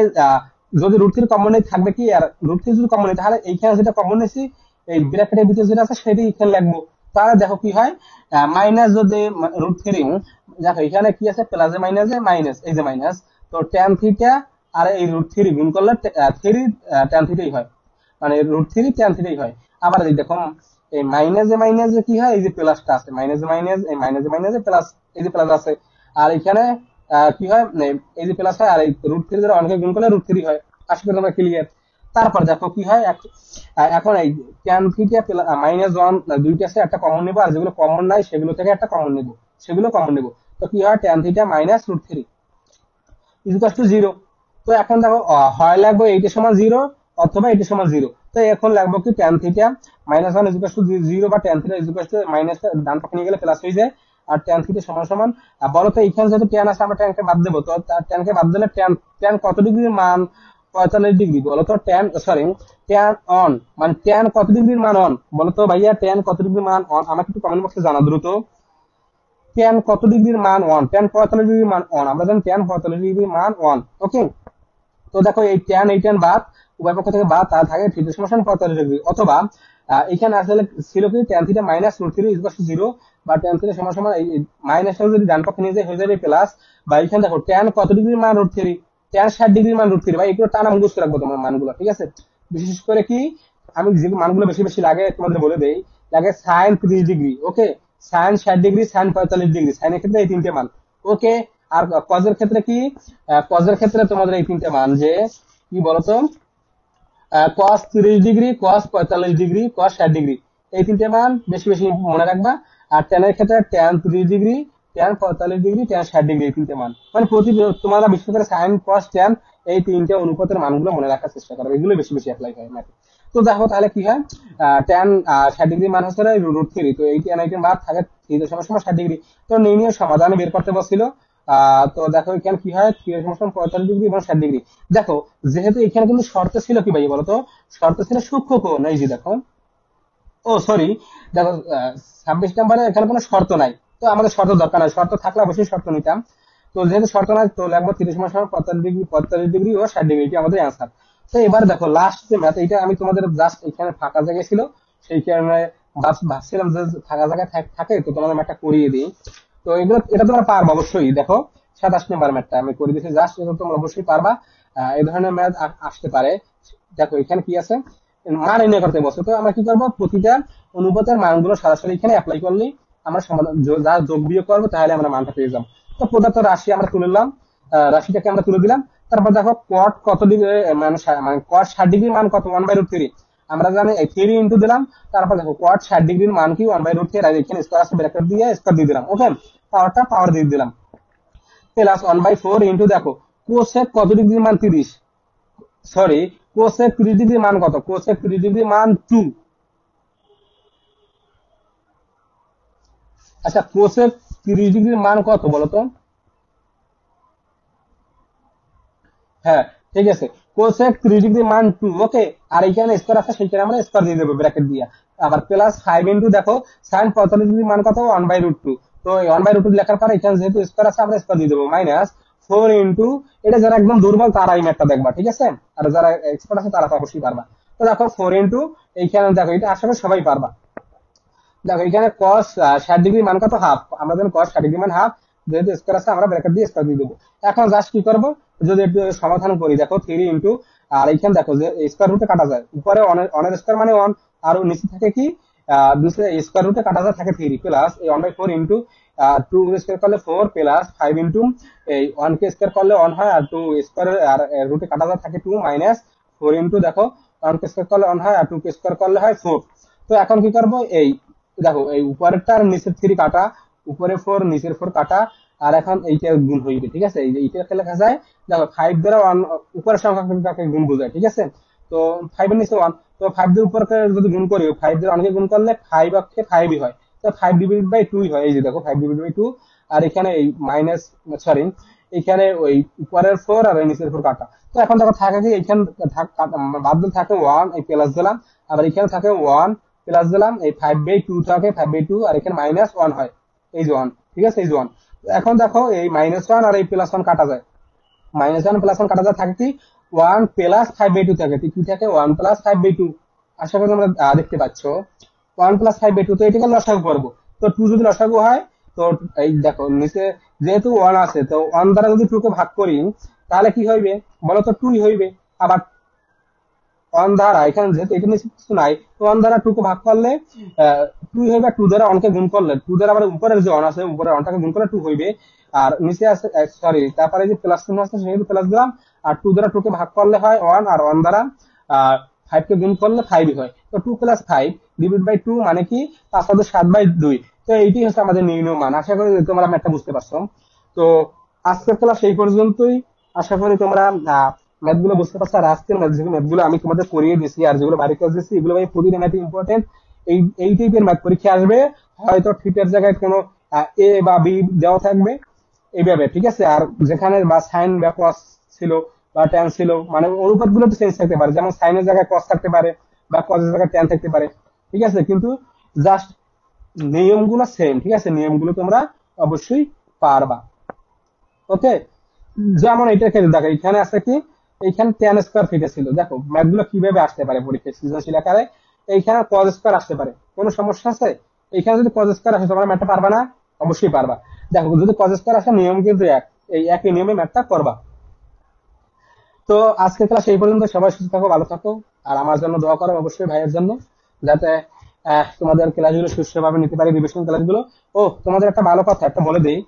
যদি √3 কমন নেই থাকবে কি, আর √3 যদি কমন নেই তাহলে এইখানে যেটা কমন নিয়েছি এই ব্র্যাকেটের ভিতরে যেটা আছে সেটাই এখানে লিখবো। তাহলে দেখো কি হয়, মাইনাস যদি √3, দেখো এখানে কি আছে, প্লাসে মাইনাসে মাইনাস, এই যে মাইনাস, তো ট্যান থিটা আর এই √3 গুণ করলে 3 ট্যান থিটাই হয়, মানে √3 ট্যান থিটাই হয়। আবার এই দেখো এই মাইনাসে মাইনাসে কি হয়, এই যে প্লাসটা আছে, মাইনাসে মাইনাস, এই মাইনাসে মাইনাসে প্লাস, এই যে প্লাস আছে, আর এখানে কি হয়, এই যে প্লাস হয়, আর এই √3 দ্বারা অনেকে গুণ করলে √3 হয়। আশা করি তোমরা ক্লিয়ার। তারপর দেখো কি হয়, এখন এই ট্যান থিটা -1 দুইটা আছে, একটা কমন নেবো, আর যেগুলো কমন নাই সেগুলো থেকে একটা কমন নেবো, সেগুলো কমন নেবো। তো কি হয়, ট্যান থিটা -√3 ইকুয়াল টু 0। তো এখন দেখো হয় লাগবে এইটা সমান 0 অথবা এইটা সমান 0। তো এখন লাগবো কি, ট্যান থিটা -1 ইকুয়াল টু 0 বা tan theta equal to minus, ডান পাশে নিয়ে গেলে প্লাস হয়ে যায়। আর ট্যান থিটা সমান সমান, বলো তো এখানে যেহেতু ট্যান আছে আমরা ট্যানকে বাদ দেবো, তো ট্যানকে বাদ দিলে ট্যান ট্যান কত ডিগ্রির মান, 45 ডিগ্রি। বলো তো ট্যান, সরি, ট্যান অন মানে ট্যান কত ডিগ্রির মান অন, বলো তো ভাইয়া ট্যান কত ডিগ্রির মান অন, আমাকে একটু কমেন্ট বক্সে জানা দ্রুত। ট্যান কত ডিগ্রির মান অন, ট্যান 45 ডিগ্রির মান অন, আমরা জানি ট্যান 45 ডিগ্রির মান অন। ওকে, তো দেখো এই ট্যান এই ট্যান বাদ, উভয় পক্ষ থেকে বাদ, তার থাকে থিটা সমান 45 ডিগ্রি। অথবা এখানে আসলে ছিল কি, ট্যান থিটা -√3 ইকুয়াল টু 0, বা ট্যান থিটা সমান সমান এই মাইনাসটা যদি ডান পক্ষে নিয়ে যায় হয়ে যাবে প্লাস। বা এখানে দেখো ট্যান কত ডিগ্রির মান √3, ট্যান 60 ডিগ্রির মান √3। ভাই এগুলো টানা মুখস্থ রাখবো তোমার মানগুলো, ঠিক আছে। বিশেষ করে কি, আমি যে মানগুলো বেশি বেশি লাগে তোমাদের বলে দেই। লাগে সাইন 30 ডিগ্রি, ওকে, সাইন 60 ডিগ্রি, সাইন 45 ডিগ্রি, সাইনের ক্ষেত্রে এই তিনটে মান। ওকে, আর কজের ক্ষেত্রে কি, কজের ক্ষেত্রে তোমাদের এই তিনটে মান, যে কি বলতো, কস 30 ডিগ্রি, কস 45 ডিগ্রি, কস 60 ডিগ্রি, এই তিনটে মান বেশি বেশি মনে রাখবা। আর ট্যানের ক্ষেত্রে tan 30 degree, tan 45 degree, tan 60 degree, এই তিনটে মান। মানে প্রতি, তোমরা বিশেষ করে সাইন কস ট্যান এই তিনটে অনুপাতের মানগুলো মনে রাখার চেষ্টা করবে, এগুলো বেশি বেশি অ্যাপ্লাই হয় ম্যাথে। তো দেখো তাহলে কি হয়, ট্যান 60 ডিগ্রি মান হচ্ছে √3, তো এই ট্যান আইটেম বাদ থাকে থিটা সমান সমান 60 ডিগ্রি। তো নির্ণয় সমাধানে বের করতে বলছিল। তো দেখো এখানে কি হয়, থিটা সমান সমান 45 ডিগ্রি এবং 60 ডিগ্রি। দেখো যেহেতু এখানে কিন্তু শর্ত ছিল কি ভাই বলতো, শর্ত ছিল সূক্ষ্ম কোণ, এই যে দেখো, ও সরি, দেখো 26 নম্বরে এখানে কোনো শর্ত নাই। তো আমাদের শর্ত দরকার নাই, শর্ত থাকলে অবশ্যই শর্ত নিতাম। তো যেহেতু শর্ত নাই, তো লাগবে 30 সমান সমান 45 ডিগ্রি ও 60 ডিগ্রি, এটি আমাদের অ্যান্সার। তো এবার দেখো লাস্ট যে ম্যাথ, এটা আমি তোমাদের জাস্ট এখানে ফাঁকা জায়গায় ছিল, সেই কারণে ভাবছিলাম যে ফাঁকা জায়গায় থাকে, তো তোমাদের ম্যাথটা করিয়ে দিই। তো এগুলো, এটা তোমরা পারবা অবশ্যই। দেখো 27 নম্বর ম্যাথটা আমি করে দিয়েছি, জাস্ট এটা তোমরা অবশ্যই পারবা। এই ধরনের ম্যাথ আসতে পারে। দেখো এখানে কি আছে, মান নির্ণয় করতে বলছে। তো আমরা কি করবো, প্রতিটা অনুপাতের মানগুলো সরাসরি এখানে অ্যাপ্লাই করলেই আমরা সমাধান, যা যোগ বিয়োগ করবো তাহলে আমরা মানটা পেয়ে যাবো। তো প্রদত্ত রাশি আমরা তুলে নিলাম, রাশিটাকে আমরা তুলে দিলাম। তারপর দেখো কট কত ডিগ্রি, মানে কট 60 ডিগ্রির মান কত, 1/√3, আমরা জানি এই 3 ইন্টু দিলাম। তারপর দেখো কট 60 ডিগ্রির মান কি, 1/√3, আর এখানে স্কোয়ার আছে, ব্র্যাকেট দিয়ে স্কোয়ার দিয়ে দিলাম। ওকে, পাওয়ার দিয়ে দিলাম, প্লাস 1/4 ইন্টু দেখো কোসেক কত ডিগ্রির মান 30, সরি, কোসেক 30 ডিগ্রির মান কত, কোসেক 30 ডিগ্রির মান 2। আচ্ছা কোসেক 30 ডিগ্রির মান কত বলতো, হ্যাঁ ঠিক আছে, কোসেক 30 ডিগ্রির মান 2। ওকে, আর এখানে স্কোয়ার আছে, সেইখানে আমরা স্কোয়ার দিয়ে দেবো ব্র্যাকেট দিয়ে। আবার প্লাস 5 ইন্টু দেখো সাইন 45 ডিগ্রির মান কত, 1/√2। তো এই 1/√2 লেখার পরে এখানে যেহেতু স্কোয়ার আছে আমরা স্কোয়ার দিয়ে দেবো, মাইনাস 4 ইন্টু, এটা যারা একদম দুর্বল তারা এই ম্যাথটা দেখবা, ঠিক আছে, আর যারা এক্সপার্ট আছে তারা তো অবশ্যই পারবা। তো দেখো 4 ইন্টু, এইখানে দেখো এটা আশা করি সবাই পারবা। দেখো এখানে কস 60 ডিগ্রি মান কত, হাফ, আমরা জানি কস 60 ডিগ্রি মান হাফ, যেহেতু স্কোয়ার আছে আমরা ব্র্যাকেট দিয়ে স্কোয়ার দিয়ে দেবো। এখন জাস্ট কি করবো, যদি একটু সমাধান করি, দেখো 3 ইন্টু, আর এখানে দেখো যে স্কোয়ার রুটে কাটা যায়, উপরে অনের স্কোয়ার মানে 1, আর নিচে থাকে কি, দুসরে স্কোয়ার রুটে কাটা যায় থাকে 3, প্লাস এই 1/4 ইন্টু 2 স্কোয়ার করলে 4, প্লাস 5 ইন্টু এই 1 কে স্কোয়ার করলে 1 হয়, আর 2 স্কোয়ার, আর রুটে কাটা যায় থাকে 2, মাইনাস 4 ইন্টু দেখো 1 কে স্কোয়ার করলে 1 হয়, আর 2 কে স্কোয়ার করলে হয় 4। তো এখন কি করবো, এই দেখো এই উপরেরটা আর নিচের 3 কাটা, উপরে 4 নিচের 4 কাটা, আর এখন এইটা গুণ হইবে, ঠিক আছে, এই যে এইটাকে লেখা যায়, দেখো 5 দ্বারা 1 উপরের সংখ্যাটাকে গুণ বোঝায়, ঠিক আছে। তো 5 এর নিচে 1, তো 5 দিয়ে উপরকে যদি গুণ করি, 5 দিয়ে অনেকে গুণ করলে 5 অক্ষে 5ই হয়, তো 5 ডিভাইডেড বাই 2 হয়, এই যে দেখো 5 ডিভাইডেড বাই 2। আর এখানে এই মাইনাস, সরি, এখানে ওই উপরের 4 আর নিচের 4 কাটা। তো এখন দেখো থাকে কি, এখানে বাদ দিলে থাকে 1, এই প্লাস দিলাম, আবার এখানে থাকে 1 প্লাস দিলাম, এই 5/2 থাকে 5/2, আর এখানে মাইনাস 1 হয়, এই যে 1, ঠিক আছে, এই যে 1। এখন দেখো এই -1 আর এই +1 কাটা যায়, -1 +1 কাটা যায়, থাকে কি 1 প্লাস 5/2 থাকে, কি থাকে 1 প্লাস 5/2। আশা করি তোমরা দেখতে পাচ্ছ 1 প্লাস 5/2। তো এটাকে লসাগু করবো, তো 2 যদি লসাগু হয়, তো এই দেখো নিচে যেহেতু 1 আছে, তো 1 দ্বারা যদি 2 কে ভাগ করি তাহলে কি হইবে বলো তো, 2 হইবে। আবার ওয়ান দ্বারা, এখানে যেহেতু এটা নিচে কিছু নাই, তো ওয়ান দ্বারা টু কে ভাগ করলে টু হইবে, টু দ্বারা অনকে গুণ করলে, টু দ্বারা আবার উপরের যে অন আছে উপরের অনটাকে গুণ করলে টু হইবে, আর নিচে আছে সরি তারপরে যে প্লাস চিহ্ন আছে সেখানে প্লাস দিলাম, আর টু দ্বারা টু কে ভাগ করলে হয় ওয়ান, আর ওয়ান দ্বারা ফাইভ কে গুণ করলে ফাইভ হয়। তো two plus five divide by two মানে কি 5/7/2। তো এইটি হচ্ছে আমাদের নির্ণয় মান। আশা করি তোমরা ম্যাথটা বুঝতে পারছো। তো আজকের ক্লাস এই পর্যন্তই। আশা করি তোমরা ম্যাথ গুলো বুঝতে পারছো। আর আজকের ম্যাথ গুলো আমি তোমাদের করিয়ে দিয়েছি, আর যেগুলো বাড়ি কাজ দিয়েছি এগুলো ভাই প্রতিটা ম্যাথ ইম্পর্টেন্ট। এই টাইপের ম্যাথ পরীক্ষা আসবে, হয়তো থিটার জায়গায় কোনো এ বা বি দেওয়া থাকবে এইভাবে, ঠিক আছে। আর যেখানে বা সাইন বা কস ছিল বা ট্যান ছিল, মানে অনুপাত গুলো তো চেঞ্জ থাকতে পারে, যেমন সাইনের জায়গায় কস থাকতে পারে বা কসের জায়গায় ট্যান থাকতে পারে, ঠিক আছে। কিন্তু জাস্ট নিয়মগুলো সেম, ঠিক আছে, নিয়মগুলো তোমরা অবশ্যই পারবা। ওকে, যেমন এটা ক্ষেত্রে দেখো এখানে আছে কি, এইখানে tan স্কয়ার থিটা ছিল। দেখো ম্যাথগুলো কিভাবে আসতে পারে পরীক্ষায় সৃজনশীল আকারে, এইখানে cos স্কয়ার আসতে পারে, কোনো সমস্যা আছে? এইখানে যদি cos স্কয়ার আসে তোমরা ম্যাথটা পারবা না? অবশ্যই পারবা। দেখো যদি cos স্কয়ার আসে নিয়ম কিন্তু এক, এই একই নিয়মে ম্যাথটা করবা। তো আজকে ক্লাস এই পর্যন্ত। সবাই সুস্থ থাকো, ভালো থাকো, আর আমার জন্য দোয়া করো অবশ্যই ভাইয়ের জন্য, যাতে তোমাদের ক্লাসগুলো সুষ্ঠুভাবে নিতে পারি, রিভিশন ক্লাসগুলো। ও তোমাদের একটা ভালো কথা একটা বলে দিই,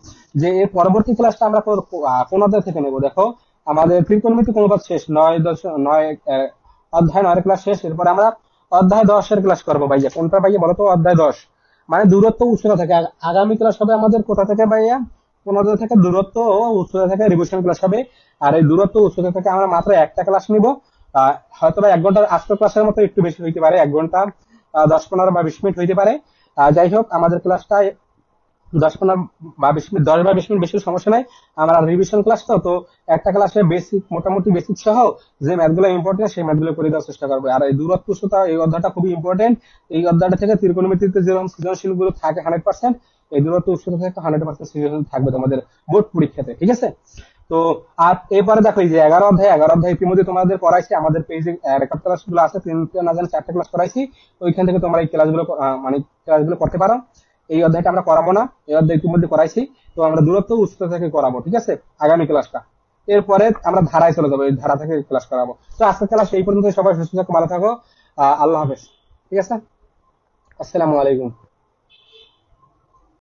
যে এর পরবর্তী ক্লাসটা আমরা কোন অধ্যায় থেকে নেব। দেখো আমাদের ত্রিকোণমিতিক অনুপাত শেষ, 9 অধ্যায় 9 ক্লাস শেষ। এরপর আমরা অধ্যায় 10-এর ক্লাস করবো ভাইয়া। কোনটা ভাইয়া বলো তো? অধ্যায় 10, মানে দূরত্ব উচ্চতা থেকে। আগামী ক্লাস হবে আমাদের কোথা থেকে ভাইয়া? 15 থেকে দূরত্ব ও উচ্চতা থেকে রিভিশন ক্লাস হবে। আর এই দূরত্ব উচ্চতা থেকে আমরা মাত্র একটা ক্লাস নিব। হয়তো বা 1 ঘন্টার আজকের ক্লাসের মতো একটু বেশি হইতে পারে, 1 ঘন্টা 10-15 বা 20 মিনিট হইতে পারে। যাই হোক আমাদের ক্লাসটা 10-15 বা 20 মিনিট, 10 বা 20 মিনিট বেশি সমস্যা নাই। আমরা রিভিশন ক্লাস তো একটা ক্লাসে বেসিক, মোটামুটি বেসিক সহ যে ম্যাথগুলো ইম্পর্টেন্ট সেই ম্যাথগুলো করে দেওয়ার চেষ্টা করবো। আর এই দূরত্ব উচ্চতা এই অধ্যায়টা খুবই ইম্পর্টেন্ট। এই অধ্যায়টা থেকে ত্রিকোণমিতিতে যেরকম সৃজনশীল গুলো থাকে 100%, এই দূরত্ব উচ্চতা থেকে 100% সৃজনশীল থাকবে তোমাদের বোর্ড পরীক্ষাতে, ঠিক আছে। তো আর এরপরে দেখো এই যে 11 অধ্যায় ইতিমধ্যে তোমাদের করাইছি, আমাদের পেজে রেকর্ড ক্লাস গুলো আছে, 3 না জানি 4টা ক্লাস করাইছি। ওইখান থেকে তোমরা এই ক্লাসগুলো মানে ক্লাসগুলো করতে পারো। এই অধ্যায়টা আমরা করাবো না, এই অধ্যায় ইতিমধ্যে করাইছি। তো আমরা দূরত্ব উচ্চতা থেকে করাবো, ঠিক আছে, আগামী ক্লাসটা। এরপরে আমরা ধারায় চলে যাবো, এই ধারা থেকে ক্লাস করাবো। তো আজকের ক্লাস এই পর্যন্ত। সবাই সুস্থ থাকো, ভালো থাকো, আল্লাহ হাফেজ, ঠিক আছে, আসসালামু আলাইকুম।